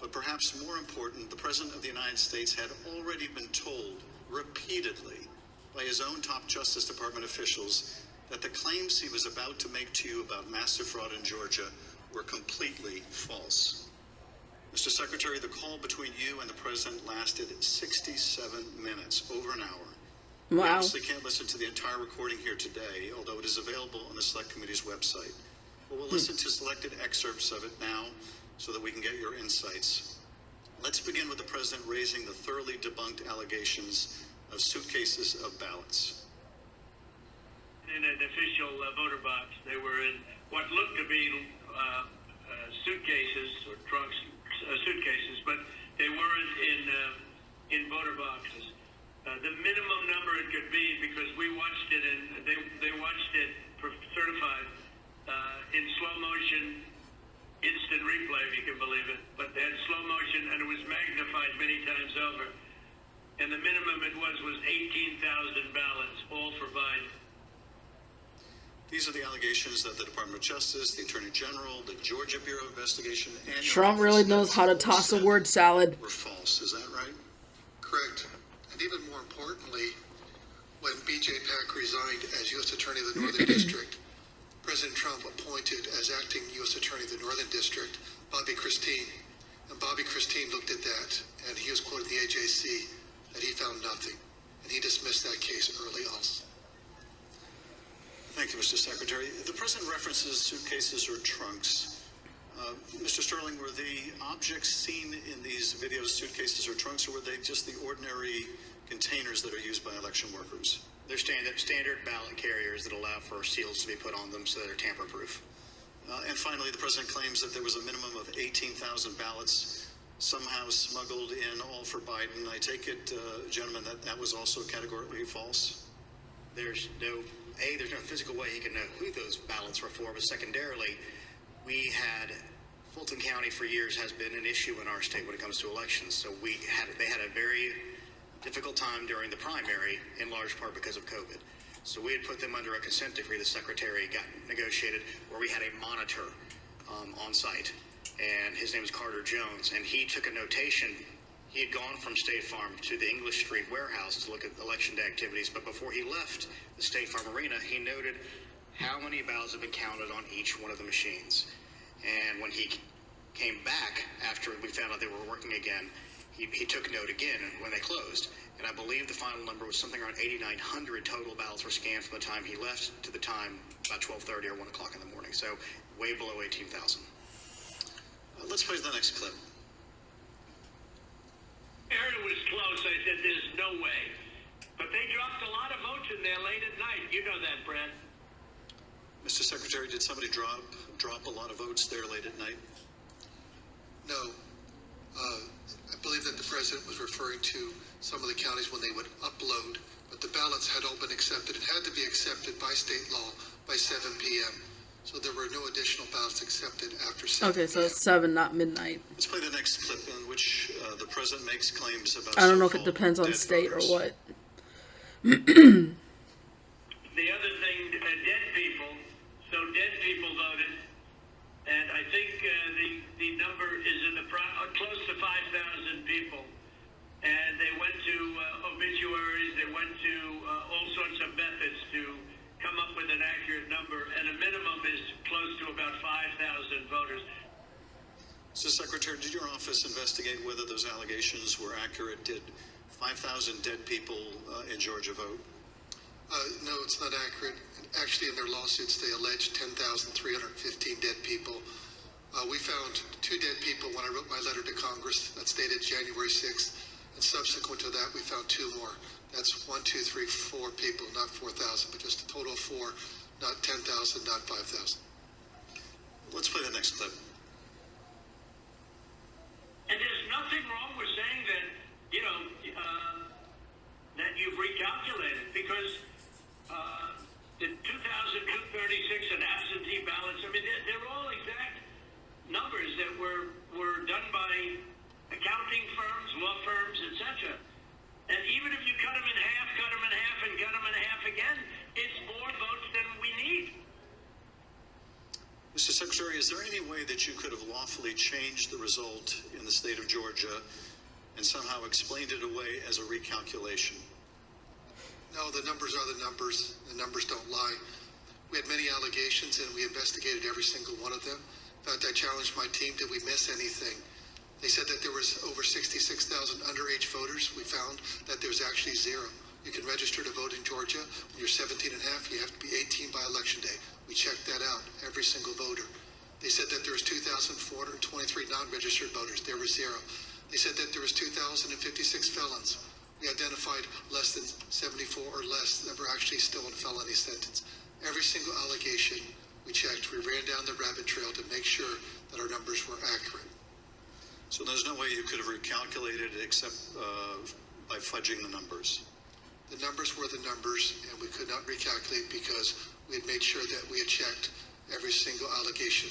Speaker 23: But perhaps more important, the President of the United States had already been told repeatedly by his own top Justice Department officials that the claims he was about to make to you about massive fraud in Georgia were completely false. Mr. Secretary, the call between you and the President lasted 67 minutes, over an hour.
Speaker 1: Wow.
Speaker 23: We obviously can't listen to the entire recording here today, although it is available on the Select Committee's website. But we'll listen to selected excerpts of it now so that we can get your insights. Let's begin with the President raising the thoroughly debunked allegations of suitcases of ballots.
Speaker 2: In an official voter box, they were in what looked to be suitcases or trunks, suitcases, but they weren't in voter boxes. The minimum number it could be, because we watched it and they watched it certified in slow motion, instant replay, if you can believe it. But they had slow motion and it was magnified many times over. And the minimum it was 18,000 ballots, all for Biden.
Speaker 23: These are the allegations that the Department of Justice, the Attorney General, the Georgia Bureau of Investigation, and
Speaker 1: Trump really knows how to toss a word salad.
Speaker 23: were false. Is that right?
Speaker 13: Correct. And even more importantly, when B.J. Pack resigned as U.S. Attorney of the Northern District, President Trump appointed as acting U.S. Attorney of the Northern District Bobby Christine. And Bobby Christine looked at that, and he was quoting the AJC that he found nothing. And he dismissed that case early also.
Speaker 23: Thank you, Mr. Secretary. The President references suitcases or trunks. Mr. Sterling, were the objects seen in these videos suitcases or trunks, or were they just the ordinary containers that are used by election workers?
Speaker 16: They're standard ballot carriers that allow for seals to be put on them so they're tamper-proof.
Speaker 23: And finally, the President claims that there was a minimum of 18,000 ballots somehow smuggled in, all for Biden. I take it, gentlemen, that was also categorically false?
Speaker 16: There's no physical way he can know who those ballots were for, but secondarily, Fulton County for years has been an issue in our state when it comes to elections. So they had a very difficult time during the primary, in large part because of COVID. So we had put them under a consent decree the Secretary got negotiated, where we had a monitor on site, and his name is Carter Jones, and he took a notation. He had gone from State Farm to the English Street warehouse to look at election day activities, but before he left the State Farm arena, he noted how many ballots have been counted on each one of the machines. And when he came back after we found out they were working again, he took note again when they closed. And I believe the final number was something around 8,900 total ballots were scanned from the time he left to the time about 12:30 or 1 o'clock in the morning. So way below 18,000.
Speaker 23: Let's play the next clip.
Speaker 2: I heard it was close. I said, there's no way. But they dropped a lot of votes in there late at night. You know that, Brad.
Speaker 23: Mr. Secretary, did somebody drop a lot of votes there late at night?
Speaker 13: No. I believe that the President was referring to some of the counties when they would upload, but the ballots had all been accepted. It had to be accepted by state law by 7 p.m. So there were no additional ballots accepted after 7
Speaker 1: Okay, so it's 7, not midnight.
Speaker 23: Let's play the next clip in which the President makes claims about
Speaker 1: I don't know if it depends on state or what.
Speaker 2: The other thing, dead people. So dead people voted, and I think the number is in the close to 5,000 people. And they went to obituaries, they went to all sorts of methods to come up with an accurate number, and a minimum is close to about 5,000 voters.
Speaker 23: So, Secretary, did your office investigate whether those allegations were accurate? Did 5,000 dead people in Georgia vote?
Speaker 13: No, it's not accurate. Actually, in their lawsuits, they alleged 10,315 dead people. We found 2 dead people when I wrote my letter to Congress. That's dated January 6th. And subsequent to that, we found 2 more. That's 1, 2, 3, 4 people, not 4,000, but just a total of 4, not 10,000, not 5,000.
Speaker 23: Let's play the next clip.
Speaker 2: And there's nothing wrong with saying that, you know, that you've recalculated, because the 2,236 and absentee ballots, I mean, they're all exact numbers that were done by accounting firms, law firms, etc. And even if you cut them in half, and cut them in half again, it's more votes than we need.
Speaker 23: Mr. Secretary, is there any way that you could have lawfully changed the result in the state of Georgia and somehow explained it away as a recalculation?
Speaker 13: No, the numbers are the numbers. The numbers don't lie. We had many allegations, and we investigated every single one of them. In fact, I challenged my team, did we miss anything? They said that there was over 66,000 underage voters. We found that there's actually 0. You can register to vote in Georgia. When you're 17 and a half, you have to be 18 by election day. We checked that out, every single voter. They said that there was 2,423 non-registered voters. There was 0. They said that there was 2,056 felons. We identified less than 74 or less that were actually still in felony sentence. Every single allegation we checked. We ran down the rabbit trail to make sure that our numbers were accurate.
Speaker 23: So there's no way you could have recalculated it except by fudging the numbers?
Speaker 13: The numbers were the numbers, and we could not recalculate because we had made sure that we had checked every single allegation.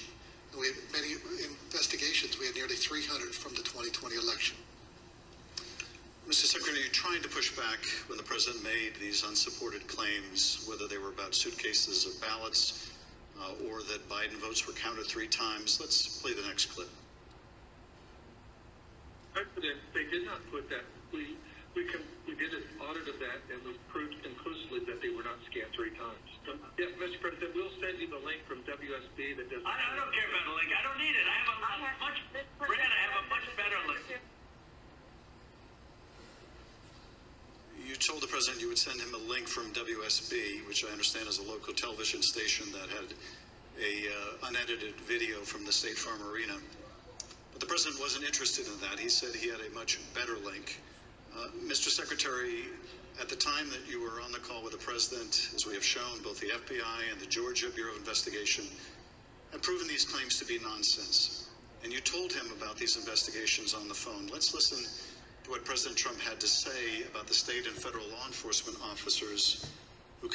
Speaker 13: And we had many investigations. We had nearly 300 from the 2020 election.
Speaker 23: Mr. Secretary, you tried to push back when the president made these unsupported claims, whether they were about suitcases of ballots or that Biden votes were counted 3 times. Let's play the next clip.
Speaker 3: President, they did not put that. We did an audit of that, and we proved conclusively that they were not scanned 3 times. Yes, Mr. President, we'll send you the link from WSB that does.
Speaker 2: I don't care about a link. I don't need it. I have a much better link.
Speaker 23: You told the president you would send him a link from WSB, which I understand is a local television station that had a unedited video from the State Farm Arena. But the president wasn't interested in that. He said he had a much better link. Mr. Secretary, at the time that you were on the call with the president, as we have shown, both the FBI and the Georgia Bureau of Investigation have proven these claims to be nonsense. And you told him about these investigations on the phone. Let's listen to what President Trump had to say about the state and federal law enforcement officers who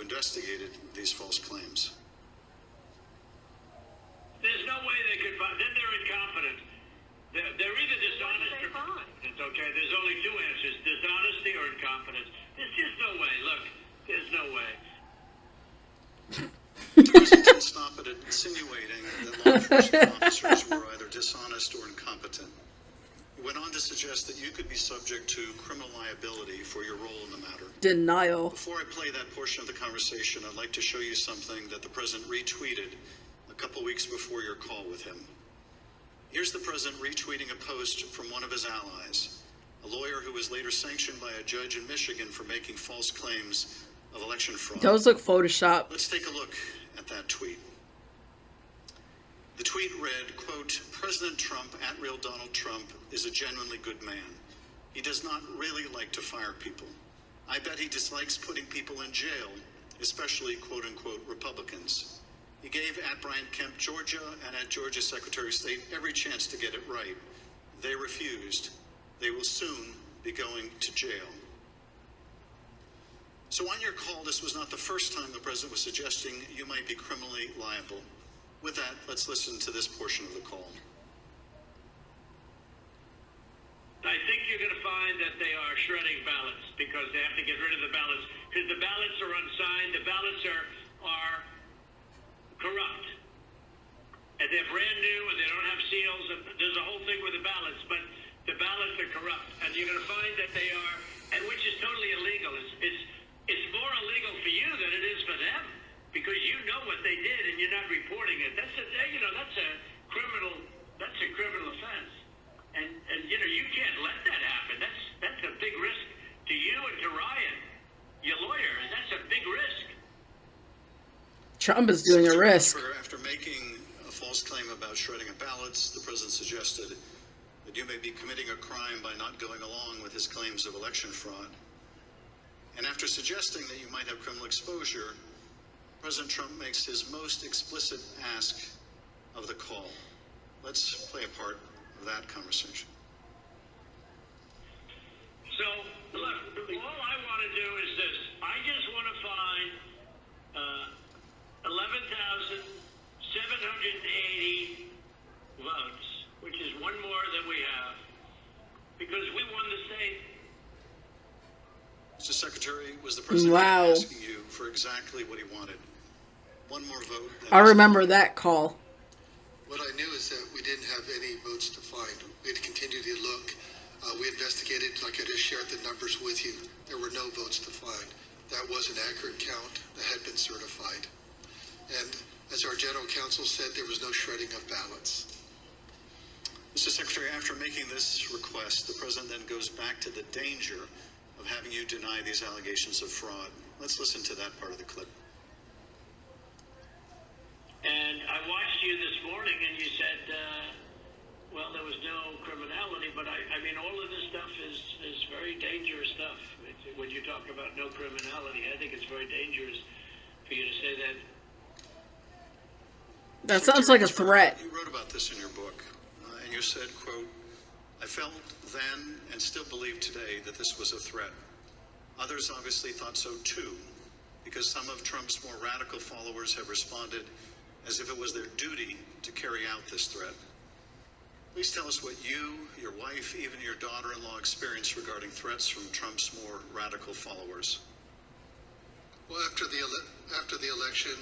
Speaker 23: investigated these false claims.
Speaker 2: There's no way they could find. Then they're incompetent. They're either dishonest or incompetent. Okay, there's only 2 answers: dishonesty or incompetence. There's just no way. Look, there's no way.
Speaker 23: The president didn't stop at insinuating that law enforcement officers were either dishonest or incompetent. He went on to suggest that you could be subject to criminal liability for your role in the matter.
Speaker 1: Denial.
Speaker 23: Before I play that portion of the conversation, I'd like to show you something that the president retweeted a couple weeks before your call with him. Here's the president retweeting a post from one of his allies, a lawyer who was later sanctioned by a judge in Michigan for making false claims of election fraud.
Speaker 1: Those look photoshopped.
Speaker 23: Let's take a look at that tweet. The tweet read, quote, "President Trump, @real Donald Trump, is a genuinely good man. He does not really like to fire people. I bet he dislikes putting people in jail, especially quote unquote Republicans. He gave @Brian Kemp, Georgia, and @Georgia Secretary of State every chance to get it right. They refused. They will soon be going to jail." So on your call, this was not the first time the president was suggesting you might be criminally liable. With that, let's listen to this portion of the call.
Speaker 2: I think you're going to find that they are shredding ballots because they have to get rid of the ballots because the ballots are unsigned. The ballots are corrupt. And they're brand new and they don't have seals. And there's a whole thing with the ballots, but the ballots are corrupt. And you're going to find that they are, and which is totally illegal. It's more illegal for you than it is for them because you know what they did and you're not reporting it. That's a criminal offense. And you can't let that happen. That's a big risk to you and to Ryan, your lawyer. And that's a big risk.
Speaker 1: Trump is doing a risk.
Speaker 23: After making a false claim about shredding of ballots, the president suggested that you may be committing a crime by not going along with his claims of election fraud. And after suggesting that you might have criminal exposure, President Trump makes his most explicit ask of the call. Let's play a part of that conversation.
Speaker 2: So, look, all I want to do is this. I just want to find 11,780 votes, which is one more than we have, because we won the state.
Speaker 23: Mr. Secretary, was the President asking you for exactly what he wanted? One more vote.
Speaker 1: I remember that call.
Speaker 13: What I knew is that we didn't have any votes to find. We had to continue to look. We investigated, like I just shared the numbers with you. There were no votes to find. That was an accurate count that had been certified. And as our general counsel said, there was no shredding of ballots.
Speaker 23: Mr. Secretary, after making this request, the President then goes back to the danger of having you deny these allegations of fraud. Let's listen to that part of the clip.
Speaker 2: And I watched you this morning, and you said, well, there was no criminality, but I mean, all of this stuff is very dangerous stuff. When you talk about no criminality, I think it's very dangerous for you to say that.
Speaker 1: That sounds like a threat.
Speaker 23: You wrote about this in your book, and you said, quote, I felt then and still believe today that this was a threat. Others obviously thought so too, because some of Trump's more radical followers have responded as if it was their duty to carry out this threat. Please tell us what you, your wife, even your daughter-in-law experienced regarding threats from Trump's more radical followers.
Speaker 13: Well, after the election,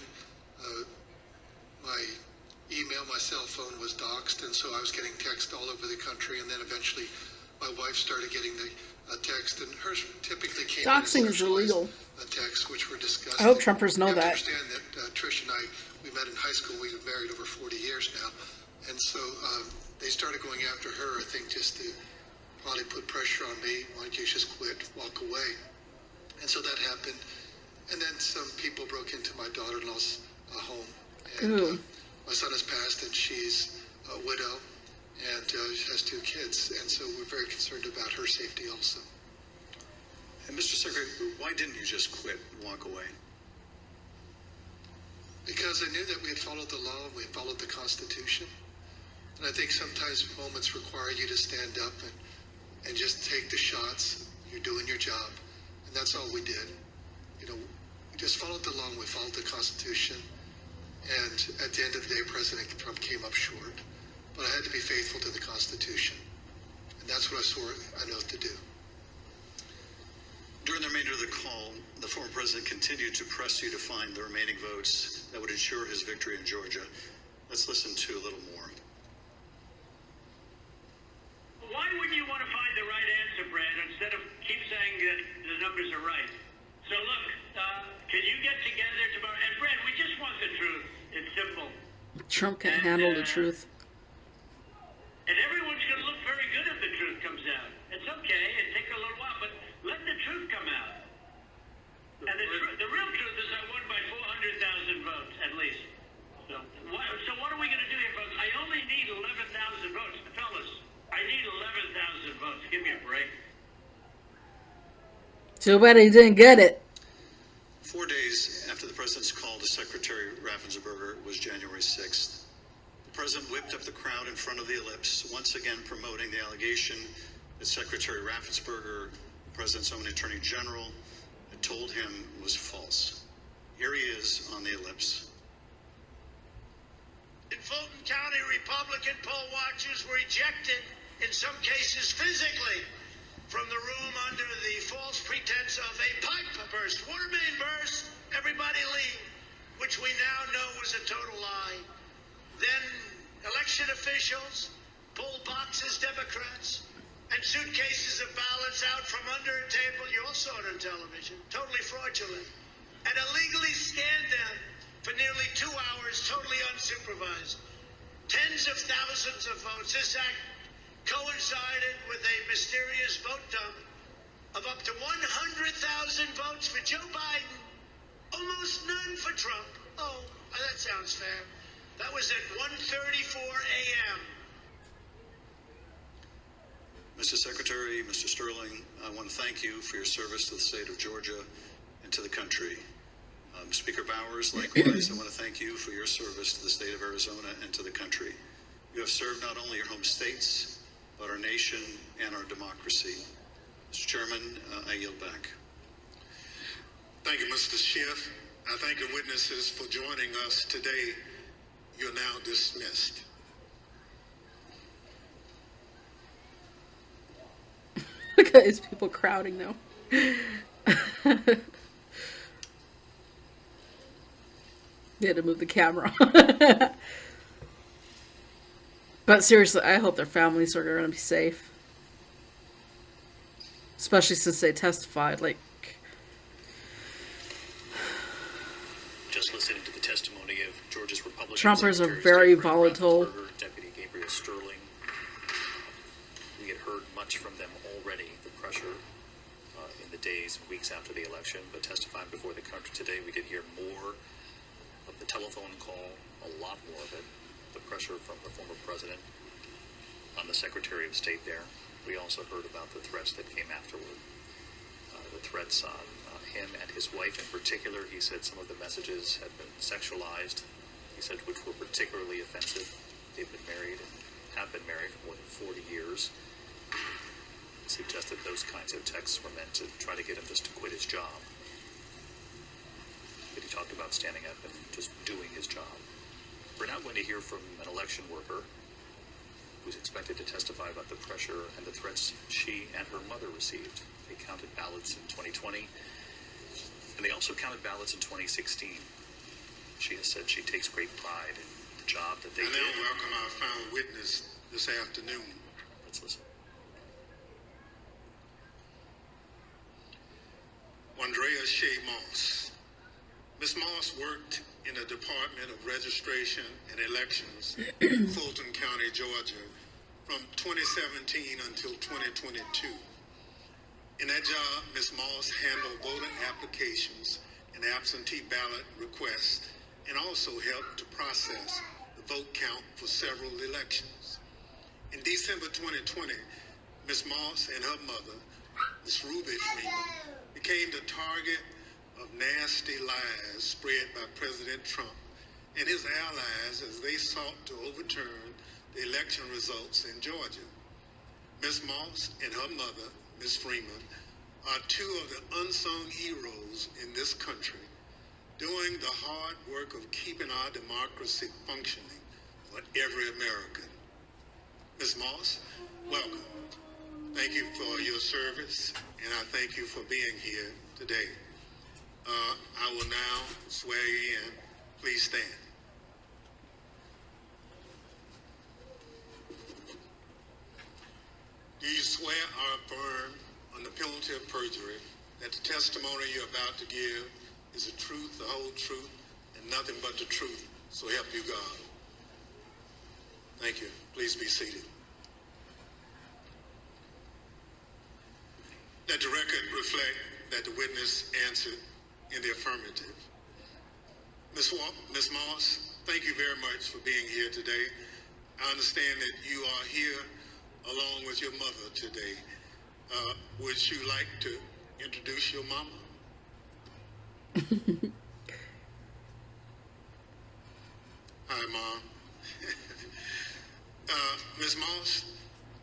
Speaker 13: my email, my cell phone was doxxed, and so I was getting texts all over the country, and then eventually my wife started getting the text, and hers typically came
Speaker 1: Doxing is illegal.
Speaker 13: Texts which were discussed.
Speaker 1: I hope Trumpers know that.
Speaker 13: I understand that Trish and I, we met in high school. We've been married over 40 years now, and so they started going after her, I think, just to probably put pressure on me. Why don't you just quit, walk away? And so that happened. And then some people broke into my daughter-in-law's home. And my son has passed, and she's a widow, and she has 2 kids. And so we're very concerned about her safety also.
Speaker 23: And Mr. Secretary, why didn't you just quit and walk away?
Speaker 13: Because I knew that we had followed the law, we had followed the Constitution. And I think sometimes moments require you to stand up and just take the shots. You're doing your job. And that's all we did. You know, we just followed the law, we followed the Constitution. And at the end of the day, President Trump came up short. But I had to be faithful to the Constitution. And that's what I swore an oath to do.
Speaker 23: During the remainder of the call, the former president continued to press you to find the remaining votes that would ensure his victory in Georgia. Let's listen to a little more.
Speaker 2: Why wouldn't you want to find the right answer, Brad, instead of keep saying that the numbers are right? So look, can you get together tomorrow? And Brad, we just want the truth. It's simple.
Speaker 1: Trump can't handle the truth.
Speaker 2: And everyone's going to look very good if the truth comes out. It's okay. It takes a little while, but let the truth come out. And the real truth is I won by 400,000 votes, at least. So what are we going to do here, folks? I only need 11,000 votes. Fellas, I need 11,000 votes. Give me a break.
Speaker 1: Too bad he didn't get it.
Speaker 23: 4 days after the president's call to Secretary Raffensperger was January 6th. The president whipped up the crowd in front of the ellipse, once again promoting the allegation that Secretary Raffensperger, the president's own attorney general, had told him was false. Here he is on the ellipse.
Speaker 15: In Fulton County, Republican poll watchers were ejected, in some cases physically, from the room under the false pretense of a pipe burst, water main burst, everybody leave, which we now know was a total lie. Then election officials pulled boxes, Democrats, and suitcases of ballots out from under a table. You all saw it on television, totally fraudulent, and illegally scanned them for nearly 2 hours, totally unsupervised. Tens of thousands of votes. This act coincided with a mysterious vote dump of up to 100,000 votes for Joe Biden, almost none for Trump. Oh, that sounds fair. That was at 1:34 a.m.
Speaker 23: Mr. Secretary, Mr. Sterling, I want to thank you for your service to the state of Georgia and to the country. Speaker Bowers, likewise, I want to thank you for your service to the state of Arizona and to the country. You have served not only your home states, but our nation and our democracy. Mr. Chairman, I yield back.
Speaker 4: Thank you, Mr. Schiff. I thank the witnesses for joining us today. You're now dismissed.
Speaker 1: Look at these people crowding now. They had to move the camera. But seriously, I hope their families are going to be safe. Especially since they testified. Like,
Speaker 17: Just listening to the testimony of Georgia's Republican
Speaker 1: Trumpers are
Speaker 17: Secretary of
Speaker 1: very
Speaker 17: State Brett
Speaker 1: volatile.
Speaker 17: Raffensperger, Deputy Gabriel Sterling. We had heard much from them already, the pressure in the days and weeks after the election, but testifying before the country today, we could hear more of the telephone call, a lot more of it, the pressure from the former president on the Secretary of State there. We also heard about the threats that came afterward, the threats on him and his wife in particular. He said some of the messages had been sexualized, he said, which were particularly offensive. They've been married and have been married for more than 40 years. He suggested those kinds of texts were meant to try to get him just to quit his job. But he talked about standing up and just doing his job. We're now going to hear from an election worker who's expected to testify about the pressure and the threats she and her mother received. They counted ballots in 2020, and they also counted ballots in 2016. She has said she takes great pride in the job that they
Speaker 4: I
Speaker 17: did.
Speaker 4: now welcome our final witness this afternoon.
Speaker 17: Let's listen.
Speaker 4: Andrea Shea Moss. Ms. Moss worked in the Department of Registration and Elections, Fulton County, Georgia, from 2017 until 2022. In that job, Ms. Moss handled voter applications and absentee ballot requests, and also helped to process the vote count for several elections. In December 2020, Ms. Moss and her mother, Ms. Ruby Freeman, became the target of nasty lies spread by President Trump and his allies as they sought to overturn the election results in Georgia. Ms. Moss and her mother, Ms. Freeman, are two of the unsung heroes in this country, doing the hard work of keeping our democracy functioning for every American. Ms. Moss, welcome. Thank you for your service, and I thank you for being here today. I will now swear you in. Please stand. Do you swear or affirm on the penalty of perjury that the testimony you're about to give is the truth, the whole truth, and nothing but the truth, so help you God? Thank you. Please be seated. Let the record reflect that the witness answered in the affirmative. Ms. Moss, thank you very much for being here today. I understand that you are here along with your mother today. Would you like to introduce your mama? Hi, Mom. Ms. Moss,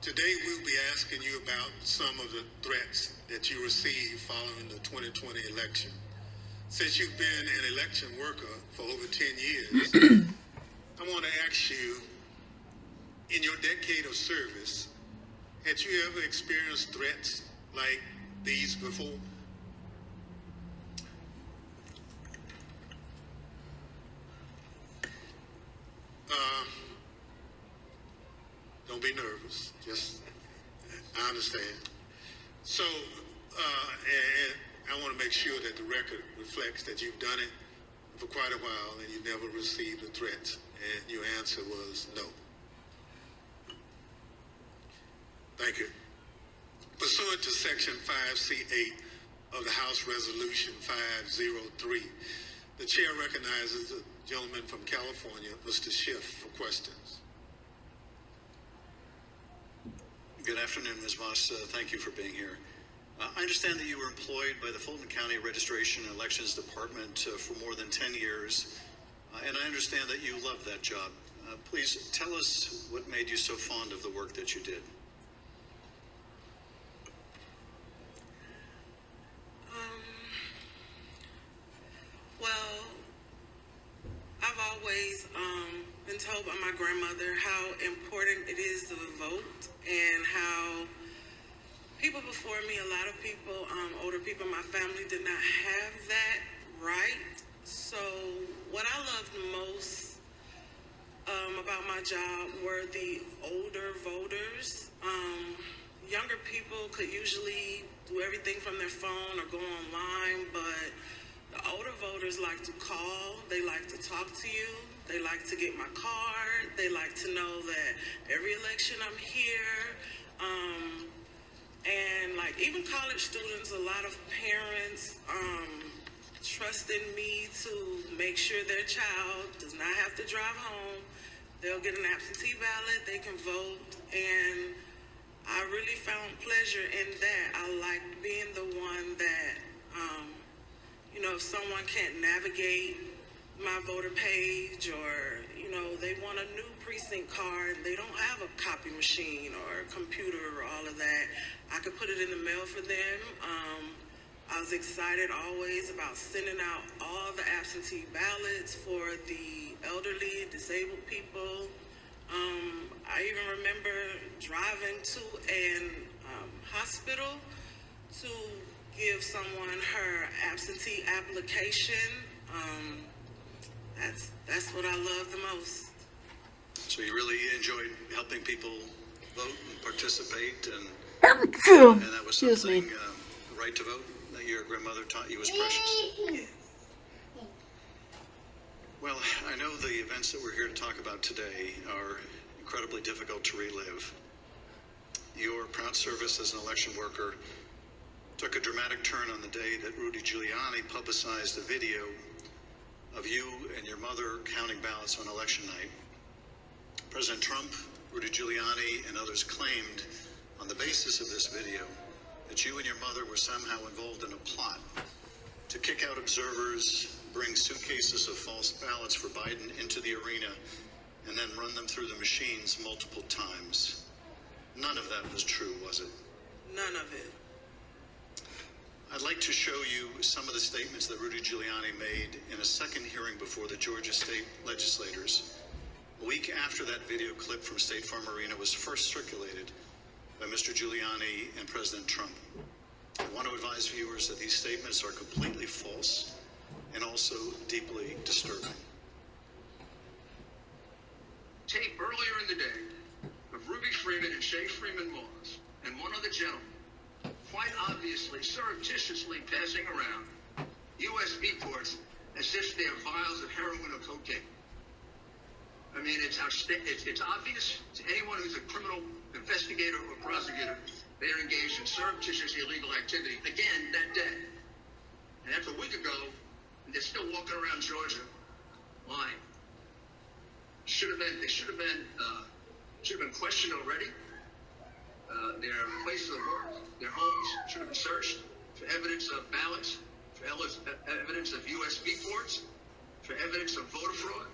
Speaker 4: today we'll be asking you about some of the threats that you received following the 2020 election. Since you've been an election worker for over 10 years, I want to ask you, in your decade of service, had you ever experienced threats like these before? Don't be nervous. I understand. So, and I want to make sure that the record reflects that you've done it for quite a while and you never received a threat, and your answer was no. Thank you. Pursuant to Section 5C8 of the House Resolution 503, the chair recognizes the gentleman from California, Mr. Schiff, for questions.
Speaker 23: Good afternoon, Ms. Voss. Thank you for being here. I understand that you were employed by the Fulton County Registration and Elections Department for more than 10 years, and I understand that you love that job. Please tell us what made you so fond of the work that you did.
Speaker 19: Well, I've always been told by my grandmother how important it is to vote, and how people before me, a lot of people, older people in my family, did not have that right. So what I loved most about my job were the older voters. Younger people could usually do everything from their phone or go online, but the older voters like to call, they like to talk to you, they like to get my card, they like to know that every election I'm here. And like even college students, a lot of parents trust in me to make sure their child does not have to drive home. They'll get an absentee ballot, they can vote, and I really found pleasure in that. I like being the one that, you know, if someone can't navigate my voter page, or, you know, they want a new precinct card, they don't have a copy machine or a computer or all of that, I could put it in the mail for them. I was excited always about sending out all the absentee ballots for the elderly, disabled people. I even remember driving to an hospital to give someone her absentee application. That's what I love the most.
Speaker 23: So you really enjoyed helping people vote and participate, and that was something, the right to vote, that your grandmother taught you was precious. Well, I know the events that we're here to talk about today are incredibly difficult to relive. Your proud service as an election worker took a dramatic turn on the day that Rudy Giuliani publicized a video of you and your mother counting ballots on election night. President Trump, Rudy Giuliani, and others claimed on the basis of this video that you and your mother were somehow involved in a plot to kick out observers, bring suitcases of false ballots for Biden into the arena, and then run them through the machines multiple times. None of that was true, was it?
Speaker 19: None of it.
Speaker 23: I'd like to show you some of the statements that Rudy Giuliani made in a second hearing before the Georgia state legislators. A week after that video clip from State Farm Arena was first circulated by Mr. Giuliani and President Trump. I want to advise viewers that these statements are completely false and also deeply disturbing.
Speaker 21: Tape earlier in the day of Ruby Freeman and Shay Freeman Moss and one other gentleman quite obviously surreptitiously passing around USB ports as if they're vials of heroin or cocaine. I mean, it's obvious to anyone who's a criminal investigator or prosecutor, they're engaged in surreptitious illegal activity again that day. And that's a week ago, and they're still walking around Georgia lying. They should have been questioned already. Their places of work, their homes should have been searched for evidence of ballots, for evidence of USB ports, for evidence of voter fraud.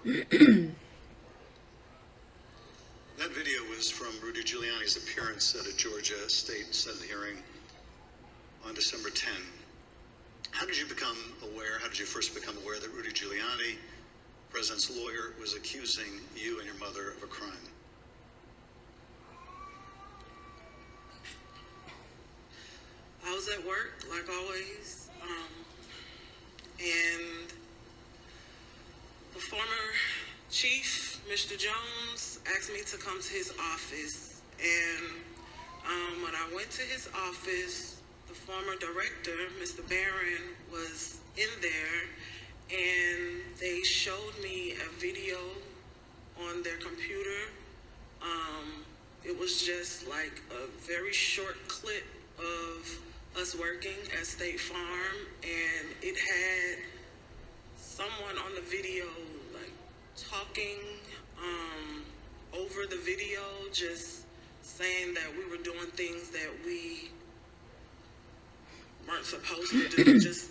Speaker 23: That video was from Rudy Giuliani's appearance at a Georgia State Senate hearing on December 10. How did you first become aware that Rudy Giuliani, the president's lawyer, was accusing you and your mother of a crime?
Speaker 19: I was at work, like always, and the former chief, Mr. Jones, asked me to come to his office, and when I went to his office, the former director, Mr. Barron, was in there, and they showed me a video on their computer. It was just like a very short clip of us working at State Farm, and it had someone on the video like talking over the video, just saying that we were doing things that we weren't supposed to do, just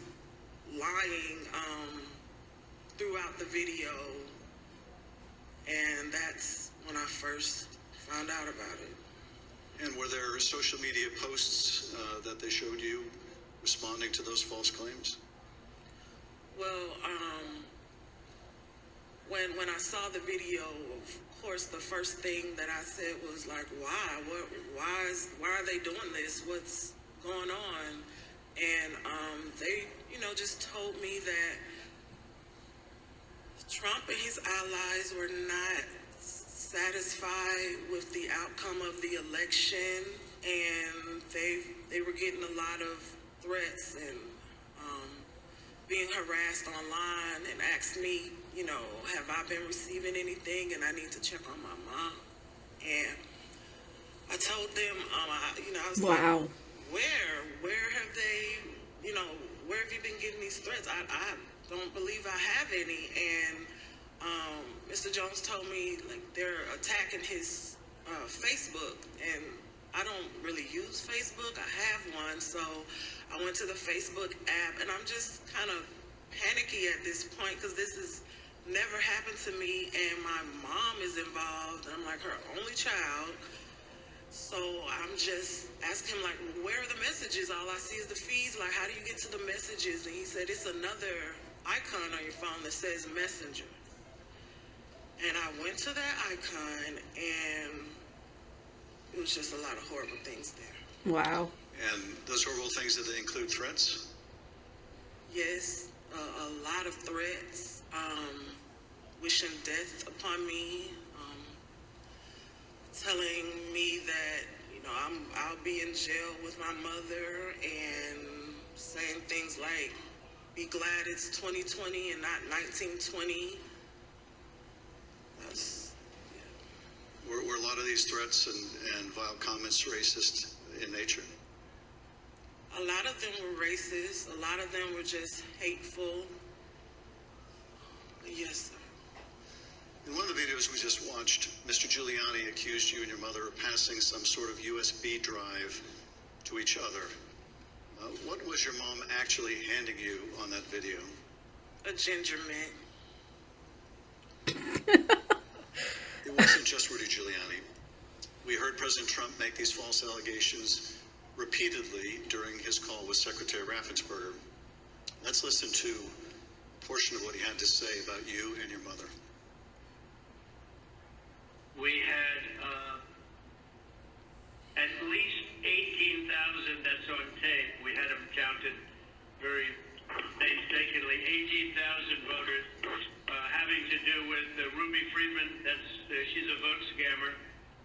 Speaker 19: lying throughout the video, and that's when I first found out about it.
Speaker 23: And were there social media posts that they showed you responding to those false claims?
Speaker 19: Well, when I saw the video, of course, the first thing that I said was like, why? Why are they doing this? What's going on? And they, just told me that Trump and his allies were not satisfied with the outcome of the election, and they were getting a lot of threats and being harassed online, and asked me, have I been receiving anything, and I need to check on my mom. And I told them, I was
Speaker 1: wow.
Speaker 19: like, where have they, where have you been getting these threats? I don't believe I have any. And Mr. Jones told me, like, they're attacking his Facebook, and I don't really use Facebook. I have one, so I went to the Facebook app, and I'm just kind of panicky at this point because this has never happened to me, and my mom is involved. I'm like her only child. So I'm just asking him, like, where are the messages? All I see is the feeds. Like, how do you get to the messages? And he said, it's another icon on your phone that says Messenger. And I went to that icon, and it was just a lot of horrible things there.
Speaker 1: Wow.
Speaker 23: And those horrible things, did they include threats?
Speaker 19: Yes, a lot of threats, wishing death upon me, telling me that, I'll be in jail with my mother, and saying things like, be glad it's 2020 and not 1920.
Speaker 23: Were a lot of these threats and vile comments racist in nature?
Speaker 19: A lot of them were racist. A lot of them were just hateful. Yes, sir.
Speaker 23: In one of the videos we just watched, Mr. Giuliani accused you and your mother of passing some sort of USB drive to each other. What was your mom actually handing you on that video?
Speaker 19: A ginger mint.
Speaker 23: It wasn't just Rudy Giuliani. We heard President Trump make these false allegations repeatedly during his call with Secretary Raffensperger. Let's listen to a portion of what he had to say about you and your mother.
Speaker 2: We had at least 18,000, that's on tape. We had them counted very painstakingly, 18,000 voters having to do with Ruby Freeman. She's a vote scammer,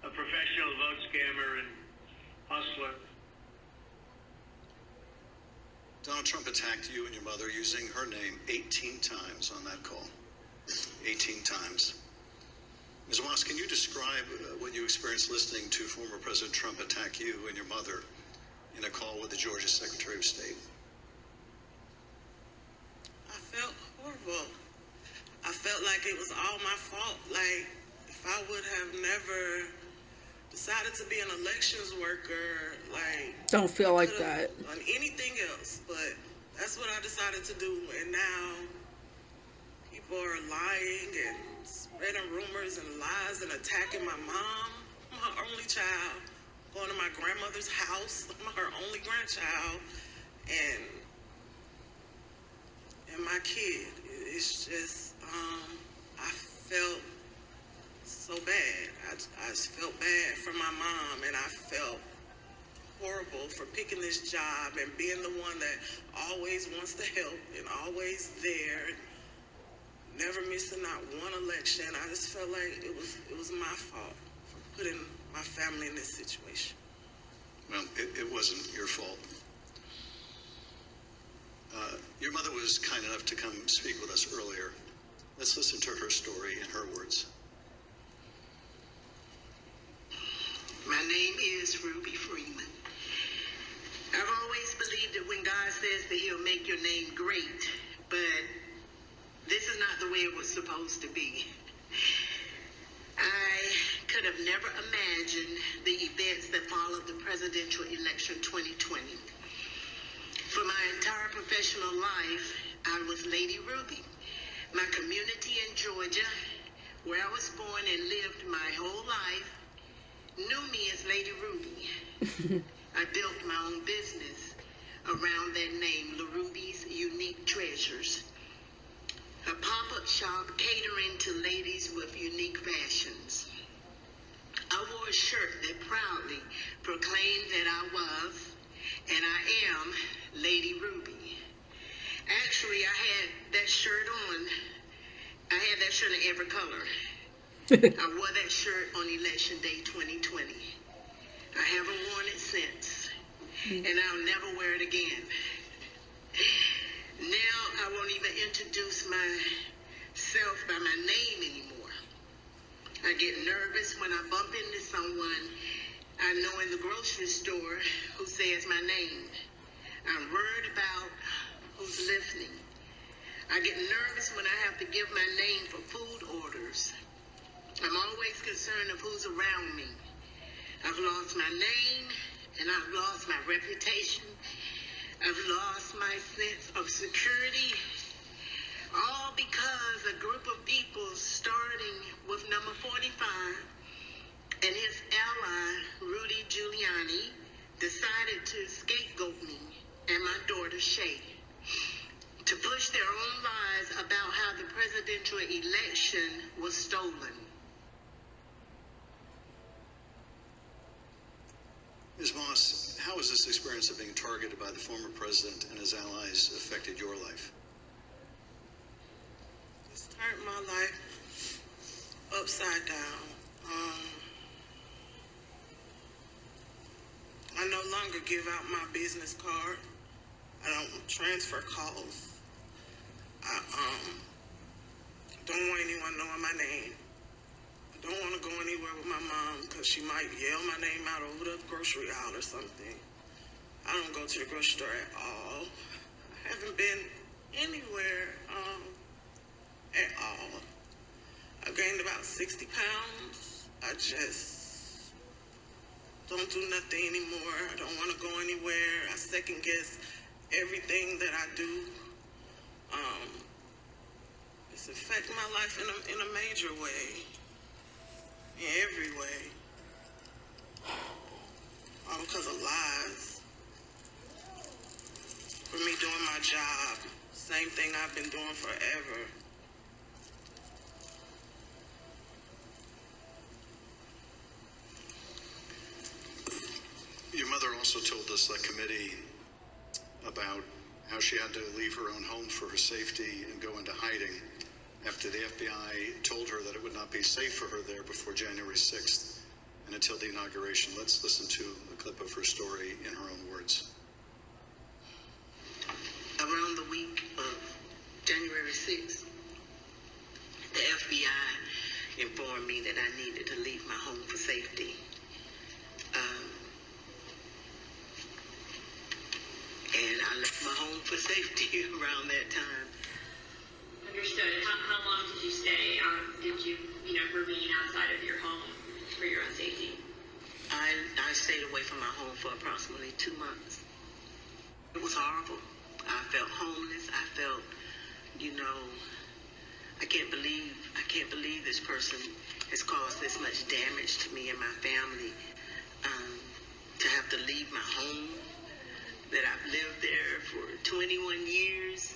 Speaker 2: a professional vote scammer and hustler.
Speaker 23: Donald Trump attacked you and your mother using her name 18 times on that call. 18 times. Ms. Moss, can you describe what you experienced listening to former President Trump attack you and your mother in a call with the Georgia Secretary of State?
Speaker 19: I felt horrible. I felt like it was all my fault. Like, if I would have never decided to be an elections worker, like...
Speaker 1: Don't feel like that.
Speaker 19: On anything else, but that's what I decided to do. And now people are lying and spreading rumors and lies and attacking my mom. I'm her only child. Going to my grandmother's house. I'm her only grandchild. And my kid. It's just, I felt so bad. I just felt bad for my mom, and I felt horrible for picking this job and being the one that always wants to help and always there, never missing not one election. I just felt like it was my fault for putting my family in this situation.
Speaker 23: Well, it wasn't your fault. Your mother was kind enough to come speak with us earlier. Let's listen to her story in her words.
Speaker 5: My name is Ruby Freeman. I've always believed that when God says that he'll make your name great, but this is not the way it was supposed to be. I could have never imagined the events presidential election 2020. For my entire professional life, I was Lady Ruby. My community in Georgia, where I was born and lived my whole life, knew me as Lady Ruby. I built my own business around that name, LaRuby's Unique Treasures. A pop-up shop catering to ladies with unique fashions. I wore a shirt that proudly proclaimed that I was, and I am, Lady Ruby. Actually, I had that shirt on. I had that shirt in every color. I wore that shirt on Election Day 2020. I haven't worn it since, and I'll never wear it again. Now I won't even introduce myself by my name anymore. I get nervous when I bump into someone I know in the grocery store who says my name. I'm worried about who's listening. I get nervous when I have to give my name for food orders. I'm always concerned of who's around me. I've lost my name, and I've lost my reputation. I've lost my sense of security, all because a group of people, starting with number 45 and his ally, Rudy Giuliani, decided to scapegoat me and my daughter, Shay, to push their own lies about how the presidential election was stolen.
Speaker 9: Ms. Moss, how has this experience of being targeted by the former president and his allies affected your life?
Speaker 19: It's turned my life upside down. I no longer give out my business card. I don't transfer calls. I don't want anyone knowing my name. I don't want to go anywhere with my mom because she might yell my name out over the grocery aisle or something. I don't go to the grocery store at all. I haven't been anywhere at all. I've gained about 60 pounds. I just don't do nothing anymore. I don't want to go anywhere. I second guess everything that I do. It's affected my life in a major way. In every way. All because of lies. For me doing my job. Same thing I've been doing forever.
Speaker 9: Your mother also told this committee about how she had to leave her own home for her safety and go into hiding after the FBI told her that it would not be safe for her there before January 6th and until the inauguration. Let's listen to a clip of her story in her own words.
Speaker 5: Around the week of January 6th, the FBI informed me that I needed to leave my home for safety. And I left my home for safety around that time.
Speaker 6: Understood. How long did you stay? Did you remain outside of your home for your own safety?
Speaker 5: I stayed away from my home for approximately 2 months. It was horrible. I felt homeless. I felt, I can't believe this person has caused this much damage to me and my family. To have to leave my home that I've lived there for 21 years.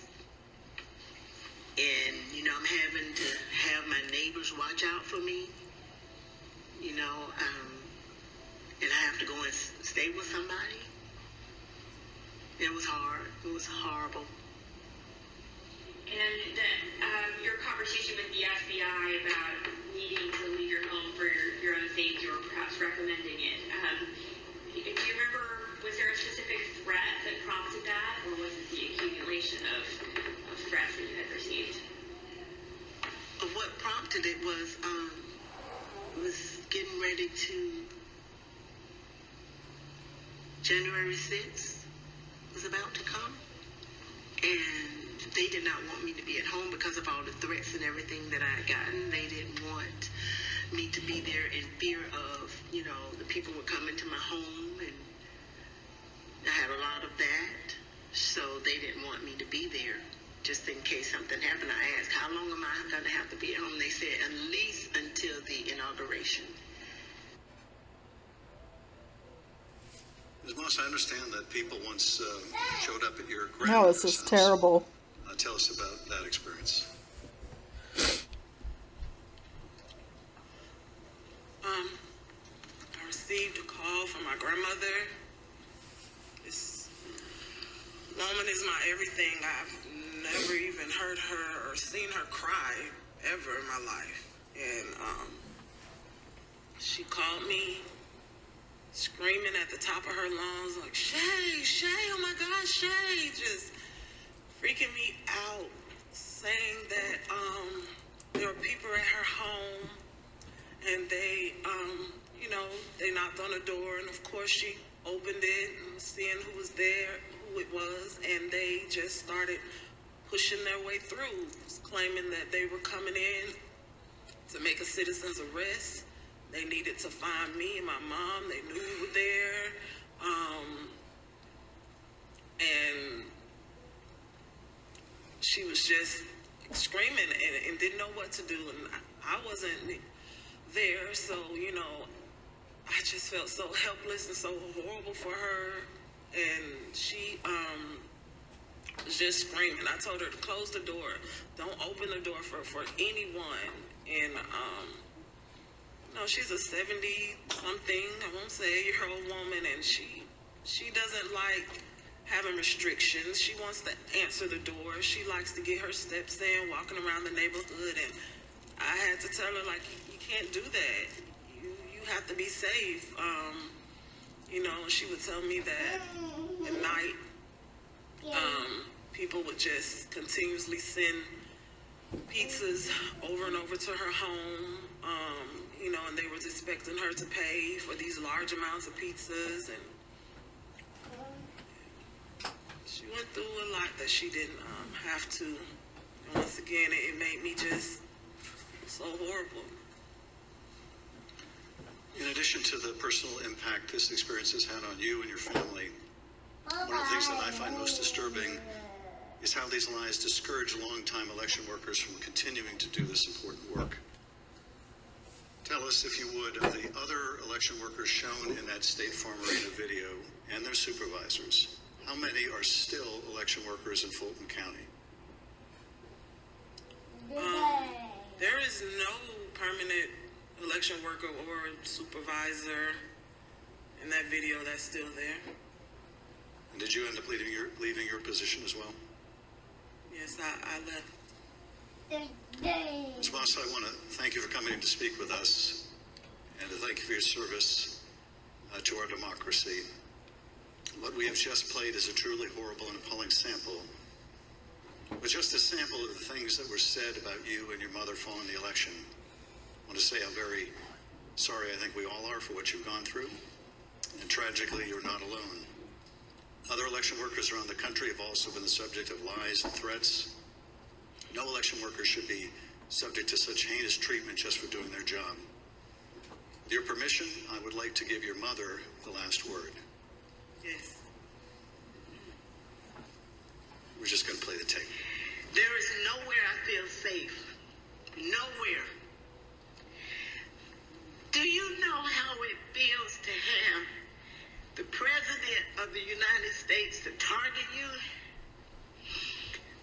Speaker 5: And, I'm having to have my neighbors watch out for me, and I have to go and stay with somebody. It was hard. It was horrible.
Speaker 6: And your conversation with the FBI about needing to leave your home for your own safety or perhaps recommending it, do you remember, was there a specific threat that prompted that, or was it the accumulation of threats that you had received?
Speaker 5: What prompted it was getting ready to January 6th was about to come, and they did not want me to be at home because of all the threats and everything that I had gotten. They didn't want me to be there in fear of, the people were coming to my home and I had a lot of that, so they didn't want me to be there. Just in case something happened, I asked, how long am I going to have to be at home? They said, at least until the inauguration.
Speaker 9: Ms. Moss, I understand that people once showed up at your
Speaker 1: No,
Speaker 9: grandmother's
Speaker 1: this is
Speaker 9: house.
Speaker 1: terrible.
Speaker 9: Tell us about that experience.
Speaker 19: I received a call from my grandmother. This woman is my everything. I've never even heard her or seen her cry ever in my life. And she called me screaming at the top of her lungs, like, Shay, oh my God, Shay, just freaking me out, saying that there were people at her home and they, they knocked on the door, and of course she opened it and seeing who was there, who it was, and they just started pushing their way through, claiming that they were coming in to make a citizen's arrest. They needed to find me and my mom. They knew we were there. And she was just screaming and didn't know what to do. And I wasn't there, so, I just felt so helpless and so horrible for her. And she was just screaming. I told her to close the door. Don't open the door for anyone. And, she's a 70-something, I won't say a year-old woman, and she doesn't like having restrictions. She wants to answer the door. She likes to get her steps in, walking around the neighborhood, and I had to tell her, like, you can't do that. You have to be safe. She would tell me that at night, people would just continuously send pizzas over and over to her home, and they was expecting her to pay for these large amounts of pizzas, and she went through a lot that she didn't have to. And once again, it made me just so horrible.
Speaker 9: In addition to the personal impact this experience has had on you and your family, one of the things that I find most disturbing is how these lies discourage longtime election workers from continuing to do this important work. Tell us, if you would, of the other election workers shown in that State Farm Arena video and their supervisors. How many are still election workers in Fulton County?
Speaker 19: There is no permanent election worker or supervisor in that video that's still there.
Speaker 9: And did you end up leaving your position as well?
Speaker 19: Yes, I left.
Speaker 9: Ms. Moss, I want to thank you for coming in to speak with us and to thank you for your service to our democracy. What we have just played is a truly horrible and appalling sample, but just a sample of the things that were said about you and your mother following the election. I want to say how very sorry I think we all are for what you've gone through, and tragically, you're not alone. Other election workers around the country have also been the subject of lies and threats. No election worker should be subject to such heinous treatment just for doing their job. With your permission, I would like to give your mother the last word.
Speaker 19: Yes.
Speaker 9: We're just going to play the tape.
Speaker 5: There is nowhere I feel safe. Nowhere. Do you know how it feels to have the President of the United States to target you?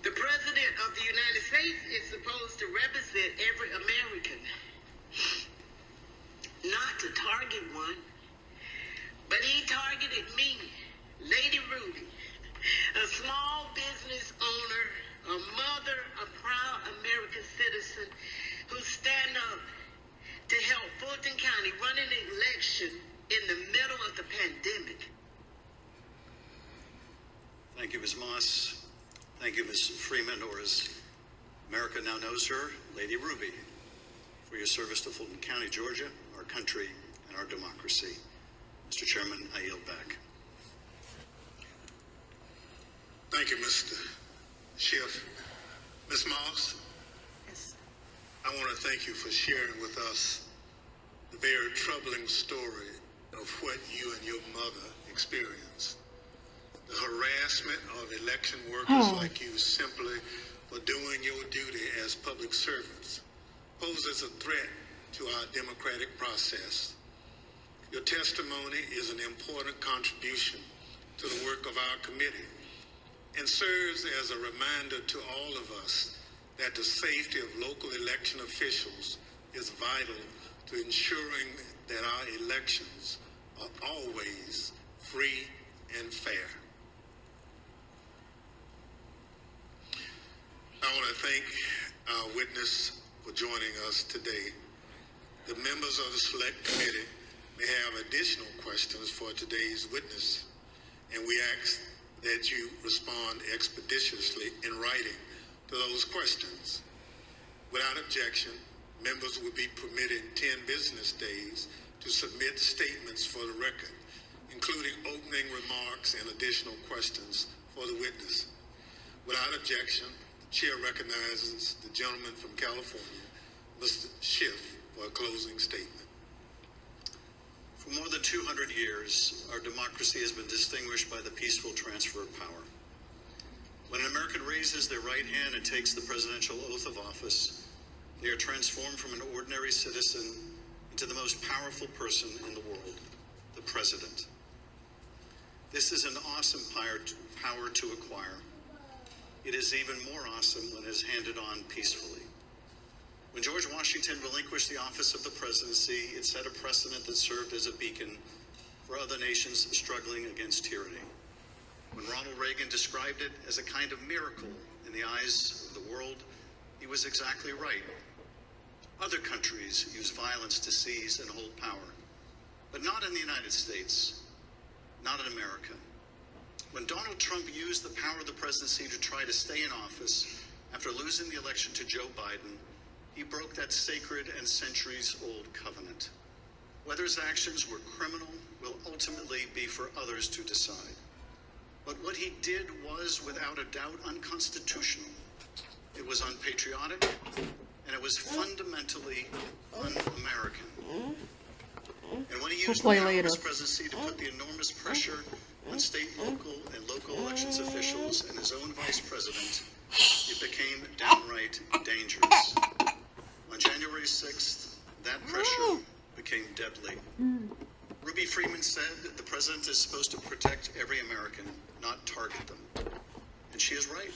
Speaker 5: The President of the United States is supposed to represent every American, not to target one, but he targeted me, Lady Ruby, a small business owner, a mother, a proud American citizen who stand up to help Fulton County run an election in the middle of the pandemic.
Speaker 9: Thank you, Ms. Moss. Thank you, Ms. Freeman, or as America now knows her, Lady Ruby, for your service to Fulton County, Georgia, our country, and our democracy. Mr. Chairman, I yield back.
Speaker 4: Thank you, Mr. Schiff. Ms. Moss,
Speaker 19: Yes.
Speaker 4: I want to thank you for sharing with us the very troubling story of what you and your mother experienced. The harassment of election workers like you simply for doing your duty as public servants poses a threat to our democratic process. Your testimony is an important contribution to the work of our committee and serves as a reminder to all of us that the safety of local election officials is vital to ensuring that our elections are always free and fair. I want to thank our witness for joining us today. The members of the Select Committee may have additional questions for today's witness, and we ask that you respond expeditiously in writing to those questions. Without objection, members will be permitted 10 business days to submit statements for the record, including opening remarks and additional questions for the witness. Without objection, the chair recognizes the gentleman from California, Mr. Schiff, for a closing statement.
Speaker 9: For more than 200 years, our democracy has been distinguished by the peaceful transfer of power. When an American raises their right hand and takes the presidential oath of office, they are transformed from an ordinary citizen into the most powerful person in the world, the president. This is an awesome power to acquire. It is even more awesome when it is handed on peacefully. When George Washington relinquished the office of the presidency, it set a precedent that served as a beacon for other nations struggling against tyranny. When Ronald Reagan described it as a kind of miracle in the eyes of the world, he was exactly right. Other countries use violence to seize and hold power, but not in the United States, not in America. When Donald Trump used the power of the presidency to try to stay in office after losing the election to Joe Biden, he broke that sacred and centuries-old covenant. Whether his actions were criminal will ultimately be for others to decide. But what he did was, without a doubt, unconstitutional. It was unpatriotic, and it was fundamentally un-American. And when he used the power of his presidency to put the enormous pressure on state, local elections officials and his own vice president, it became downright dangerous. On January 6th, that pressure became deadly. Ruby Freeman said that the president is supposed to protect every American, not target them. And she is right.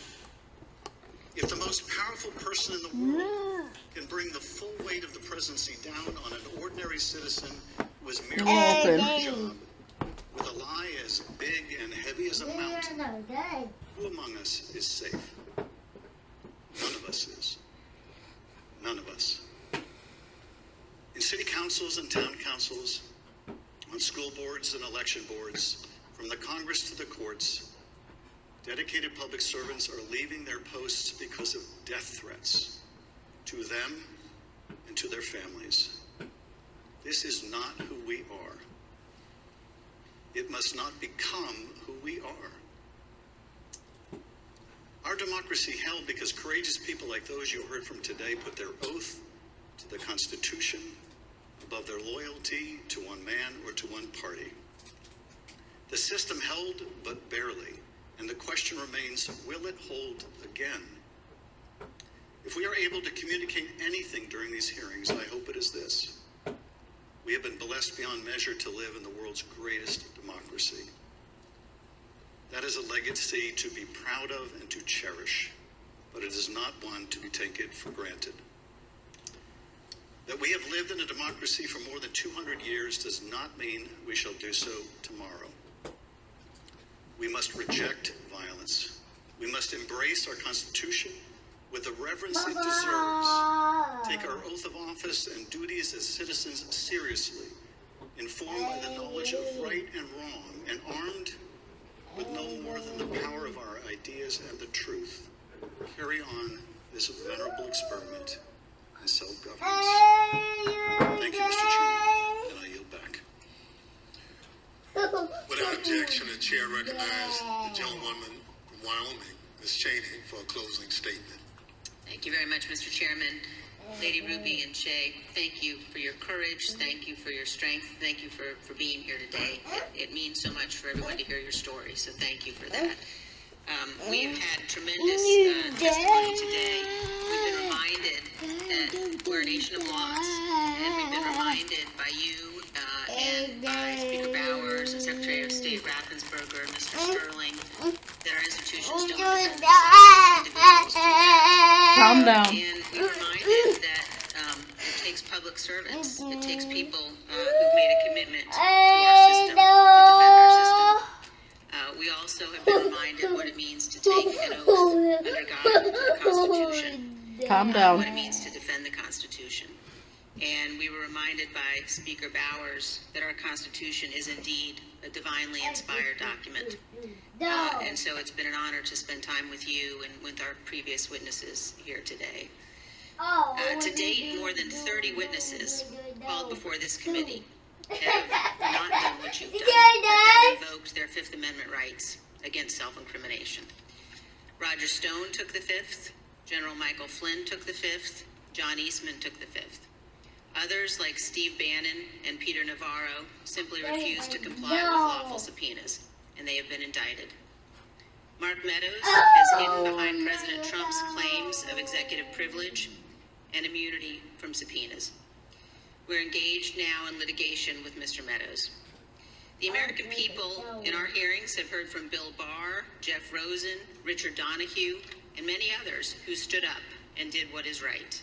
Speaker 9: If the most powerful person in the world can bring the full weight of the presidency down on an ordinary citizen who is merely doing their job with a lie as big and heavy as a mountain, who among us is safe? None of us is. None of us. In city councils and town councils, on school boards and election boards, from the Congress to the courts, dedicated public servants are leaving their posts because of death threats to them and to their families. This is not who we are. It must not become who we are. Our democracy held because courageous people like those you heard from today put their oath to the Constitution above their loyalty to one man or to one party. The system held, but barely, and the question remains, will it hold again? If we are able to communicate anything during these hearings, I hope it is this. We have been blessed beyond measure to live in the world's greatest democracy. That is a legacy to be proud of and to cherish, but it is not one to be taken for granted. That we have lived in a democracy for more than 200 years does not mean we shall do so tomorrow. We must reject violence. We must embrace our Constitution with the reverence it deserves. Take our oath of office and duties as citizens seriously, informed by the knowledge of right and wrong, and armed with no more than the power of our ideas and the truth. Carry on this venerable experiment in self-governance. Thank you, Mr. Chairman, and I yield back.
Speaker 4: Without objection, the chair recognizes the gentlewoman from Wyoming, Ms. Cheney, for a closing statement.
Speaker 8: Thank you very much, Mr. Chairman.
Speaker 5: Lady Ruby and Shay, thank you for your courage. Thank you for your strength. Thank you for being here today. It means so much for everyone to hear your story, so thank you for that. We have had tremendous testimony today. We've been reminded that we're a nation of laws, and we've been reminded by you and by Speaker Bowers and Secretary of State Raffensperger, Mr. Sterling, that our institutions don't defend themselves.
Speaker 1: Calm down.
Speaker 5: And we're reminded that it takes public servants, it takes people who've made a commitment to our system, to defend our system. We also have been reminded what it means to take an oath under God and the Constitution.
Speaker 1: Calm down.
Speaker 5: What it means to defend the Constitution. And we were reminded by Speaker Bowers that our Constitution is indeed a divinely inspired document. And so it's been an honor to spend time with you and with our previous witnesses here today. To date, more than 30 witnesses called before this committee have not done what you've done, but have invoked their Fifth Amendment rights against self-incrimination. Roger Stone took the Fifth, General Michael Flynn took the Fifth, John Eastman took the Fifth. Others, like Steve Bannon and Peter Navarro, simply refused to comply with lawful subpoenas, and they have been indicted. Mark Meadows has hidden behind President Trump's claims of executive privilege and immunity from subpoenas. We're engaged now in litigation with Mr. Meadows. The American people in our hearings have heard from Bill Barr, Jeff Rosen, Richard Donahue, and many others who stood up and did what is right.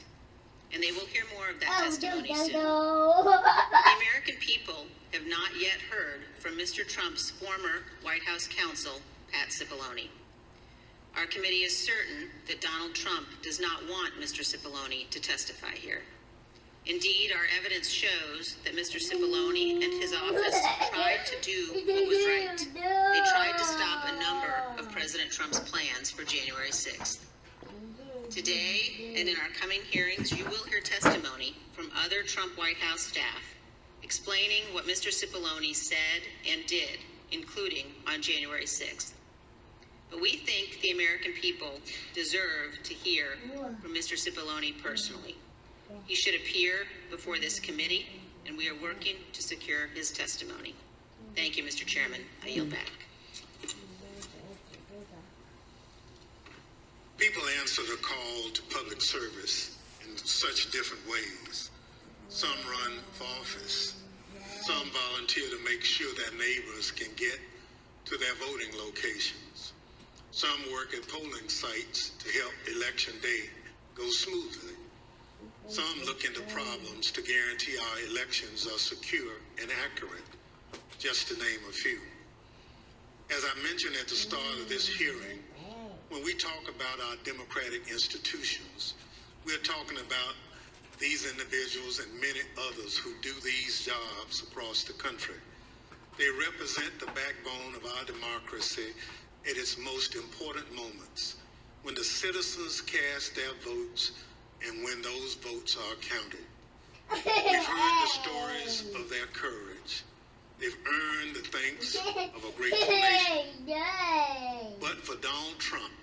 Speaker 5: And they will hear more of that testimony soon. The American people have not yet heard from Mr. Trump's former White House counsel, Pat Cipollone. Our committee is certain that Donald Trump does not want Mr. Cipollone to testify here. Indeed, our evidence shows that Mr. Cipollone and his office tried to do what was right. They tried to stop a number of President Trump's plans for January 6th. Today, and in our coming hearings, you will hear testimony from other Trump White House staff explaining what Mr. Cipollone said and did, including on January 6th. But we think the American people deserve to hear from Mr. Cipollone personally. He should appear before this committee, and we are working to secure his testimony. Thank you, Mr. Chairman. I yield back.
Speaker 4: People answer the call to public service in such different ways. Some run for office. Some volunteer to make sure their neighbors can get to their voting locations. Some work at polling sites to help election day go smoothly. Some look into problems to guarantee our elections are secure and accurate, just to name a few. As I mentioned at the start of this hearing, when we talk about our democratic institutions, we're talking about these individuals and many others who do these jobs across the country. They represent the backbone of our democracy at its most important moments, when the citizens cast their votes and when those votes are counted. We've heard the stories of their courage. They've earned the thanks of a grateful nation. But for Donald Trump,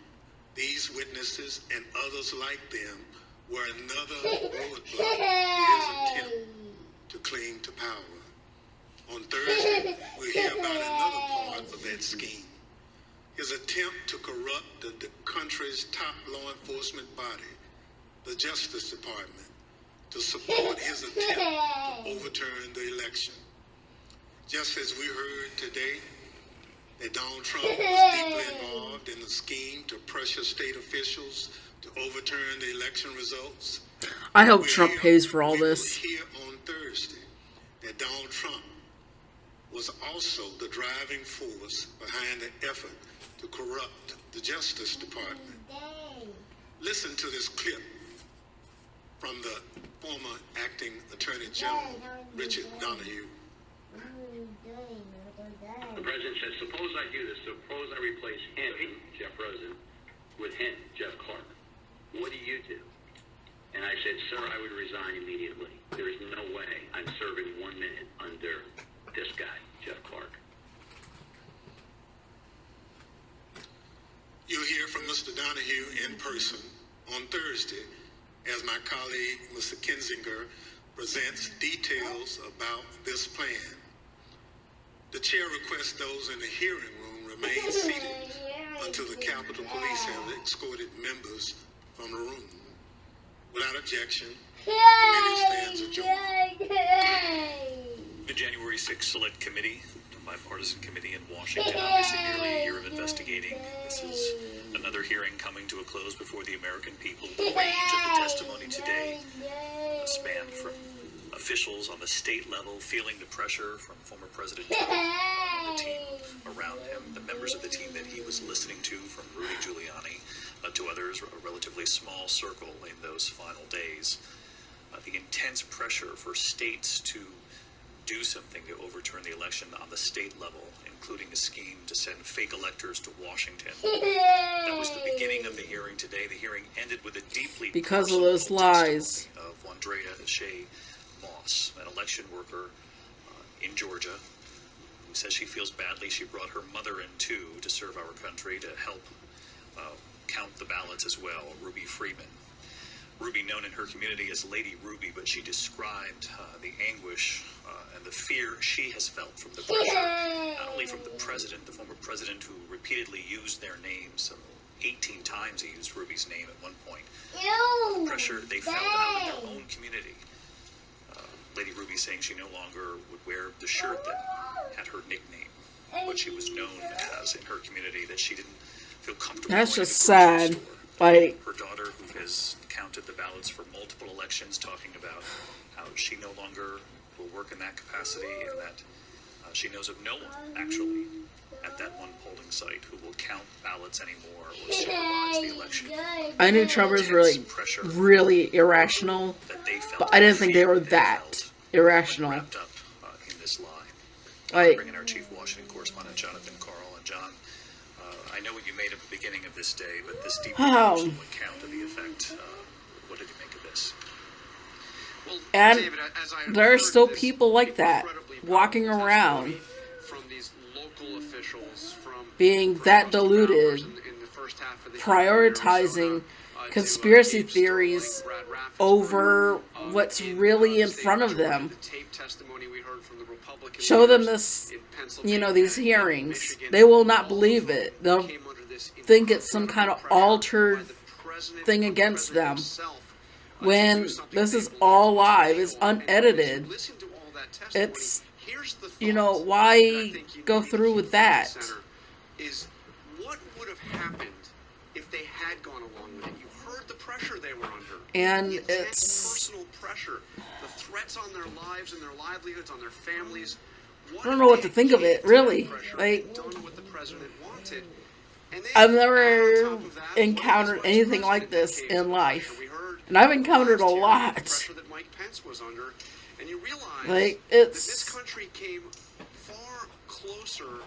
Speaker 4: these witnesses and others like them were another roadblock in his attempt to cling to power. On Thursday, we'll hear about another part of that scheme. His attempt to corrupt the country's top law enforcement body, the Justice Department, to support his attempt to overturn the election. Just as we heard today that Donald Trump was deeply involved in a scheme to pressure state officials to overturn the election results.
Speaker 1: I hope Trump pays for all this.
Speaker 4: Here on Thursday that Donald Trump was also the driving force behind the effort to corrupt the Justice Department. Listen to this clip from the former acting Attorney General, Richard Donahue.
Speaker 10: The president said, suppose I do this, suppose I replace him, Jeff Rosen, with him, Jeff Clark. What do you do? And I said, sir, I would resign immediately. There is no way I'm serving 1 minute under this guy, Jeff Clark.
Speaker 4: You'll hear from Mr. Donahue in person on Thursday as my colleague, Mr. Kinzinger, presents details about this plan. The chair requests those in the hearing room remain seated until the Capitol Police have escorted members from the room. Without objection, the committee stands adjourned.
Speaker 17: The January 6th Select Committee, a bipartisan committee in Washington, obviously nearly a year of investigating. This is another hearing coming to a close before the American people. The range of the testimony today spanned from officials on the state level feeling the pressure from former President Trump and the team around him, the members of the team that he was listening to, from Rudy Giuliani to others, a relatively small circle in those final days. The intense pressure for states to do something to overturn the election on the state level, including a scheme to send fake electors to Washington. That was the beginning of the hearing today. The hearing ended with a deeply
Speaker 1: because of those lies
Speaker 17: of Andrea Shea Moss, an election worker in Georgia, who says she feels badly. She brought her mother in too to serve our country, to help count the ballots as well. Ruby Freeman. Ruby, known in her community as Lady Ruby, but she described the anguish and the fear she has felt from the pressure, not only from the president, the former president, who repeatedly used their names. 18 times he used Ruby's name at one point. The pressure they felt out in their own community. Lady Ruby saying she no longer would wear the shirt that had her nickname, what she was known as in her community, that she didn't feel comfortable.
Speaker 1: That's just sad. Like,
Speaker 17: her daughter, who has counted the ballots for multiple elections, talking about how she no longer will work in that capacity, and that she knows of no one actually at that one polling site who will count ballots anymore or supervise the election.
Speaker 1: I knew Trump was really irrational, but I didn't think they were that irrational.
Speaker 17: Wrapped up in this lie.
Speaker 1: Like,
Speaker 17: bring in our chief Washington correspondent, Jonathan Carl. And John, I know what you made at the beginning of this day, but this deep personal account of the effect, what did you make of this?
Speaker 14: Well,
Speaker 1: and
Speaker 14: David, as I
Speaker 1: there are
Speaker 14: heard
Speaker 1: still
Speaker 14: this
Speaker 1: people like that walking around
Speaker 14: from these local officials, from
Speaker 1: being that deluded, prioritizing conspiracy theories over what's really in front of them. Show them this, these hearings. They will not believe it. They'll think it's some kind of altered thing against them. When this is all live, it's unedited. It's, why go through with that?
Speaker 14: Is what would have happened if they had gone along with it? You heard the pressure they were under.
Speaker 1: And
Speaker 14: the intense
Speaker 1: it's
Speaker 14: personal pressure, the threats on their lives and their livelihoods, on their families.
Speaker 1: I don't know what to think of it, really. Like,
Speaker 14: done what the president wanted.
Speaker 1: I've never encountered anything like this in life. And I've encountered a lot.
Speaker 14: That Mike Pence was under, and you realize
Speaker 1: like,
Speaker 14: that this country came far closer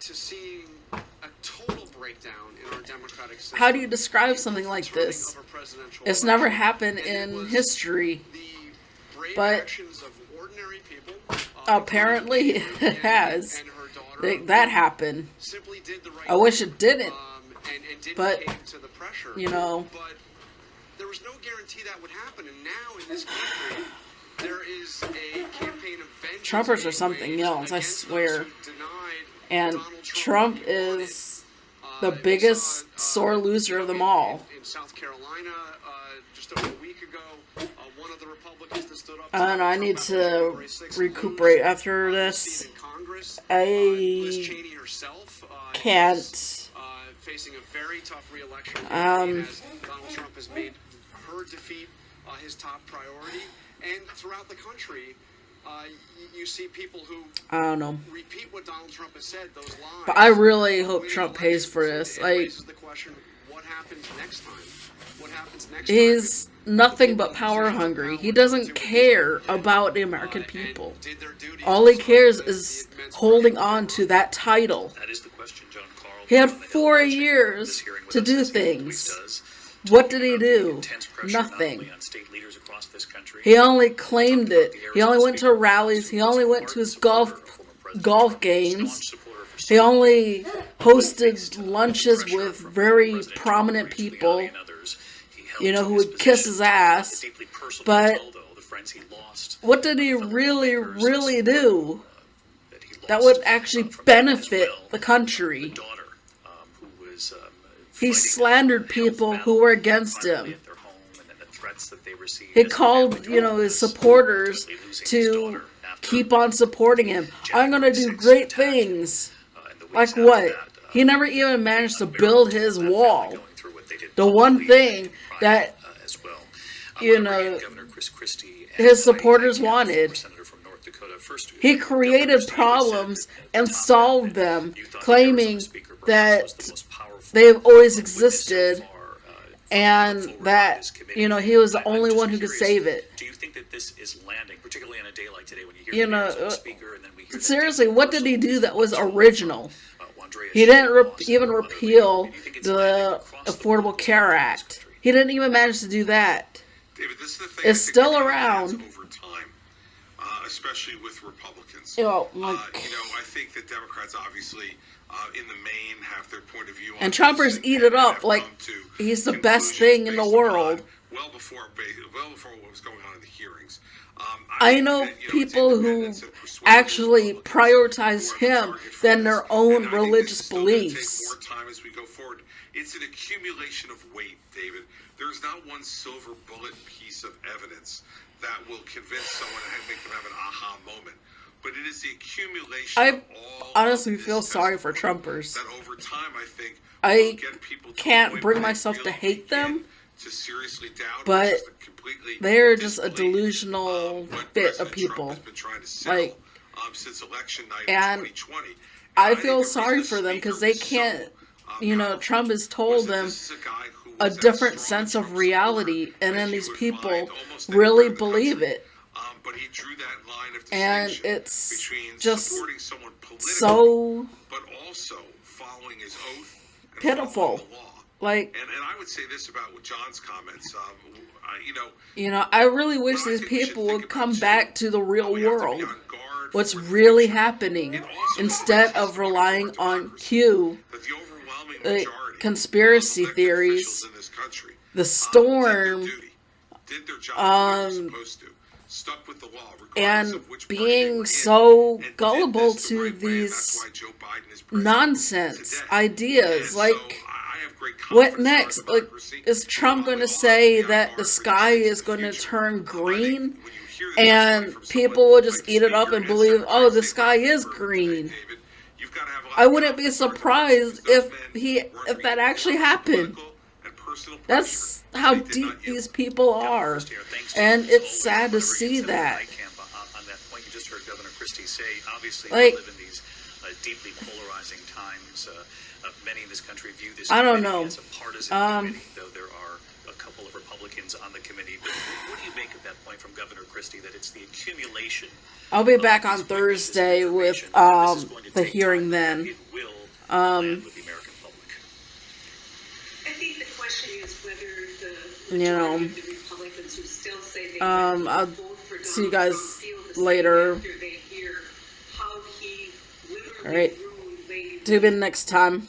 Speaker 14: to seeing a total breakdown in our democratic system.
Speaker 1: How do you describe something like this? It's never happened in history. But apparently it has. That happened. I wish it didn't. But,
Speaker 14: there was no guarantee that would happen, and now in this country, there is a campaign of vengeance.
Speaker 1: Trumpers are something else, I swear. And Trump is the biggest sore loser of them all.
Speaker 14: In South Carolina, just over a week ago, one of the Republicans that stood up.
Speaker 1: And I need to recuperate after this. I can't.
Speaker 14: Facing a very tough re-election, as Donald Trump has made her defeat his top priority, and throughout the country, you see people who
Speaker 1: I don't know.
Speaker 14: Repeat what Donald Trump has said. Those lies.
Speaker 1: But I really hope Trump pays for this.
Speaker 14: It raises the question: what happens next time? What happens next
Speaker 1: he's
Speaker 14: time?
Speaker 1: Nothing but power hungry. He doesn't care about the American people. All he cares is holding on to that title.
Speaker 17: That is the question, John Carl.
Speaker 1: He had 4 years to do things. What did he do? Nothing. He only claimed it. He only went to rallies. He only went to his golf games. He only hosted lunches with very prominent people. you know, who would kiss his ass. But what did he really do that would actually benefit the country? He slandered people who were against him. He called, you know, his supporters to keep on supporting him. I'm going to do great things. Like what? He never even managed to build his wall. The one thing that, you know, his supporters wanted. He created problems and solved them, claiming that they've always existed and that, you know, he was the only one who could save it.
Speaker 17: Do you think that this is landing, particularly on a day like today when you hear
Speaker 1: You
Speaker 17: the
Speaker 1: know,
Speaker 17: Arizona speaker and then we hear
Speaker 1: seriously, what did he do that was original? He didn't even repeal the Affordable Care Act. He didn't even manage to do that.
Speaker 8: David, this is the thing.
Speaker 1: It's still around.
Speaker 8: Over time, especially with Republicans.
Speaker 1: You know,
Speaker 8: I think that Democrats obviously, in the main, have their point of view on
Speaker 1: and Trumpers eat it up like he's the best thing in the world.
Speaker 8: well before what was going on in the hearings.
Speaker 1: I know people who actually prioritize him than their own religious beliefs.
Speaker 8: More time as we go forward. It's an accumulation of weight, David. There's not one silver bullet piece of evidence that will convince someone and make them have an aha moment. But it is the accumulation
Speaker 1: I
Speaker 8: of all
Speaker 1: honestly feel sorry for Trumpers.
Speaker 8: that over time, I think,
Speaker 1: I can't bring myself to hate them,
Speaker 8: to seriously doubt
Speaker 1: but they're just a delusional fit of people. Like,
Speaker 8: since election night
Speaker 1: and
Speaker 8: 2020.
Speaker 1: I feel sorry for them because they can't, you know, Trump has told them a different sense of reality, and then these people really believe it.
Speaker 8: But he drew that line of
Speaker 1: And
Speaker 8: distinction
Speaker 1: it's
Speaker 8: between
Speaker 1: just
Speaker 8: supporting someone politically,
Speaker 1: so
Speaker 8: but also following his oath and
Speaker 1: pitiful.
Speaker 8: following the law.
Speaker 1: Like,
Speaker 8: And I would say this about John's comments.
Speaker 1: you know, I really wish these people would come back to the real world. What's really happening instead of relying on Q, conspiracy theories, the storm, and being so gullible to these nonsense ideas. Like, what next? Like, is Trump going to say that the sky is going to turn green? And people will just eat it up and believe, oh, the sky is green. I wouldn't be surprised if that actually happened. That's how deep these people are. And it's sad to see that.
Speaker 17: On that point, you just heard Governor Christie say, obviously,
Speaker 1: Like,
Speaker 17: we live in these deeply polarizing times. Many in this country view this
Speaker 1: I don't
Speaker 17: committee
Speaker 1: know.
Speaker 17: as a partisan committee, though there are a couple of Republicans on the committee. But what do you make of that point from Governor Christie that it's the accumulation?
Speaker 1: I'll be back on Thursday with the hearing then.
Speaker 6: I think the question is whether the
Speaker 1: You know,
Speaker 6: majority of the Republicans who still say they
Speaker 1: I'll
Speaker 6: vote for
Speaker 1: see you
Speaker 6: Donald
Speaker 1: guys
Speaker 6: Trump feel the same
Speaker 1: later.
Speaker 6: after they hear how he literally
Speaker 1: Alright.
Speaker 6: ruined Lady
Speaker 1: Tune in next time.